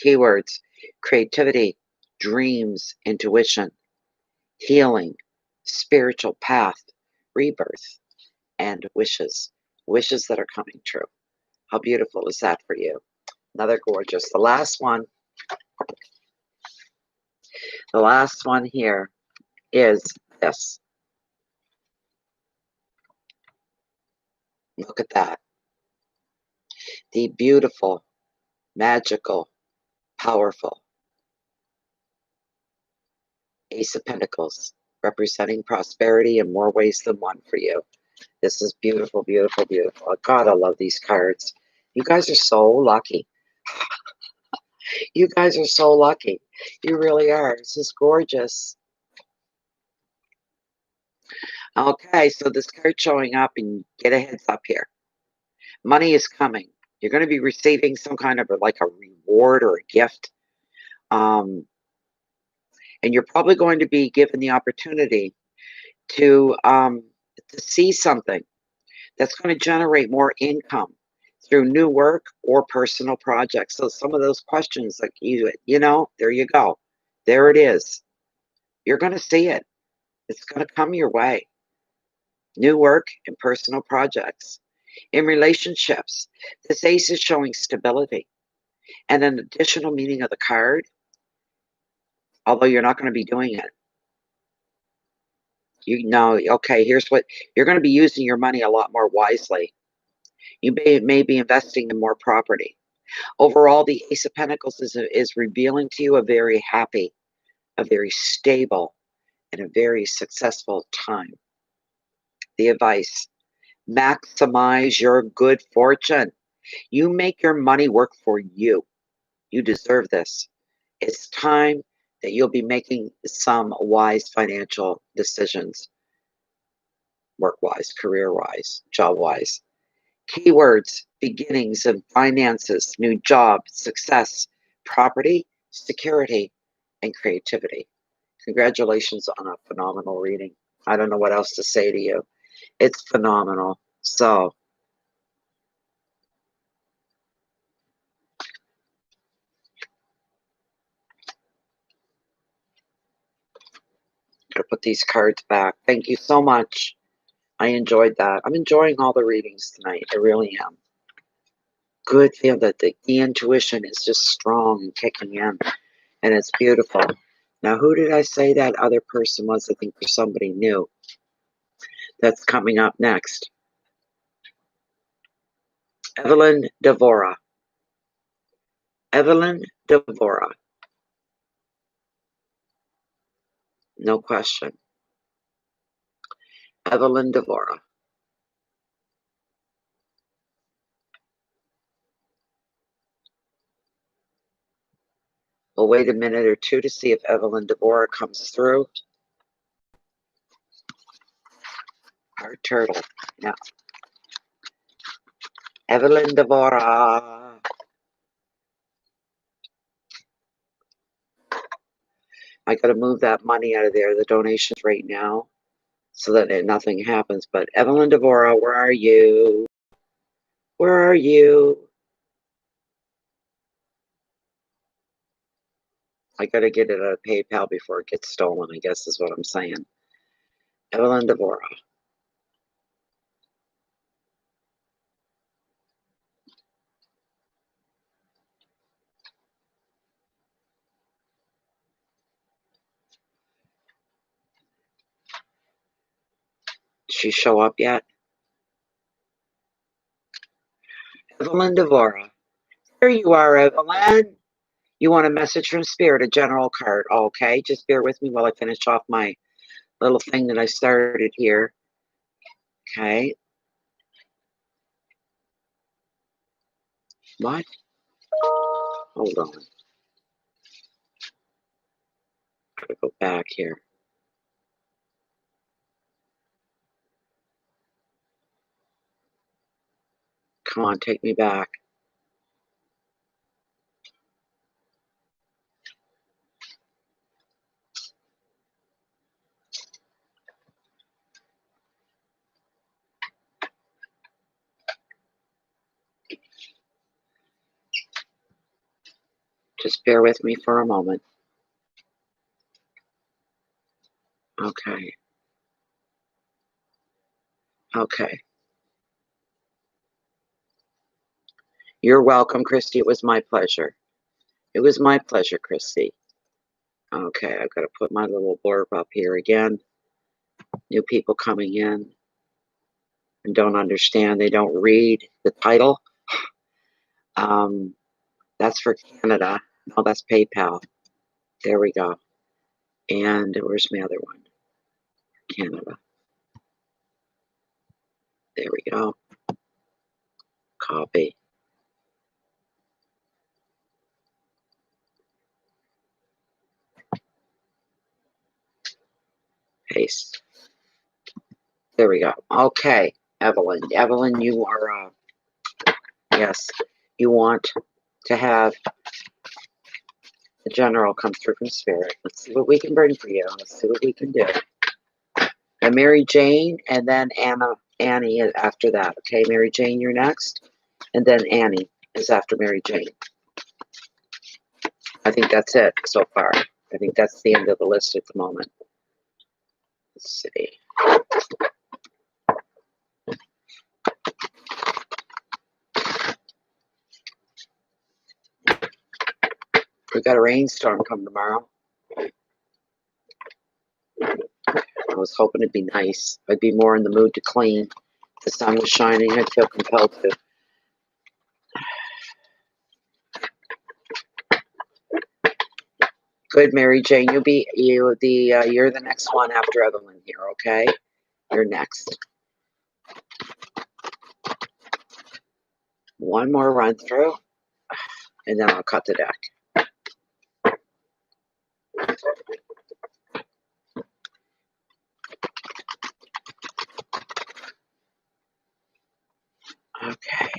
Keywords: creativity, dreams, intuition, healing, spiritual path, rebirth, and wishes. Wishes that are coming true. How beautiful is that for you? Another gorgeous. The last one here is this. Look at that. The beautiful, magical, powerful Ace of Pentacles, representing prosperity in more ways than one for you. This is beautiful, beautiful, beautiful. God, I love these cards. You guys are so lucky. You guys are so lucky. You really are. This is gorgeous. Okay, so this card showing up, and get a heads up here. Money is coming. You're going to be receiving some kind of like a reward or a gift. And you're probably going to be given the opportunity to see something that's going to generate more income through new work or personal projects. So some of those questions, like there you go. There it is. You're going to see it. It's going to come your way. New work and personal projects. In relationships, this ace is showing stability. And an additional meaning of the card, although you're not going to be doing it. Okay, here's what you're going to be using your money a lot more wisely. You may be investing in more property. Overall, the Ace of Pentacles is revealing to you a very happy, a very stable, and a very successful time. The advice: maximize your good fortune. You make your money work for you. You deserve this. It's time that you'll be making some wise financial decisions, work-wise, career-wise, job-wise. Keywords: beginnings of finances, new job, success, property, security, and creativity. Congratulations on a phenomenal reading. I don't know what else to say to you. It's phenomenal. So, I'm going to put these cards back. Thank you so much. I enjoyed that. I'm enjoying all the readings tonight. I really am. Good feel that the intuition is just strong and kicking in, and it's beautiful. Now, who did I say that other person was? I think there's somebody new that's coming up next. Evelyn Devora. Evelyn Devora. No question. Evelyn Devora. We'll wait a minute or two to see if Evelyn Devora comes through. Our turtle. Yeah. Evelyn Devora. I got to move that money out of there, the donations right now, so that nothing happens. But Evelyn Devora, where are you? Where are you? I got to get it out of PayPal before it gets stolen, I guess is what I'm saying. Evelyn Devora. Did she show up yet? Evelyn Devora. There you are, Evelyn. You want a message from Spirit, a general card. Okay, just bear with me while I finish off my little thing that I started here. Okay. What? Hold on. Gotta go back here. Come on, take me back. Just bear with me for a moment. Okay. Okay. You're welcome, Christy. It was my pleasure. It was my pleasure, Christy. Okay, I've got to put my little blurb up here again. New people coming in and don't understand. They don't read the title. That's for Canada. Oh, that's PayPal. There we go. And where's my other one? Canada. There we go. Copy. Paste. There we go. Okay, Evelyn. Evelyn, you are, yes, you want to have the general come through from Spirit. Let's see what we can bring for you. Let's see what we can do. And Mary Jane, and then Annie after that. Okay, Mary Jane, you're next. And then Annie is after Mary Jane. I think that's it so far. I think that's the end of the list at the moment. Let's see. We got a rainstorm coming tomorrow. I was hoping it'd be nice. I'd be more in the mood to clean. If the sun was shining, I'd feel compelled to. Good, Mary Jane. You're the next one after Evelyn here. Okay, you're next. One more run through, and then I'll cut the deck. Okay.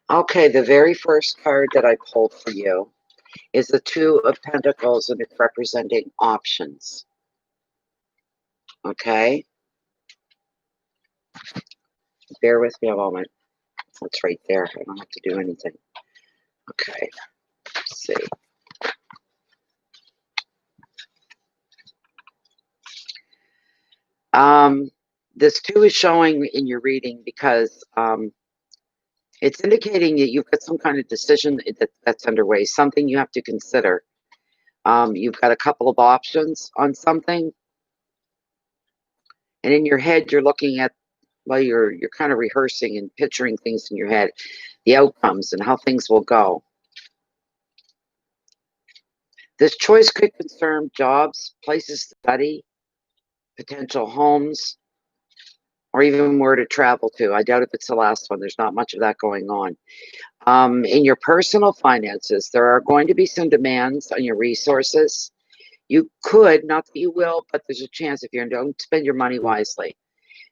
Okay, the very first card that I pulled for you is the Two of Pentacles, and it's representing options. Okay? Bear with me a moment. It's right there. I don't have to do anything. Okay. Let's see. This 2 is showing in your reading because it's indicating that you've got some kind of decision that's underway, something you have to consider. You've got a couple of options on something, and in your head you're looking at, well, you're kind of rehearsing and picturing things in your head, the outcomes and how things will go. This choice could concern jobs, places to study, potential homes, or even where to travel to. I doubt if it's the last one. There's not much of that going on. In your personal finances, there are going to be some demands on your resources. You could, not that you will, but there's a chance if you don't spend your money wisely,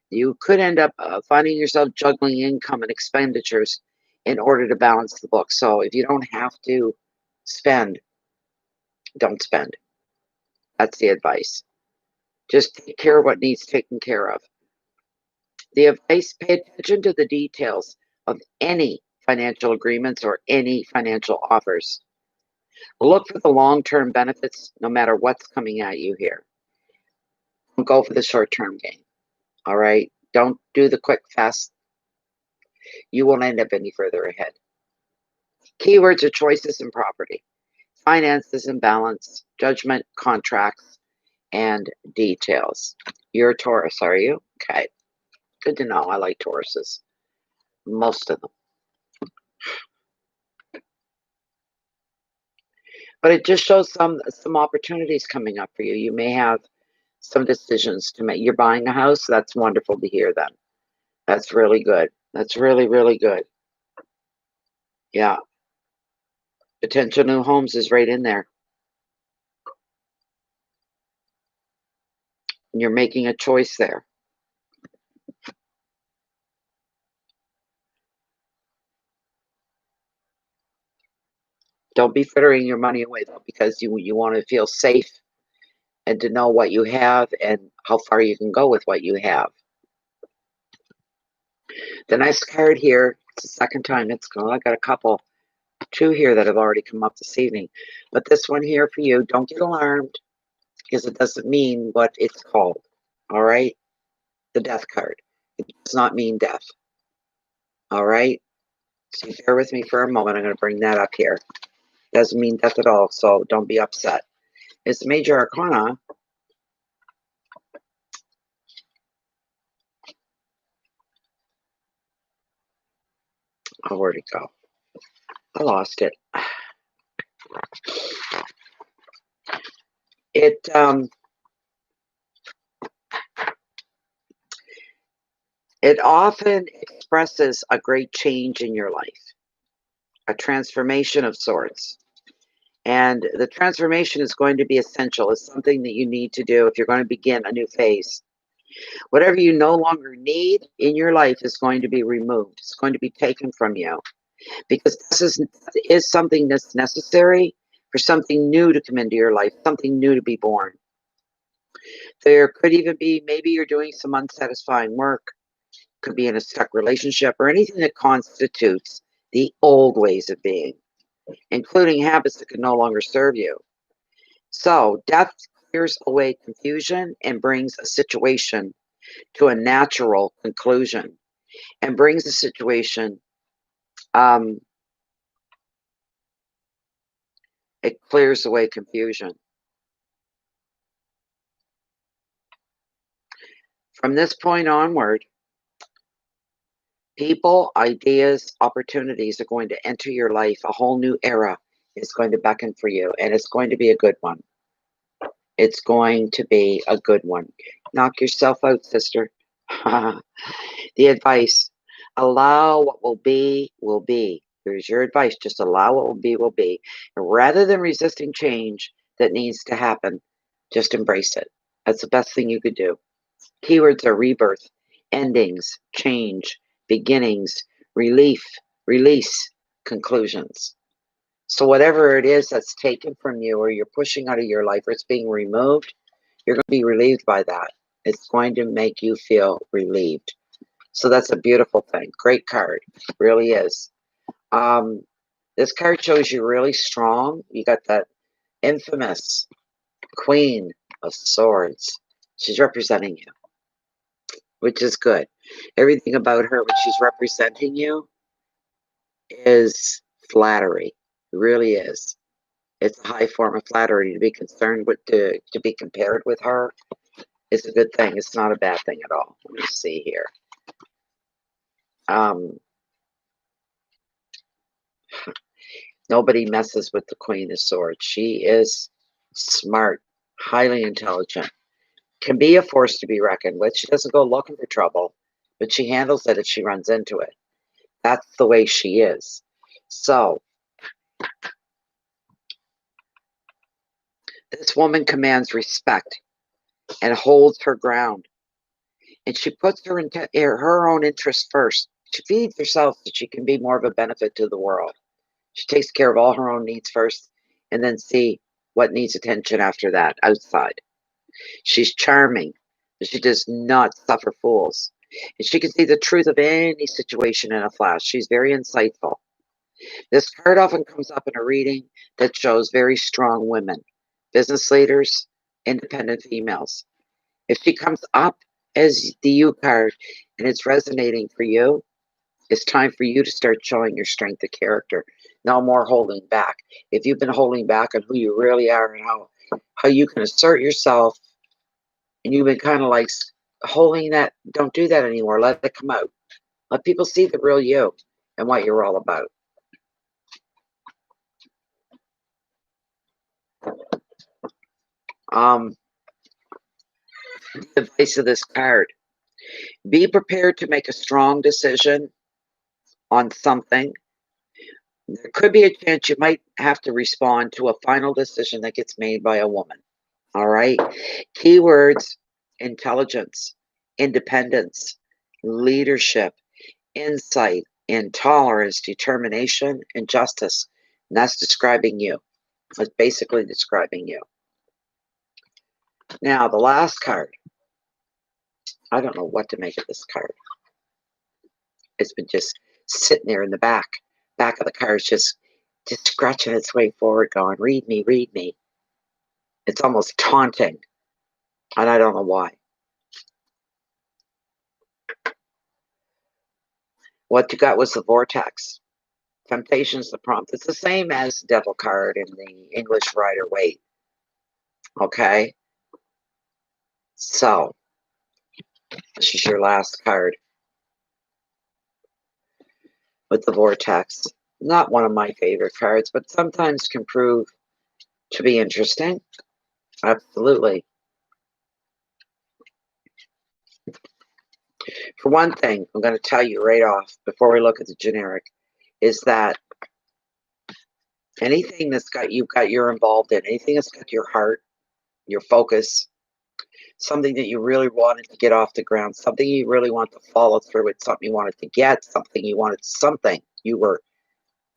you could end up finding yourself juggling income and expenditures in order to balance the book. So if you don't have to spend, don't spend. That's the advice. Just take care of what needs taken care of. The advice: pay attention to the details of any financial agreements or any financial offers. Look for the long-term benefits no matter what's coming at you here. Don't go for the short-term gain. All right? Don't do the quick, fast. You won't end up any further ahead. Keywords are choices and property, finances and balance, judgment, contracts, and details. You're a Taurus, are you? Okay. Good to know. I like Tauruses. Most of them. But it just shows some opportunities coming up for you. You may have some decisions to make. You're buying a house. That's wonderful to hear then. That's really good. That's really, really good. Yeah. Potential new homes is right in there. And you're making a choice there. Don't be frittering your money away, though, because you want to feel safe and to know what you have and how far you can go with what you have. The next card here, it's the second time it's gone. I got a couple, two here that have already come up this evening. But this one here for you, don't get alarmed, because it doesn't mean what it's called. All right? The death card. It does not mean death. All right? So bear with me for a moment. I'm going to bring that up here. Doesn't mean death at all, so don't be upset. It's Major Arcana. Oh, where'd it go? I lost it. It often expresses a great change in your life, a transformation of sorts. And the transformation is going to be essential. It's something that you need to do if you're going to begin a new phase. Whatever you no longer need in your life is going to be removed. It's going to be taken from you, because this is something that's necessary for something new to come into your life, something new to be born. There could even be, maybe you're doing some unsatisfying work, could be in a stuck relationship, or anything that constitutes the old ways of being, including habits that could no longer serve you. So death clears away confusion and brings a situation to a natural conclusion, and brings a situation, it clears away confusion. From this point onward, people, ideas, opportunities are going to enter your life. A whole new era is going to beckon for you, and it's going to be a good one. It's going to be a good one. Knock yourself out, sister. The advice: allow what will be, will be. Here's your advice: just allow what will be, will be. And rather than resisting change that needs to happen, just embrace it. That's the best thing you could do. Keywords are rebirth, endings, change, beginnings, relief, release, conclusions. So whatever it is that's taken from you, or you're pushing out of your life, or it's being removed, you're going to be relieved by that. It's going to make you feel relieved. So that's a beautiful thing. Great card. Really is. This card shows you really strong. You got that infamous Queen of Swords. She's representing you, which is good. Everything about her when she's representing you is flattery. It really is. It's a high form of flattery. To be concerned with, to be compared with her is a good thing. It's not a bad thing at all. Let me see here. Nobody messes with the Queen of Swords. She is smart, highly intelligent, can be a force to be reckoned with. She doesn't go looking for trouble. but she handles it if she runs into it. That's the way she is. So, this woman commands respect and holds her ground. And she puts her own interests first. She feeds herself so she can be more of a benefit to the world. She takes care of all her own needs first and then see what needs attention after that outside. She's charming, but she does not suffer fools. And she can see the truth of any situation in a flash. She's very insightful. This card often comes up in a reading that shows very strong women, business leaders, independent females. If she comes up as the U card and it's resonating for you, it's time for you to start showing your strength of character. No more holding back. If you've been holding back on who you really are and how you can assert yourself, and you've been kind of like holding that, don't do that anymore. Let it come out. Let people see the real you and what you're all about. The advice of this card: be prepared to make a strong decision on something. There could be a chance you might have to respond to a final decision that gets made by a woman. All right. Keywords: intelligence, independence, leadership, insight, intolerance, determination, and justice. And that's describing you. That's basically describing you. Now, the last card. I don't know what to make of this card. It's been just sitting there in the back of the card, just scratching its way forward, going, read me, read me. It's almost taunting, and I don't know why. What you got was the vortex. Temptation's the prompt. It's the same as Devil card in the English Rider Waite. Okay? So, this is your last card with the vortex. Not one of my favorite cards, but sometimes can prove to be interesting. Absolutely. For one thing, I'm going to tell you right off before we look at the generic, is that anything that's got you're involved in, anything that's got your heart, your focus, something that you really wanted to get off the ground, something you really want to follow through with, something you wanted to get, something you were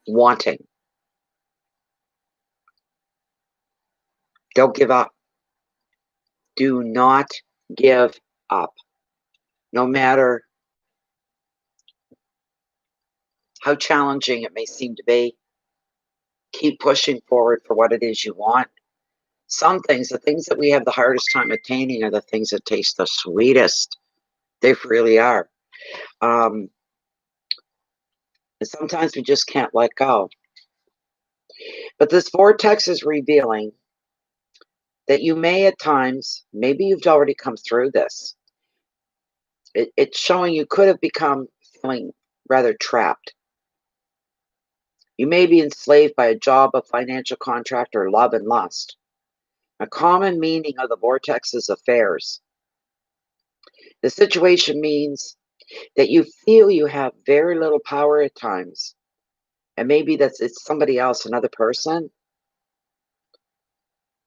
wanting. Don't give up. Do not give up. No matter how challenging it may seem to be, keep pushing forward for what it is you want. Some things, the things that we have the hardest time attaining, are the things that taste the sweetest. They really are. And sometimes we just can't let go. But this vortex is revealing that you may at times, maybe you've already come through this. It's showing you could have become feeling rather trapped. You may be enslaved by a job, a financial contract, or love and lust. A common meaning of the vortex is affairs. The situation means that you feel you have very little power at times. And maybe it's somebody else, another person.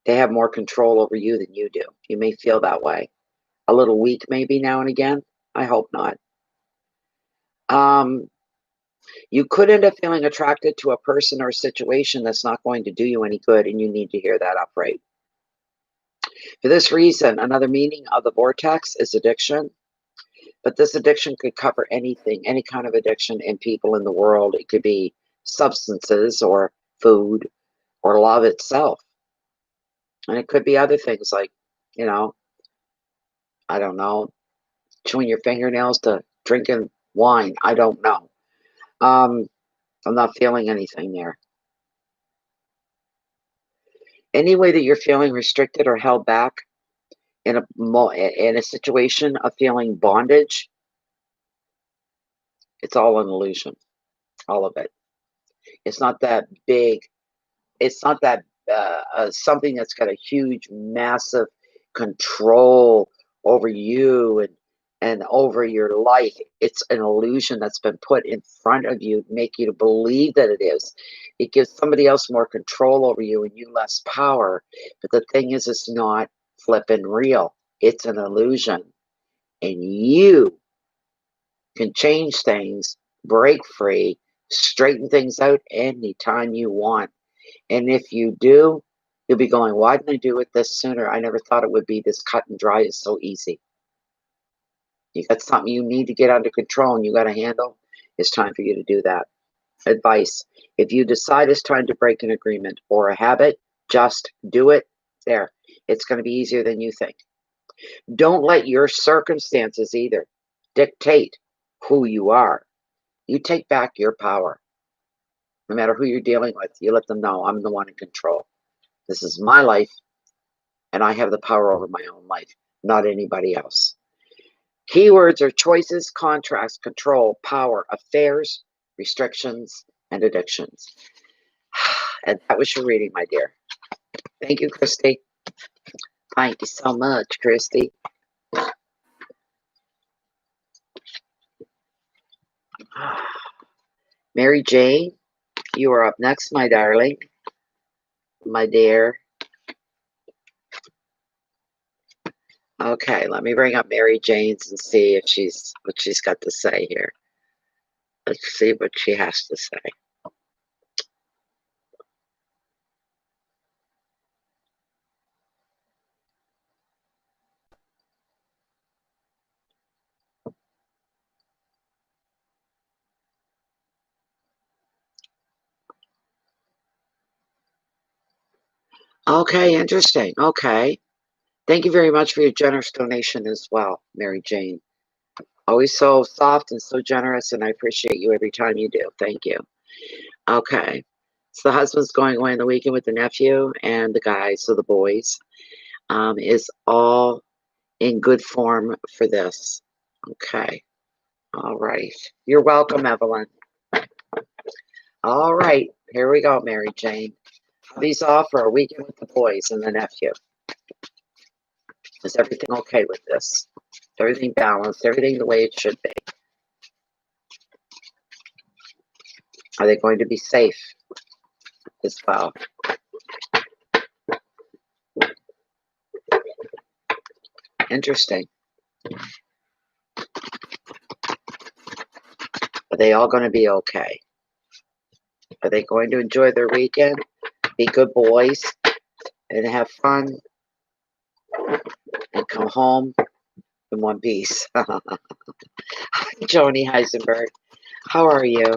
They have more control over you than you do. You may feel that way. A little weak maybe now and again. I hope not. You could end up feeling attracted to a person or a situation that's not going to do you any good, and you need to hear that upright. For this reason, another meaning of the vortex is addiction. But this addiction could cover anything, any kind of addiction in people in the world. It could be substances or food or love itself. And it could be other things like, I don't know, chewing your fingernails to drinking wine. I don't know. I'm not feeling anything there. Any way that you're feeling restricted or held back in a situation of feeling bondage, it's all an illusion. All of it. It's not that big. It's not that something that's got a huge, massive control over you, and and over your life. It's an illusion that's been put in front of you to make you to believe that it is. It gives somebody else more control over you and you less power. But the thing is, it's not flipping real. It's an illusion. And you can change things, break free, straighten things out anytime you want. And if you do, you'll be going, why didn't I do it this sooner? I never thought it would be this cut and dry. It's so easy. You got something you need to get under control and you got to handle. It's time for you to do that. Advice: if you decide it's time to break an agreement or a habit, just do it. There. It's going to be easier than you think. Don't let your circumstances either dictate who you are. You take back your power. No matter who you're dealing with, you let them know, I'm the one in control. This is my life, and I have the power over my own life, not anybody else. Keywords are choices, contracts, control, power, affairs, restrictions, and addictions. And that was your reading, my dear. Thank you, Christy. Thank you so much, Christy. Mary Jane, you are up next, my darling. My dear. Okay, let me bring up Mary Jane's and see if what she's got to say here. Let's see what she has to say. Okay, interesting. Okay. Thank you very much for your generous donation as well, Mary Jane. Always so soft and so generous, and I appreciate you every time you do. Thank you. Okay. So the husband's going away on the weekend with the nephew, and the guys, so the boys, is all in good form for this. Okay. All right. You're welcome, Evelyn. All right. Here we go, Mary Jane. Hubby's off for a weekend with the boys and the nephew. Is everything okay with this? Everything balanced, everything the way it should be. Are they going to be safe as well? Interesting. Are they all going to be okay? Are they going to enjoy their weekend? Be good boys and have fun and come home in one piece. Hi, Joni Heisenberg. How are you?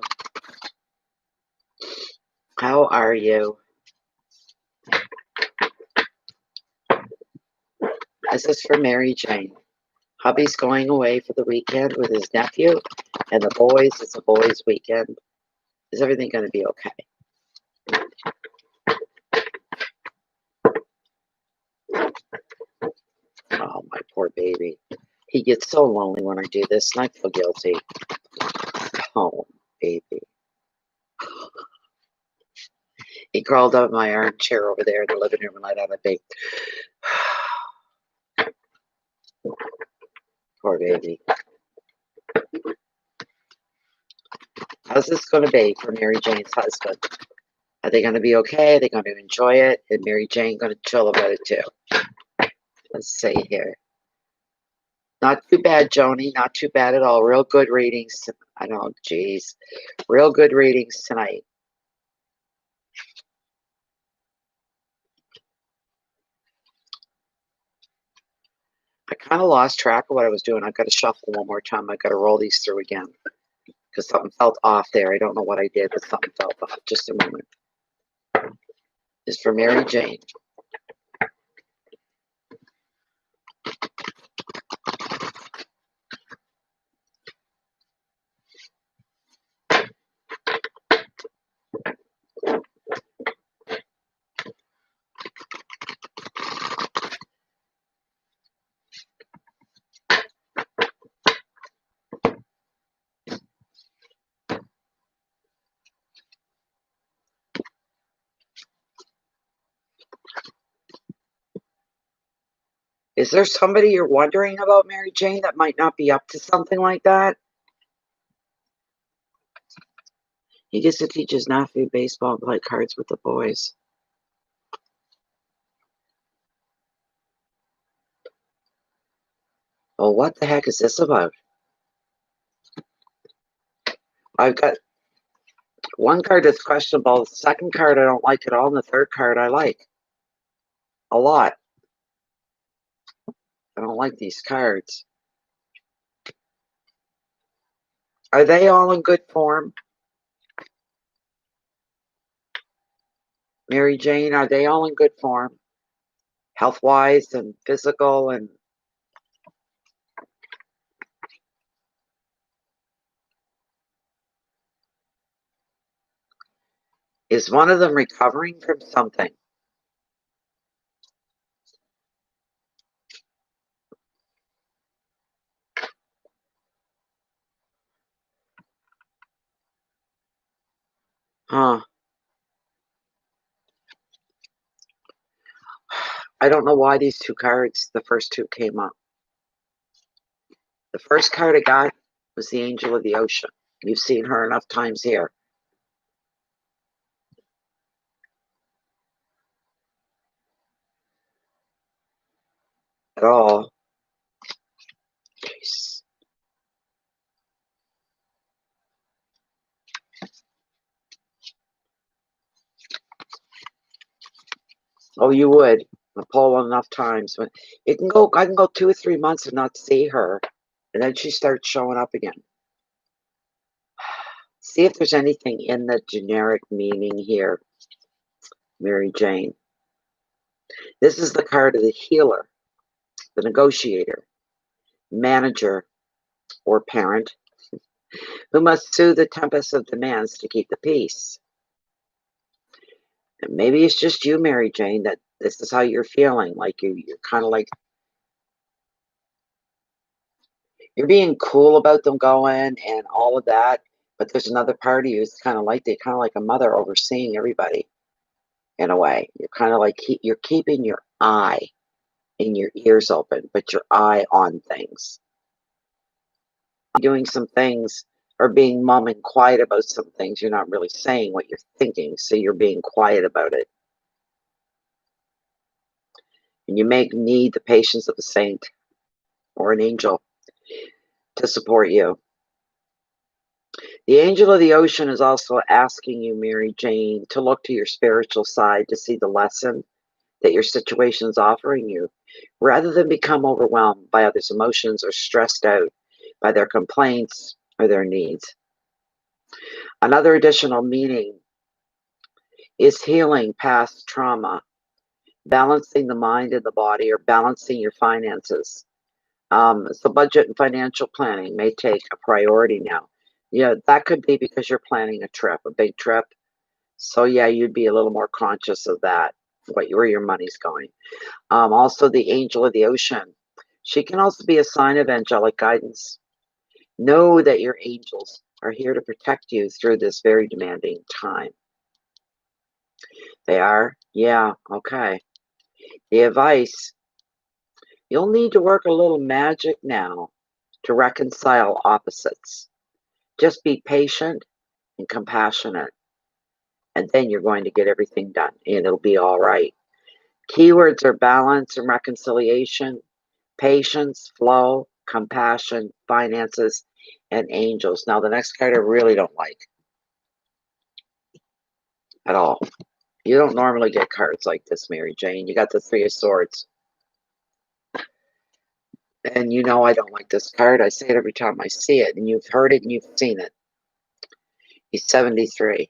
How are you? This is for Mary Jane. Hubby's going away for the weekend with his nephew and the boys. It's a boys' weekend. Is everything going to be okay? Oh, my poor baby. He gets so lonely when I do this, and I feel guilty. Oh, baby. He crawled up my armchair over there in the living room and let out a big... Poor baby. How's this going to be for Mary Jane's husband? Are they going to be okay? Are they going to enjoy it? And Mary Jane going to chill about it too? Let's see here. Not too bad, Joni. Not too bad at all. Real good readings. I know, geez. Real good readings tonight. I kind of lost track of what I was doing. I've got to shuffle one more time. I've got to roll these through again because something felt off there. I don't know what I did, but something felt off. Just a moment. This is for Mary Jane. Is there somebody you're wondering about, Mary Jane, that might not be up to something like that? He gets to teach his nephew baseball and play cards with the boys. Well, what the heck is this about? I've got one card that's questionable, the second card I don't like at all, and the third card I like a lot. I don't like these cards. Are they all in good form? Mary Jane, are they all in good form? Health-wise and physical and... Is one of them recovering from something? Huh. I don't know why these two cards, the first two, came up. The first card I got was the Angel of the Ocean. You've seen her enough times here. At all. Jeez. Oh, you would. I pull one enough times. But it can go. I can go 2 or 3 months and not see her, and then she starts showing up again. See if there's anything in the generic meaning here, Mary Jane. This is the card of the healer, the negotiator, manager, or parent, who must soothe the tempest of demands to keep the peace. And maybe it's just you, Mary Jane, that this is how you're feeling. Like you're kind of like, you're being cool about them going and all of that. But there's another part of you who's kind of like, they kind of like a mother overseeing everybody in a way. You're kind of like, you're keeping your eye and your ears open, but your eye on things. Doing some things or being mum and quiet about some things. You're not really saying what you're thinking, so you're being quiet about it. And you may need the patience of a saint or an angel to support you. The Angel of the Ocean is also asking you, Mary Jane, to look to your spiritual side to see the lesson that your situation is offering you, rather than become overwhelmed by others' emotions or stressed out by their complaints or their needs. Another additional meaning is healing past trauma, balancing the mind and the body, or balancing your finances. So budget and financial planning may take a priority now. Yeah, that could be because you're planning a trip, a big trip. So yeah, you'd be a little more conscious of that, where your money's going. Also, the Angel of the Ocean. She can also be a sign of angelic guidance. Know that your angels are here to protect you through this very demanding time. They are? Yeah, okay. The advice: you'll need to work a little magic now to reconcile opposites. Just be patient and compassionate, and then you're going to get everything done, and it'll be all right. Keywords are balance and reconciliation, patience, flow, compassion, finances, and angels. Now, the next card I really don't like at all. You don't normally get cards like this, Mary Jane. You got the Three of Swords. And you know I don't like this card. I say it every time I see it, and you've heard it and you've seen it. He's 73.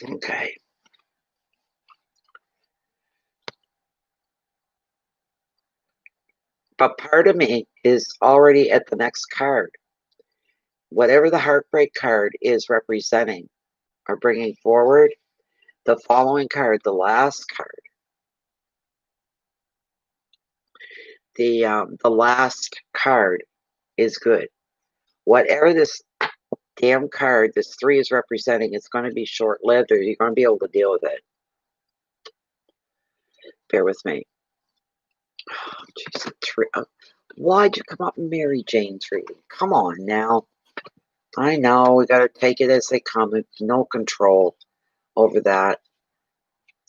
Okay. But part of me is already at the next card. Whatever the heartbreak card is representing or bringing forward, the following card, the last card, the last card is good. Whatever this damn card, this 3 is representing, it's going to be short-lived, or you're going to be able to deal with it. Bear with me. Oh, jeez. Why'd you come up and Mary Jane's reading? Come on now. I know, we gotta take it as they come. No control over that.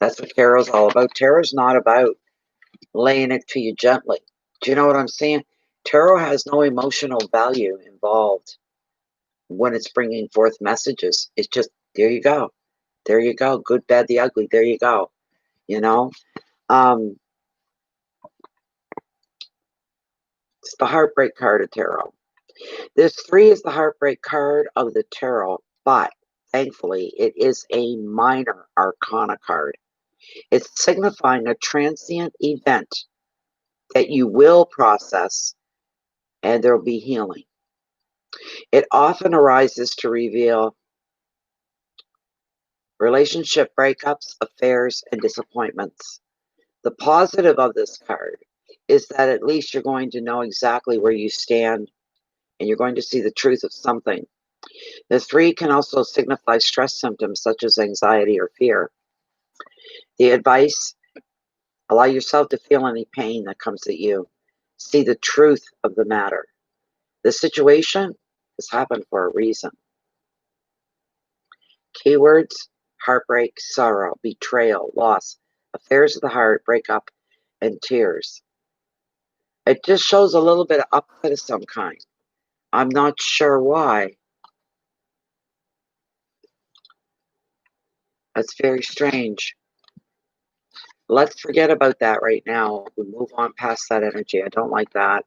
That's what tarot's all about. Tarot's not about laying it to you gently. Do you know what I'm saying? Tarot has no emotional value involved when it's bringing forth messages. It's just, there you go. There you go. Good, bad, the ugly. There you go. You know? It's the heartbreak card of tarot. This 3 is the heartbreak card of the tarot, but thankfully it is a minor arcana card. It's signifying a transient event that you will process and there will be healing. It often arises to reveal relationship breakups, affairs, and disappointments. The positive of this card is that at least you're going to know exactly where you stand and you're going to see the truth of something. The 3 can also signify stress symptoms such as anxiety or fear. The advice: allow yourself to feel any pain that comes at you. See the truth of the matter. The situation has happened for a reason. Keywords: heartbreak, sorrow, betrayal, loss, affairs of the heart, breakup, and tears. It just shows a little bit of upset of some kind. I'm not sure why. That's very strange. Let's forget about that right now. We move on past that energy. I don't like that.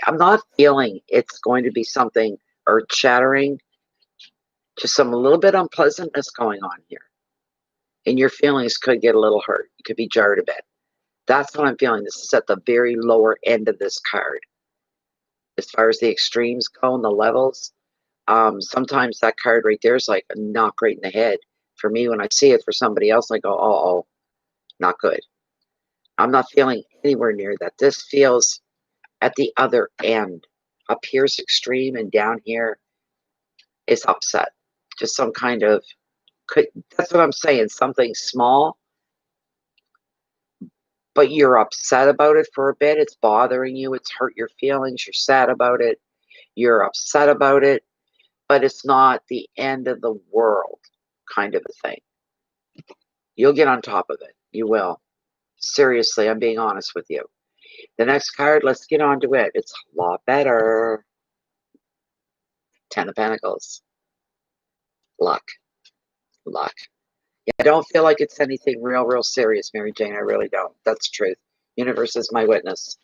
I'm not feeling it's going to be something earth-shattering. Just some a little bit unpleasantness going on here. And your feelings could get a little hurt. You could be jarred a bit. That's what I'm feeling. This is at the very lower end of this card. As far as the extremes go and the levels, sometimes that card right there is like a knock right in the head. For me, when I see it, for somebody else, I go, oh, not good. I'm not feeling anywhere near that. This feels at the other end. Up here is extreme, and down here is upset. Just some kind of, that's what I'm saying, something small, but you're upset about it for a bit. It's bothering you. It's hurt your feelings. You're sad about it. You're upset about it, but it's not the end of the world kind of a thing. You'll get on top of it. You will. Seriously, I'm being honest with you. The next card, let's get on to it. It's a lot better. 10 of Pentacles. Luck. Luck. Yeah, I don't feel like it's anything real serious, Mary Jane. I really don't. That's the truth. Universe is my witness.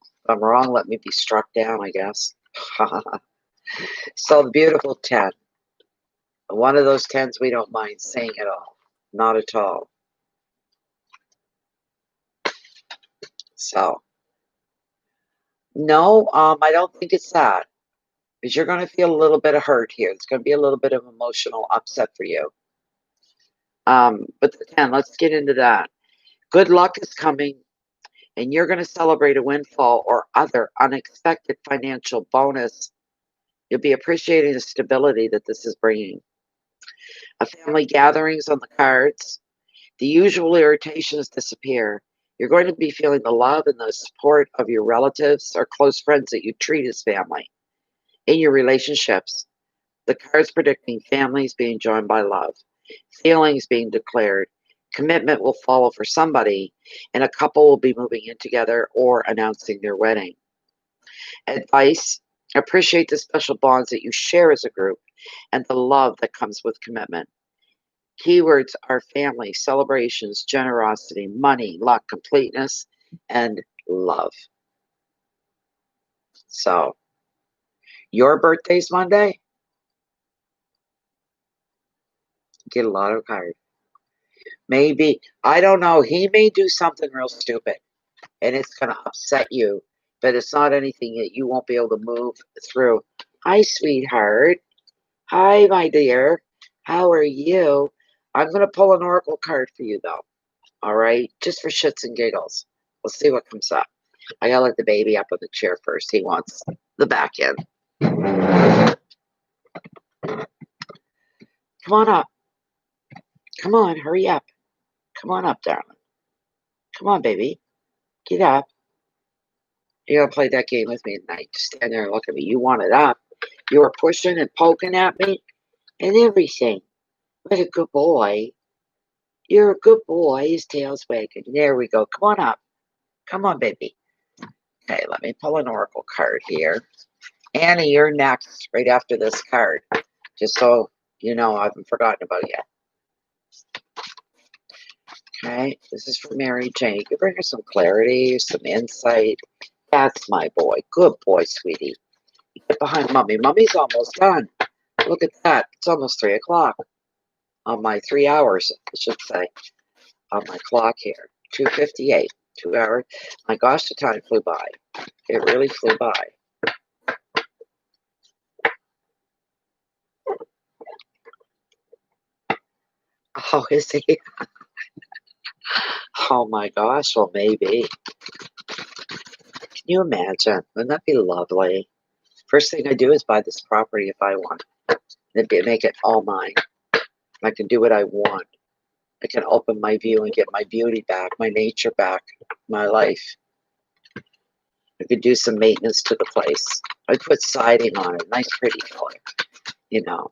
If I'm wrong, let me be struck down, I guess. So the beautiful 10. One of those 10s we don't mind saying at all. Not at all. So, no, I don't think it's that. Because you're going to feel a little bit of hurt here. It's going to be a little bit of emotional upset for you. But the 10, let's get into that. Good luck is coming, and you're going to celebrate a windfall or other unexpected financial bonus. You'll be appreciating the stability that this is bringing. A family gatherings on the cards. The usual irritations disappear. You're going to be feeling the love and the support of your relatives or close friends that you treat as family. In your relationships, the cards predicting families being joined by love, feelings being declared, commitment will follow for somebody, and a couple will be moving in together or announcing their wedding. Advice: appreciate the special bonds that you share as a group and the love that comes with commitment. Keywords are family, celebrations, generosity, money, luck, completeness, and love. So, your birthday's Monday? Get a lotto card. Maybe, I don't know, he may do something real stupid and it's going to upset you, but it's not anything that you won't be able to move through. Hi, sweetheart. Hi, my dear. How are you? I'm going to pull an oracle card for you, though. All right? Just for shits and giggles. We'll see what comes up. I got to let the baby up on the chair first. He wants the back end. Come on up. Come on, hurry up. Come on up, darling. Come on, baby. Get up. You're going to play that game with me tonight. Just stand there and look at me. You want it up. You were pushing and poking at me and everything. What a good boy. You're a good boy. His tail's wagging. There we go. Come on up. Come on, baby. Okay, let me pull an oracle card here. Annie, you're next right after this card. Just so you know, I haven't forgotten about you. Okay, this is for Mary Jane. You can bring her some clarity, some insight. That's my boy. Good boy, sweetie. Get behind Mommy. Mommy's almost done. Look at that. It's almost 3 o'clock. On my 3 hours, I should say. On my clock here. 2:58. 2 hours. My gosh, the time flew by. It really flew by. Oh, is he? Oh my gosh, well, maybe. Can you imagine? Wouldn't that be lovely? First thing I do is buy this property if I want. Make it all mine. I can do what I want. I can open my view and get my beauty back, my nature back, my life. I could do some maintenance to the place. I'd put siding on it, nice pretty color. You know.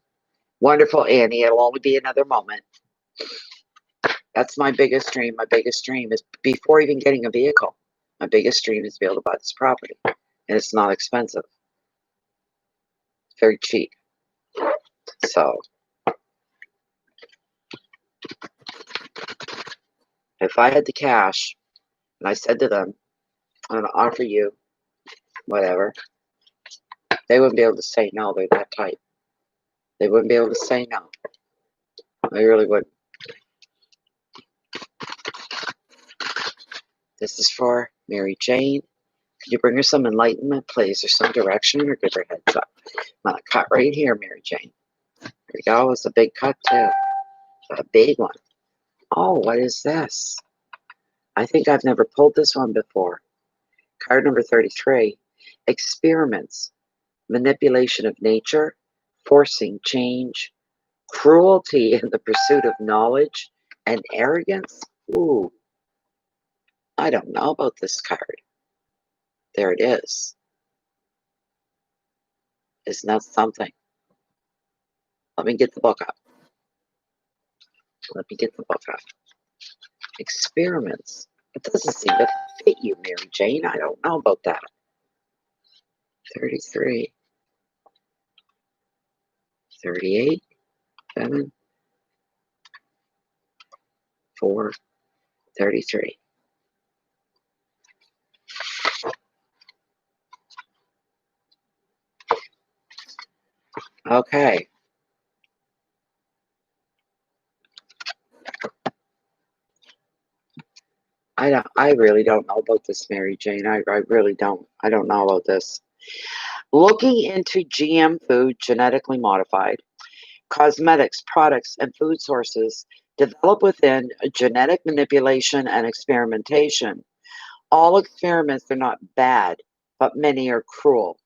Wonderful, Annie. It'll only be another moment. That's my biggest dream. My biggest dream is before even getting a vehicle. My biggest dream is to be able to buy this property. And it's not expensive. It's very cheap. So, if I had the cash, and I said to them, I'm going to offer you whatever, they wouldn't be able to say no. They're that type. They wouldn't be able to say no. They really wouldn't. This is for Mary Jane. Could you bring her some enlightenment, please, or some direction, or give her a heads up? I'm going to cut right here, Mary Jane. There we go. It's a big cut, too. A big one. Oh, what is this? I think I've never pulled this one before. Card number 33. Experiments. Manipulation of nature. Forcing change. Cruelty in the pursuit of knowledge. And arrogance. Ooh. I don't know about this card. There it is. Isn't that something? Let me get the book up. Let me get the book up. Experiments. It doesn't seem to fit you, Mary Jane. I don't know about that. 33. 38. 7. 4. 33. Okay. I really don't know about this, Mary Jane. I really don't. I don't know about this. Looking into GM food, genetically modified, cosmetics, products, and food sources developed within genetic manipulation and experimentation. All experiments are not bad, but many are cruel.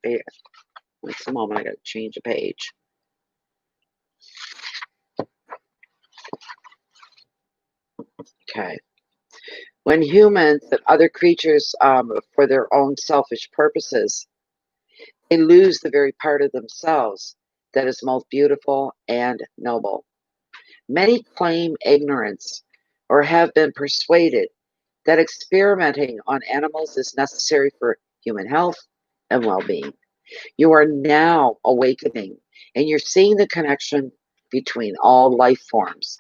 Wait a moment, I gotta change a page. Okay. When humans and other creatures, for their own selfish purposes, they lose the very part of themselves that is most beautiful and noble. Many claim ignorance or have been persuaded that experimenting on animals is necessary for human health and well-being. You are now awakening, and you're seeing the connection between all life forms.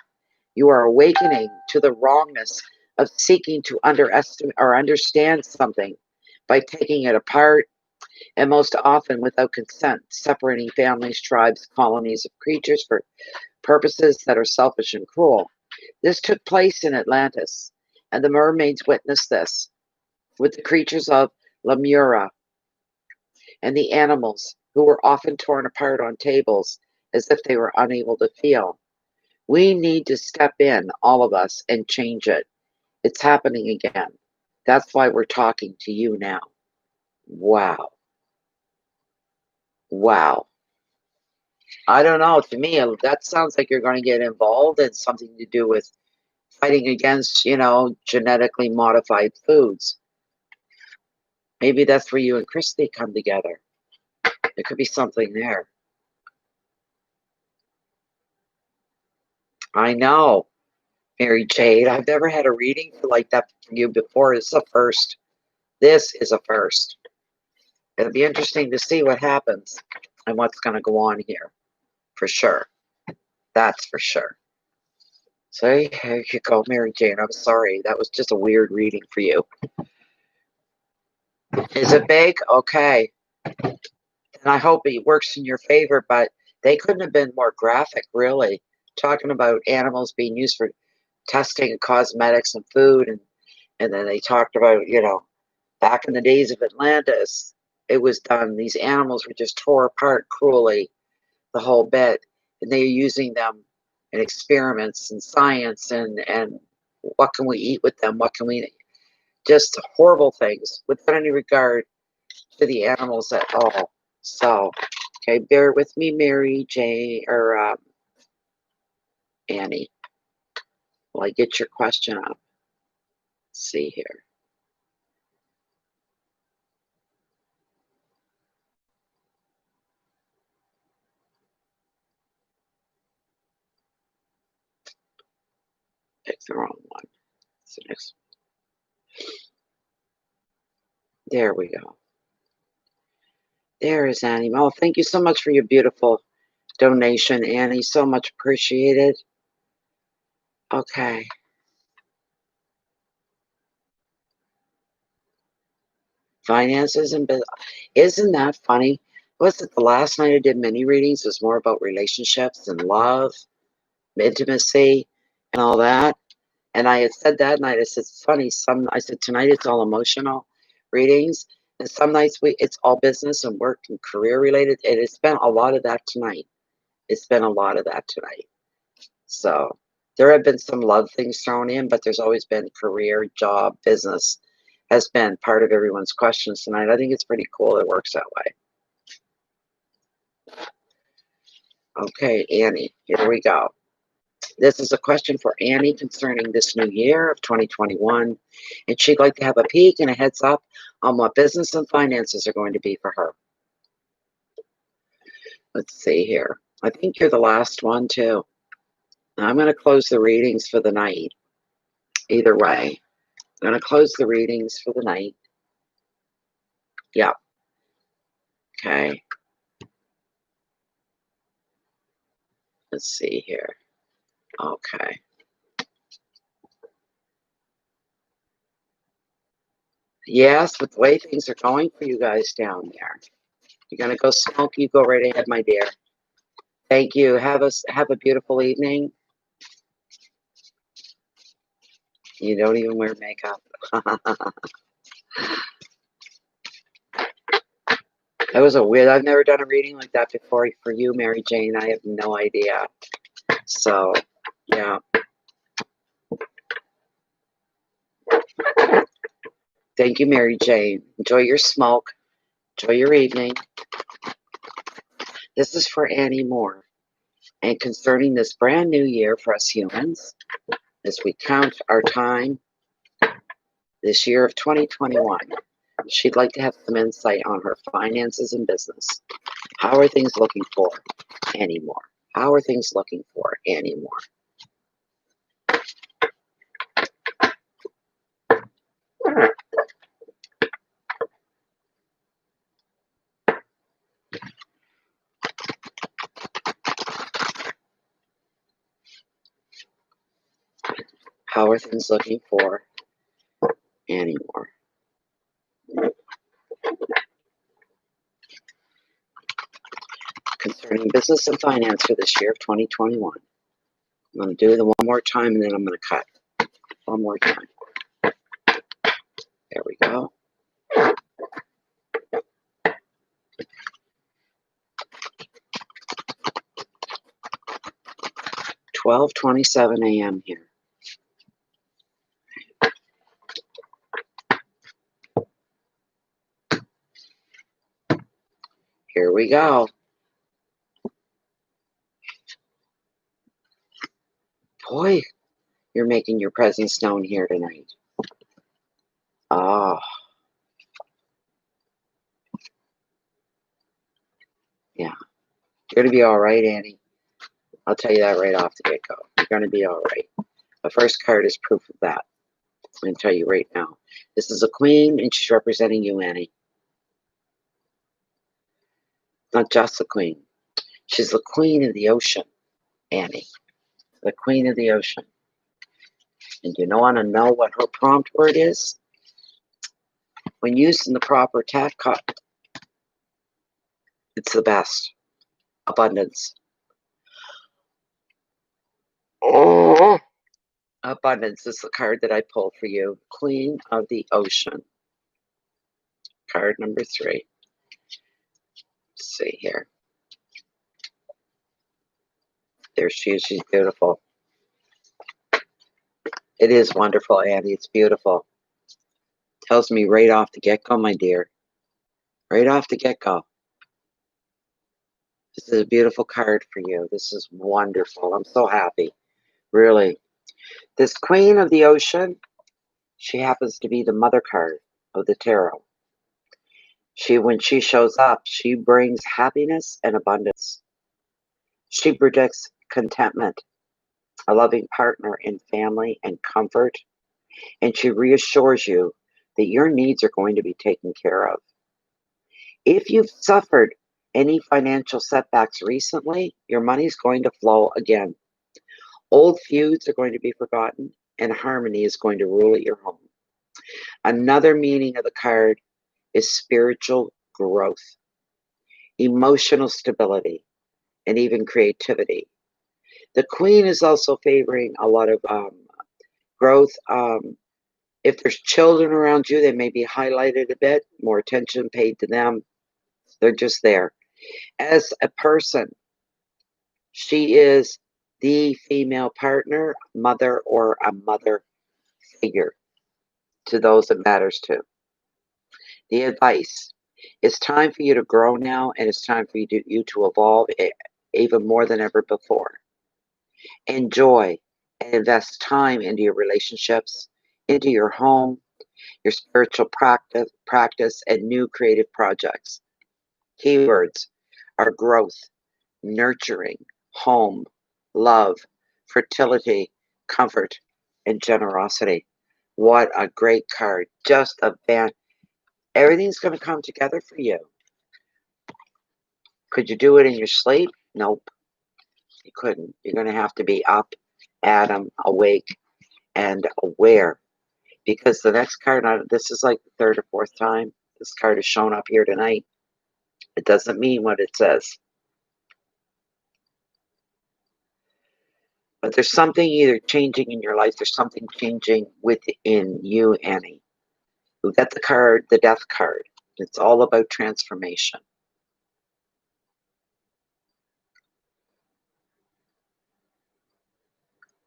You are awakening to the wrongness of seeking to underestimate or understand something by taking it apart, and most often without consent, separating families, tribes, colonies of creatures for purposes that are selfish and cruel. This took place in Atlantis, and the mermaids witnessed this with the creatures of Lemura and the animals who were often torn apart on tables as if they were unable to feel. We need to step in, all of us, and change it. It's happening again. That's why we're talking to you now. Wow. Wow. I don't know. To me, that sounds like you're going to get involved in something to do with fighting against, you know, genetically modified foods. Maybe that's where you and Christy come together. There could be something there. I know, Mary Jade. I've never had a reading like that for you before. It's a first. This is a first. It'll be interesting to see what happens and what's going to go on here. For sure. That's for sure. So here you go, Mary Jane. I'm sorry. That was just a weird reading for you. Is it big? Okay. And I hope it works in your favor, but they couldn't have been more graphic, really. Talking about animals being used for testing cosmetics and food. And then they talked about, you know, back in the days of Atlantis, it was done. These animals were just tore apart cruelly, the whole bit. And they are using them in experiments and science and what can we eat with them? What can we, just horrible things without any regard to the animals at all. So, okay, bear with me, Mary Jane, or Annie, while I get your question up. Let's see here. Pick the wrong one. It's the next one. There we go. There is Annie. Oh, thank you so much for your beautiful donation, Annie. So much appreciated. Okay. Finances and business. Isn't that funny? Was it the last night I did mini readings was more about relationships and love, intimacy, and all that? And I had said that night, I said, it's funny. I said, tonight it's all emotional readings. And some nights it's all business and work and career related. And it's been a lot of that tonight. It's been a lot of that tonight. So there have been some love things thrown in, but there's always been career, job, business has been part of everyone's questions tonight. I think it's pretty cool. It works that way. Okay, Annie, here we go. This is a question for Annie concerning this new year of 2021, and she'd like to have a peek and a heads up on what business and finances are going to be for her. Let's see here. I think you're the last one, too. I'm going to close the readings for the night. Either way, I'm going to close the readings for the night. Yeah. Okay. Let's see here. Okay. Yes, with the way things are going for you guys down there. You're going to go smoke, you go right ahead, my dear. Thank you. Have a beautiful evening. You don't even wear makeup. That was a weird, I've never done a reading like that before for you, Mary Jane. I have no idea. So, yeah. Thank you, Mary Jane. Enjoy your smoke. Enjoy your evening. This is for Annie Moore. And concerning this brand new year for us humans, as we count our time this year of 2021, she'd like to have some insight on her finances and business. How are things looking for Annie Moore? How are things looking for Annie Moore? How are things looking for Annie Moore? Concerning business and finance for this year of 2021. I'm going to do them one more time and then I'm going to cut. One more time. There we go. 12:27 a.m. here. Here we go. Boy, You're making your presence known here tonight. Oh, yeah. You're going to be all right, Annie. I'll tell you that right off the get-go. You're going to be all right. The first card is proof of that. I'm going to tell you right now. This is a queen, and she's representing you, Annie. Not just a queen. She's the queen of the ocean, Annie. The queen of the ocean. And you want to know what her prompt word is? When used in the proper tact, it's the best. Abundance. Oh, abundance is the card that I pulled for you. Queen of the ocean. Card number 3. Let's see here. There she is. She's beautiful. It is wonderful, Annie. It's beautiful. Tells me right off the get-go, my dear. Right off the get-go. This is a beautiful card for you. This is wonderful. I'm so happy. Really. This Queen of the Ocean, she happens to be the mother card of the tarot. When she shows up, she brings happiness and abundance. She projects contentment, a loving partner in family and comfort, and she reassures you that your needs are going to be taken care of. If you've suffered any financial setbacks recently, your money's going to flow again. Old feuds are going to be forgotten, and harmony is going to rule at your home. Another meaning of the card is spiritual growth, emotional stability, and even creativity. The Queen is also favoring a lot of growth. If there's children around you, they may be highlighted a bit, more attention paid to them. They're just there. As a person, she is the female partner, mother, or a mother figure to those it matters to. The advice: it's time for you to grow now, and it's time for you to evolve even more than ever before. Enjoy and invest time into your relationships, into your home, your spiritual practice, and new creative projects. Keywords are growth, nurturing, home, love, fertility, comfort, and generosity. What a great card. Just a band. Everything's going to come together for you. Could you do it in your sleep? Nope, you couldn't. You're going to have to be up, awake, and aware. Because the next card, this is like the third or fourth time this card has shown up here tonight. It doesn't mean what it says. But there's something either changing in your life, there's something changing within you, Annie. We got the card, the death card. It's all about transformation.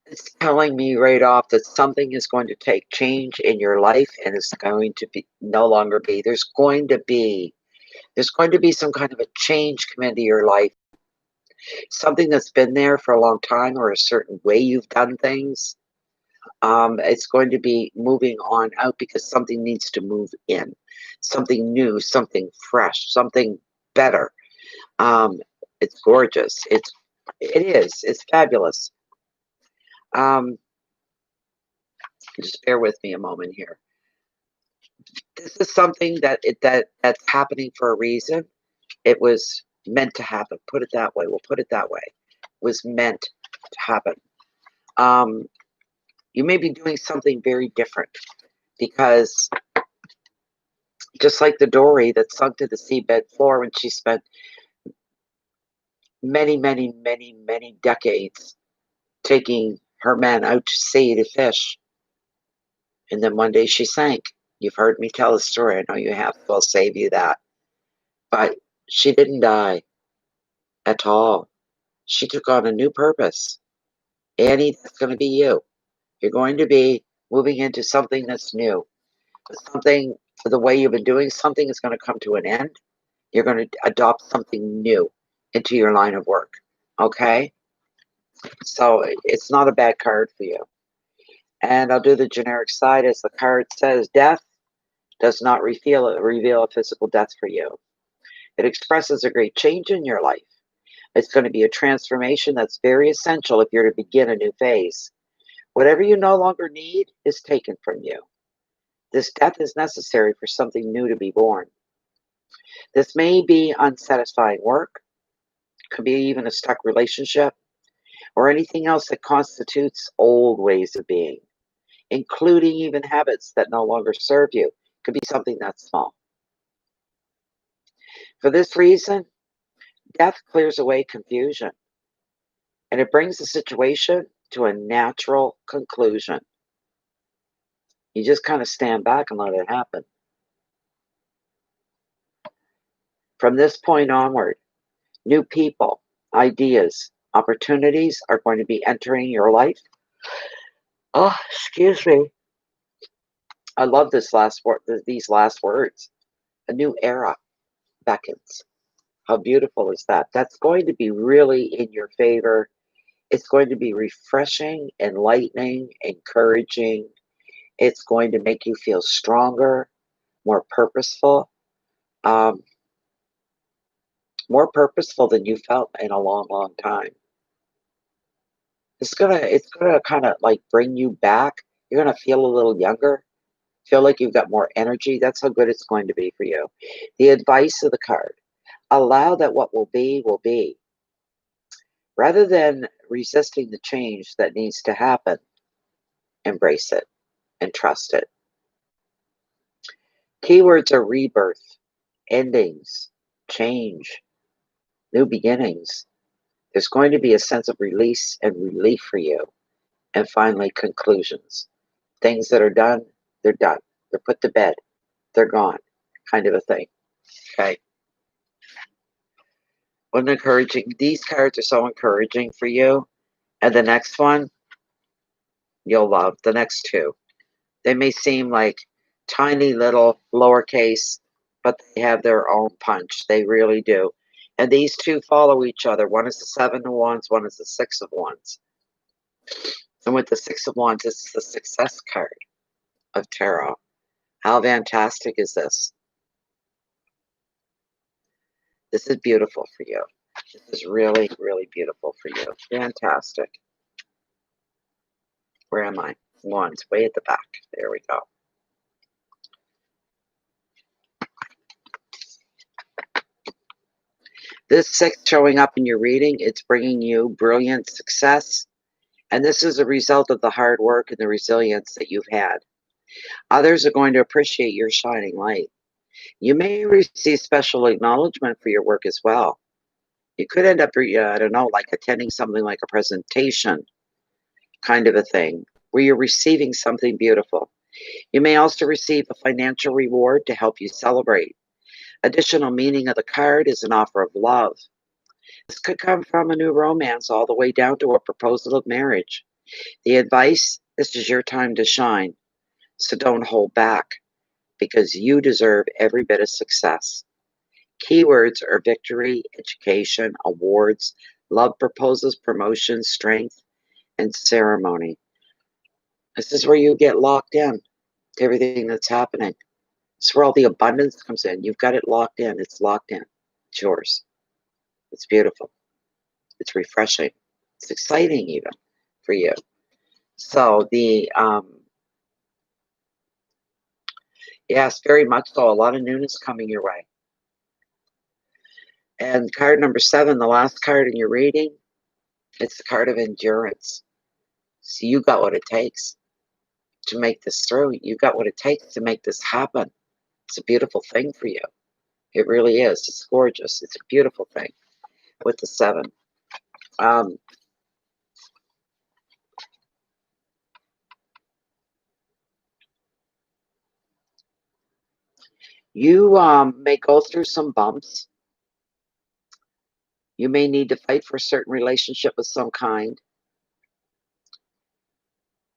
It's telling me right off that something is going to take change in your life, and it's going to be no longer be. There's going to be some kind of a change come into your life. Something that's been there for a long time, or a certain way you've done things. It's going to be moving on out because something needs to move in. Something new, something fresh, something better. It's gorgeous. It's fabulous. Just bear with me a moment here. This is something that's happening for a reason. It was meant to happen. Put it that way. We'll put it that way. It was meant to happen. You may be doing something very different because just like the dory that sunk to the seabed floor when she spent many, many, many, many decades taking her men out to sea to fish. And then one day she sank. You've heard me tell the story. I know you have. So I'll save you that. But she didn't die at all. She took on a new purpose. Annie, that's going to be you. You're going to be moving into something that's new. Something, the way you've been doing something is going to come to an end. You're going to adopt something new into your line of work. Okay? So it's not a bad card for you. And I'll do the generic side. As the card says, death does not reveal a physical death for you. It expresses a great change in your life. It's going to be a transformation that's very essential if you're to begin a new phase. Whatever you no longer need is taken from you. This death is necessary for something new to be born. This may be unsatisfying work, could be even a stuck relationship, or anything else that constitutes old ways of being, including even habits that no longer serve you. Could be something that small. For this reason, death clears away confusion, and it brings the situation to a natural conclusion. You just kind of stand back and let it happen. From this point onward, new people, ideas, opportunities are going to be entering your life. Oh, excuse me. I love this last word, these last words. A new era beckons. How beautiful is that? That's going to be really in your favor. It's going to be refreshing, enlightening, encouraging. It's going to make you feel stronger, more purposeful, um, more purposeful than you felt in a long, long time. It's gonna kind of like bring you back. You're gonna feel a little younger, feel like you've got more energy. That's how good it's going to be for you. The advice of the card: allow that what will be will be. Rather than resisting the change that needs to happen, embrace it and trust it. Keywords are rebirth, endings, change, new beginnings. There's going to be a sense of release and relief for you. And finally, conclusions. Things that are done, they're done. They're put to bed. They're gone, kind of a thing. Okay. What encouraging. These cards are so encouraging for you. And the next one, you'll love. The next two. They may seem like tiny little lowercase, but they have their own punch. They really do. And these two follow each other. One is the Seven of Wands, one is the Six of Wands. And with the Six of Wands, it's the success card of tarot. How fantastic is this? This is beautiful for you. This is really, really beautiful for you. Fantastic. Where am I? Wands, way at the back. There we go. This six showing up in your reading, it's bringing you brilliant success. And this is a result of the hard work and the resilience that you've had. Others are going to appreciate your shining light. You may receive special acknowledgement for your work as well. You could end up, I don't know, like attending something like a presentation kind of a thing, where you're receiving something beautiful. You may also receive a financial reward to help you celebrate. Additional meaning of the card is an offer of love. This could come from a new romance all the way down to a proposal of marriage. The advice: this is your time to shine, so don't hold back, because you deserve every bit of success. Keywords are victory, education, awards, love proposals, promotion, strength, and ceremony. This is where you get locked in to everything that's happening. It's where all the abundance comes in. You've got it locked in. It's locked in. It's yours. It's beautiful. It's refreshing. It's exciting even for you. So yes, very much so. A lot of newness coming your way. And card number 7, the last card in your reading, it's the card of endurance. So you got what it takes to make this through. You got what it takes to make this happen. It's a beautiful thing for you. It really is. It's gorgeous. It's a beautiful thing with the 7. You may go through some bumps. You may need to fight for a certain relationship of some kind.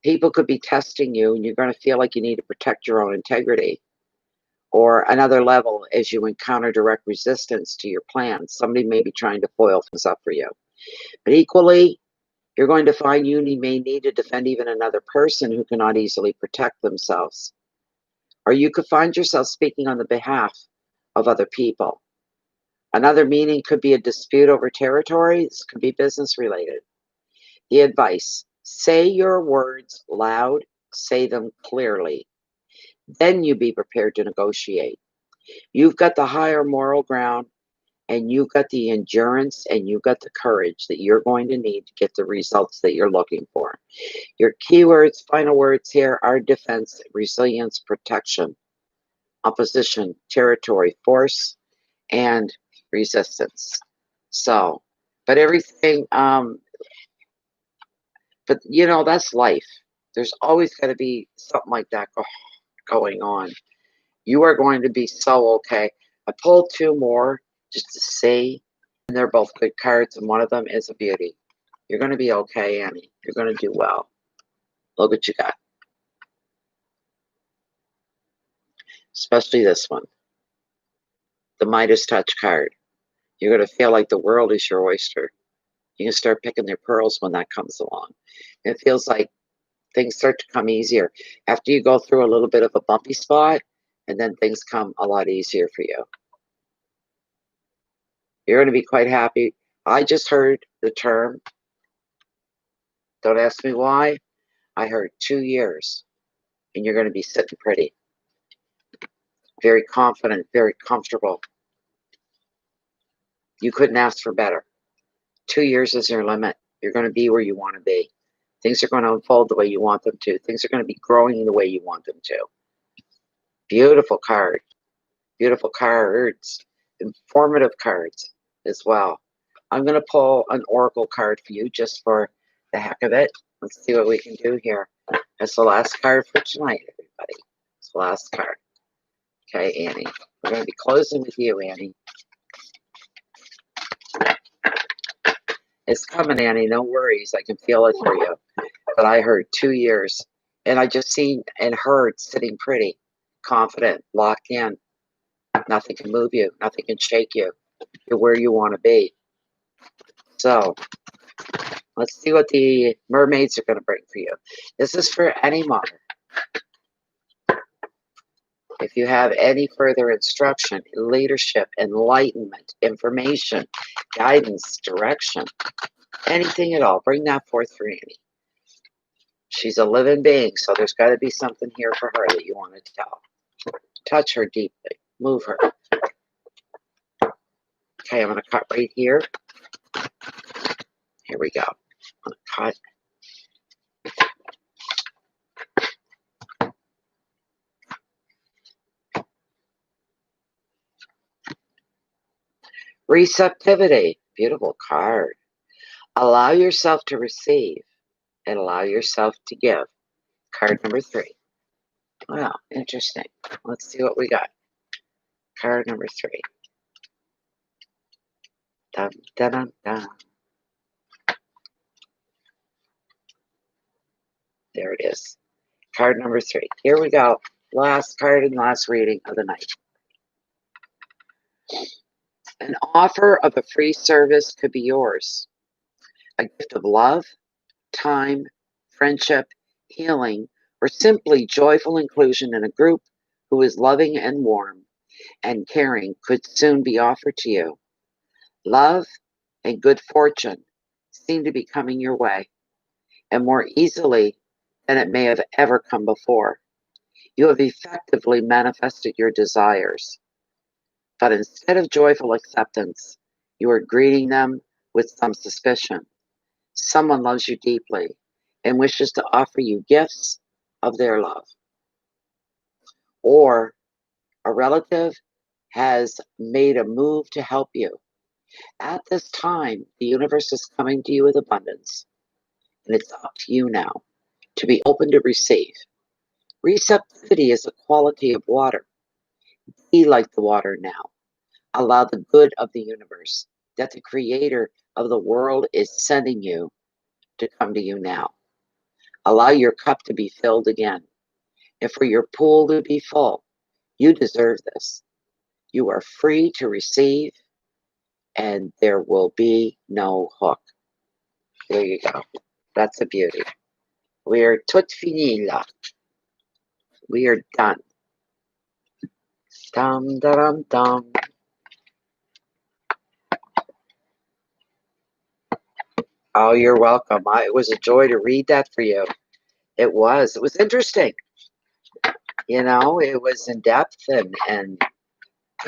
People could be testing you, and you're going to feel like you need to protect your own integrity. Or another level, as you encounter direct resistance to your plans. Somebody may be trying to foil things up for you. But equally, You're going to find you may need to defend even another person who cannot easily protect themselves. Or you could find yourself speaking on the behalf of other people. Another meaning could be a dispute over territory. This could be business related. The advice: say your words loud, say them clearly. Then you be prepared to negotiate. You've got the higher moral ground, and you've got the endurance, and you've got the courage that you're going to need to get the results that you're looking for. Your keywords, final words here are defense, resilience, protection, opposition, territory, force, and resistance. So, but everything, but you know, that's life. There's always got to be something like that going on. You are going to be so okay. I pulled two more just to see, and they're both good cards, and one of them is a beauty. You're going to be okay, Annie. You're going to do well. Look what you got. Especially this one, the Midas Touch card. You're going to feel like the world is your oyster. You can start picking their pearls when that comes along. It feels like things start to come easier after you go through a little bit of a bumpy spot, and then things come a lot easier for you. You're going to be quite happy. I just heard the term, don't ask me why, I heard 2 years, and you're going to be sitting pretty. Very confident, very comfortable. You couldn't ask for better. 2 years is your limit. You're going to be where you want to be. Things are going to unfold the way you want them to. Things are going to be growing the way you want them to. Beautiful card. Beautiful cards. Informative cards as well. I'm going to pull an oracle card for you just for the heck of it. Let's see what we can do here. That's the last card for tonight, everybody. It's the last card. Okay, Annie. We're going to be closing with you, Annie. It's coming, Annie. No worries. I can feel it for you. But I heard 2 years. And I just seen and heard sitting pretty, confident, locked in. Nothing can move you. Nothing can shake you. You're where you want to be. So, let's see what the mermaids are going to bring for you. This is for any mother. If you have any further instruction, leadership, enlightenment, information, guidance, direction, anything at all, bring that forth for Annie. She's a living being, so there's got to be something here for her that you want to tell. Touch her deeply. Move her. Okay, I'm going to cut right here. Here we go. I'm going to cut. Receptivity. Beautiful card. Allow yourself to receive and allow yourself to give. Card number 3. Wow, interesting. Let's see what we got. Card number 3. Dun, dun, dun, dun. There it is. Card number 3. Here we go. Last card and last reading of the night. An offer of a free service could be yours. A gift of love, time, friendship, healing, or simply joyful inclusion in a group who is loving and warm and caring could soon be offered to you. Love and good fortune seem to be coming your way, and more easily than it may have ever come before. You have effectively manifested your desires, but instead of joyful acceptance, you are greeting them with some suspicion. Someone loves you deeply and wishes to offer you gifts of their love. Or a relative has made a move to help you. At this time, the universe is coming to you with abundance, and it's up to you now to be open to receive. Receptivity is a quality of water. Be like the water now. Allow the good of the universe that the creator of the world is sending you to come to you now. Allow your cup to be filled again, and for your pool to be full. You deserve this. You are free to receive, and there will be no hook. There you go. That's a beauty. We are tout fini là. We are done. Dum dum dum. Oh, you're welcome. It was a joy to read that for you. It was. It was interesting. You know, it was in depth and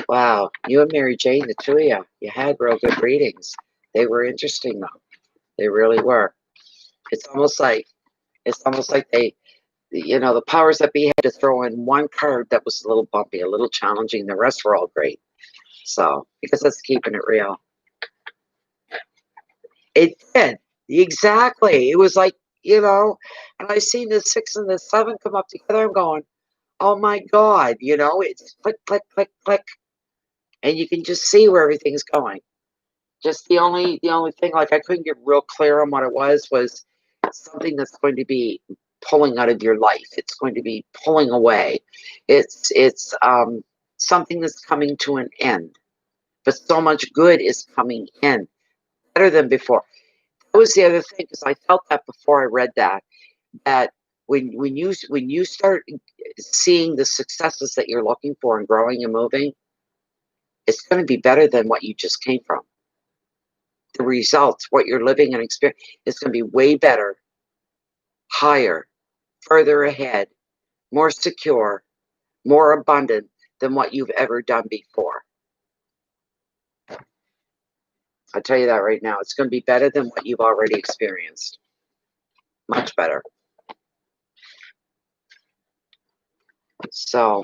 wow. You and Mary Jane, the two of you had real good readings. They were interesting though. They really were. It's almost like they, you know, the powers that be had to throw in one card that was a little bumpy, a little challenging. The rest were all great. So, because that's keeping it real. It did. Exactly. It was like, you know, and I seen the 6 and the 7 come up together. I'm going, oh my God, you know, it's click, click, click, click. And you can just see where everything's going. Just the only thing, like I couldn't get real clear on what it was something that's going to be pulling out of your life. It's going to be pulling away. It's something that's coming to an end. But so much good is coming in, better than before. That was the other thing, because I felt that before I read that when you start seeing the successes that you're looking for and growing and moving, it's going to be better than what you just came from. The results, what you're living and experiencing, is going to be way better, higher, further ahead, more secure, more abundant than what you've ever done before. I'll tell you that right now. It's going to be better than what you've already experienced. Much better. So,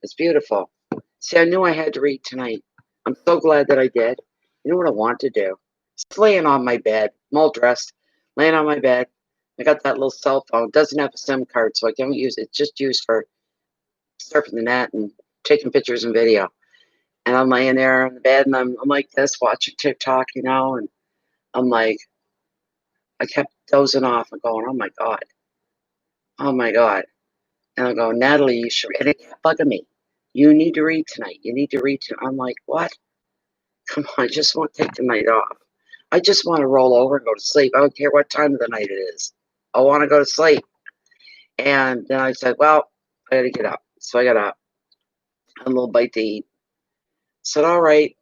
it's beautiful. See, I knew I had to read tonight. I'm so glad that I did. You know what I want to do? Just laying on my bed. I'm all dressed. Laying on my bed. I got that little cell phone. It doesn't have a SIM card, so I don't use it. It's just used for surfing the net and taking pictures and video. And I'm laying there on the bed, and I'm like this, watching TikTok, you know, and I'm like, I kept dozing off and going, oh my God. Oh my God. And I'm going, Natalie, you should, and it kept bugging me. You need to read tonight. You need to read tonight. I'm like, what? Come on, I just want to take the night off. I just want to roll over and go to sleep. I don't care what time of the night it is. I want to go to sleep. And then I said, well, I got to get up. So I got up. A little bite to eat. Said, all right,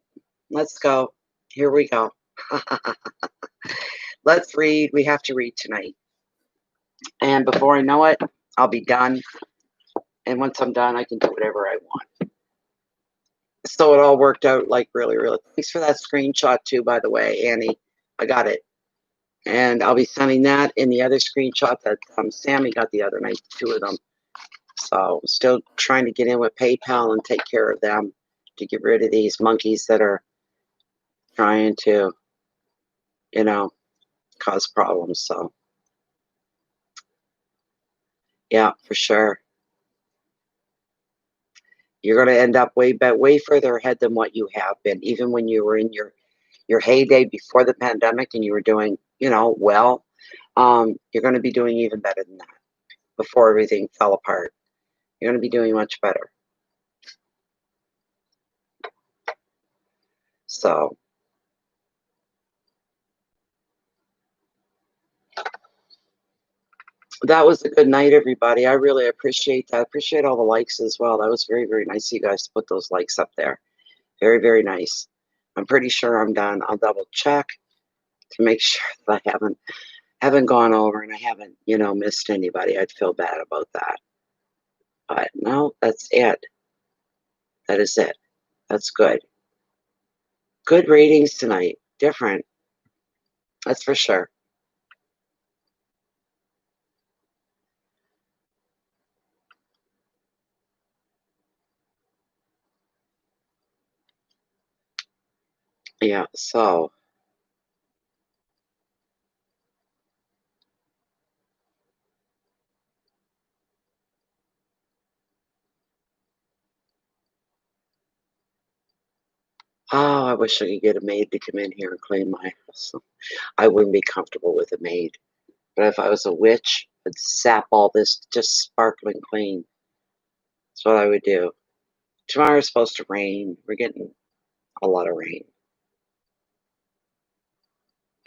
let's go. Here we go. Let's read. We have to read tonight. And before I know it, I'll be done. And once I'm done, I can do whatever I want. So it all worked out like really, really. Thanks for that screenshot too, by the way, Annie. I got it. And I'll be sending that in the other screenshot that Sammy got the other night, 2 of them. So still trying to get in with PayPal and take care of them to get rid of these monkeys that are trying to, you know, cause problems. So yeah, for sure. You're going to end up way further ahead than what you have been, even when you were in your heyday before the pandemic and you were doing, you know, well. You're going to be doing even better than that before everything fell apart. You're going to be doing much better. So that was a good night, everybody. I really appreciate that. I appreciate all the likes as well. That was very, very nice of you guys to put those likes up there. Very, very nice. I'm pretty sure I'm done. I'll double check to make sure that I haven't gone over and I haven't, you know, missed anybody. I'd feel bad about that. But no, that's it. That is it. That's good. Good readings tonight. Different. That's for sure. Yeah, so oh, I wish I could get a maid to come in here and clean my house. I wouldn't be comfortable with a maid. But if I was a witch, I'd sap all this just sparkling clean. That's what I would do. Tomorrow's supposed to rain. We're getting a lot of rain.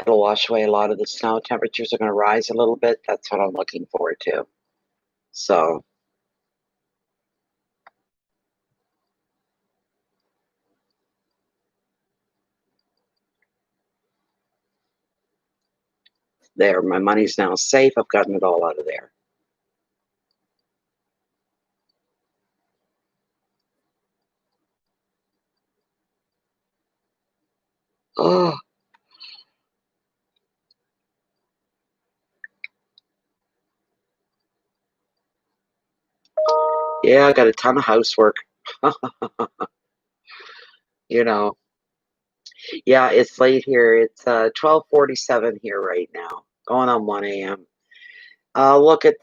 It'll wash away a lot of the snow. Temperatures are going to rise a little bit. That's what I'm looking forward to. So, there, my money's now safe. I've gotten it all out of there. Oh, yeah, I got a ton of housework. You know, yeah, it's late here. It's 12:47 here right now, going on 1 a.m.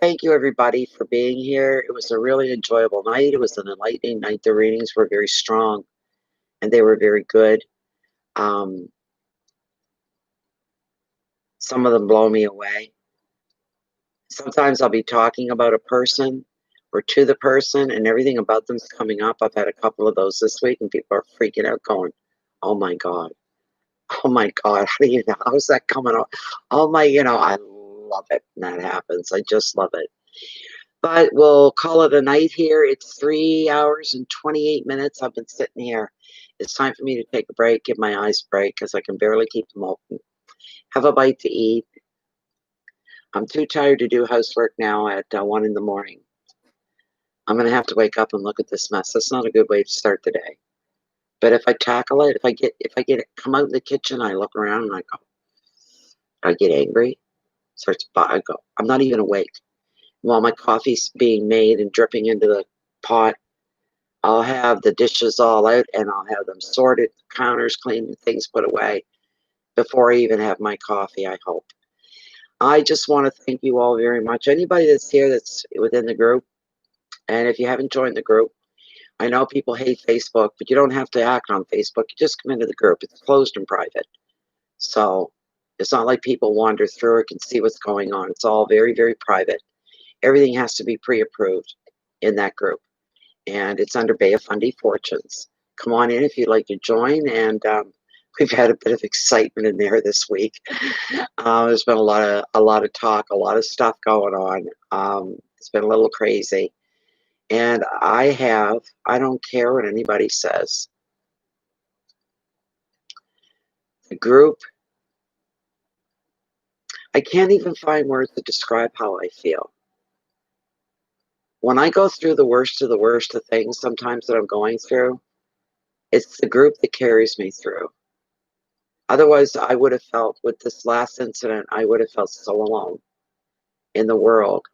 Thank you everybody for being here. It was a really enjoyable night. It was an enlightening night. The readings were very strong and they were very good. Um, some of them blow me away. Sometimes I'll be talking about a person or to the person and everything about them's coming up. I've had a couple of those this week and people are freaking out going, oh my God. Oh my God. How do you know? How's that coming up? Oh my, I love it when that happens. I just love it. But we'll call it a night here. It's 3 hours and 28 minutes. I've been sitting here. It's time for me to take a break, give my eyes a break because I can barely keep them open. Have a bite to eat. I'm too tired to do housework now at 1 in the morning. I'm going to have to wake up and look at this mess. That's not a good way to start the day. But if I tackle it, if I come out in the kitchen, I look around and I go, I get angry. I go, I'm not even awake. While my coffee's being made and dripping into the pot, I'll have the dishes all out and I'll have them sorted, counters cleaned, things put away before I even have my coffee, I hope. I just want to thank you all very much. Anybody that's here that's within the group, and if you haven't joined the group, I know people hate Facebook, but you don't have to act on Facebook. You just come into the group. It's closed and private. So it's not like people wander through it and see what's going on. It's all very, very private. Everything has to be pre-approved in that group. And it's under Bay of Fundy Fortunes. Come on in if you'd like to join. And we've had a bit of excitement in there this week. There's been a lot of talk, a lot of stuff going on. It's been a little crazy. And I don't care what anybody says. The group, I can't even find words to describe how I feel. When I go through the worst of things sometimes that I'm going through, it's the group that carries me through. Otherwise, I would have felt, with this last incident, I would have felt so alone in the world.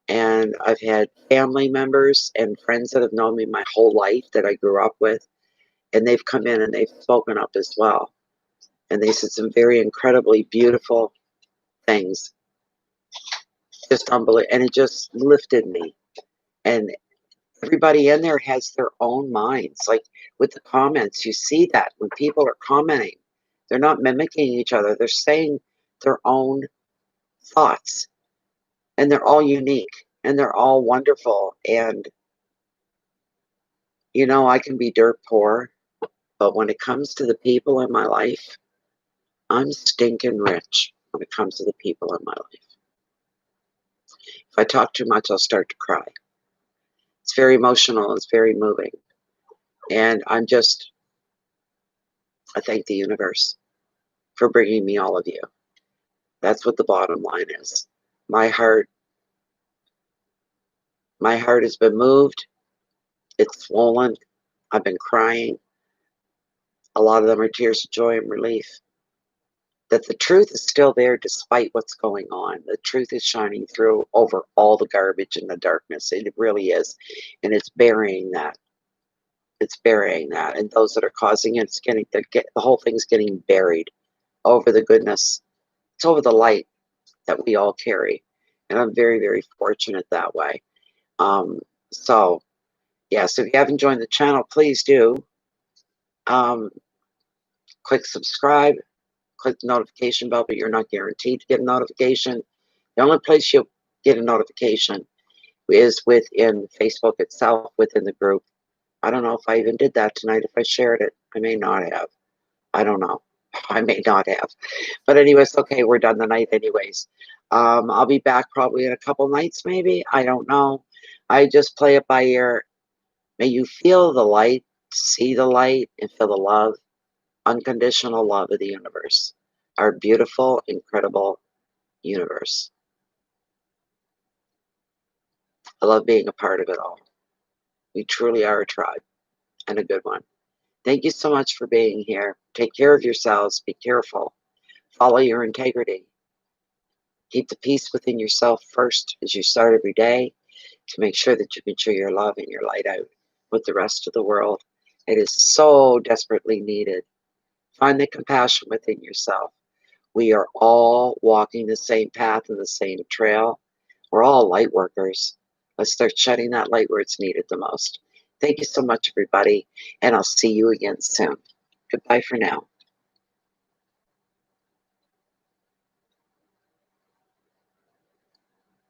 And I've had family members and friends that have known me my whole life that I grew up with, and they've come in and they've spoken up as well. And they said some very incredibly beautiful things. Just unbelievable. And it just lifted me. And everybody in there has their own minds. Like with the comments, you see that when people are commenting, they're not mimicking each other. They're saying their own thoughts. And they're all unique. And they're all wonderful. And, I can be dirt poor. But when it comes to the people in my life, I'm stinking rich when it comes to the people in my life. If I talk too much, I'll start to cry. It's very emotional. It's very moving. And I thank the universe for bringing me all of you. That's what the bottom line is. My heart has been moved. It's swollen. I've been crying. A lot of them are tears of joy and relief. That the truth is still there despite what's going on. The truth is shining through over all the garbage and the darkness. It really is. And it's burying that. It's burying that. And those that are causing it, the whole thing's getting buried over the goodness. It's over the light that we all carry. And I'm very, very fortunate that way. So, yes, if you haven't joined the channel, please do. Click subscribe. Click the notification bell, but you're not guaranteed to get a notification. The only place you'll get a notification is within Facebook itself, within the group. I don't know if I even did that tonight, if I shared it. I may not have. I don't know. I may not have. But anyways, okay, we're done the night anyways. I'll be back probably in a couple nights, maybe. I don't know. I just play it by ear. May you feel the light, see the light, and feel the love, unconditional love of the universe. Our beautiful, incredible universe. I love being a part of it all. We truly are a tribe, and a good one. Thank you so much for being here. Take care of yourselves. Be careful. Follow your integrity. Keep the peace within yourself first as you start every day to make sure that you can share your love and your light out with the rest of the world. It is so desperately needed. Find the compassion within yourself. We are all walking the same path and the same trail. We're all light workers. Let's start shedding that light where it's needed the most. Thank you so much, everybody, and I'll see you again soon. Goodbye for now.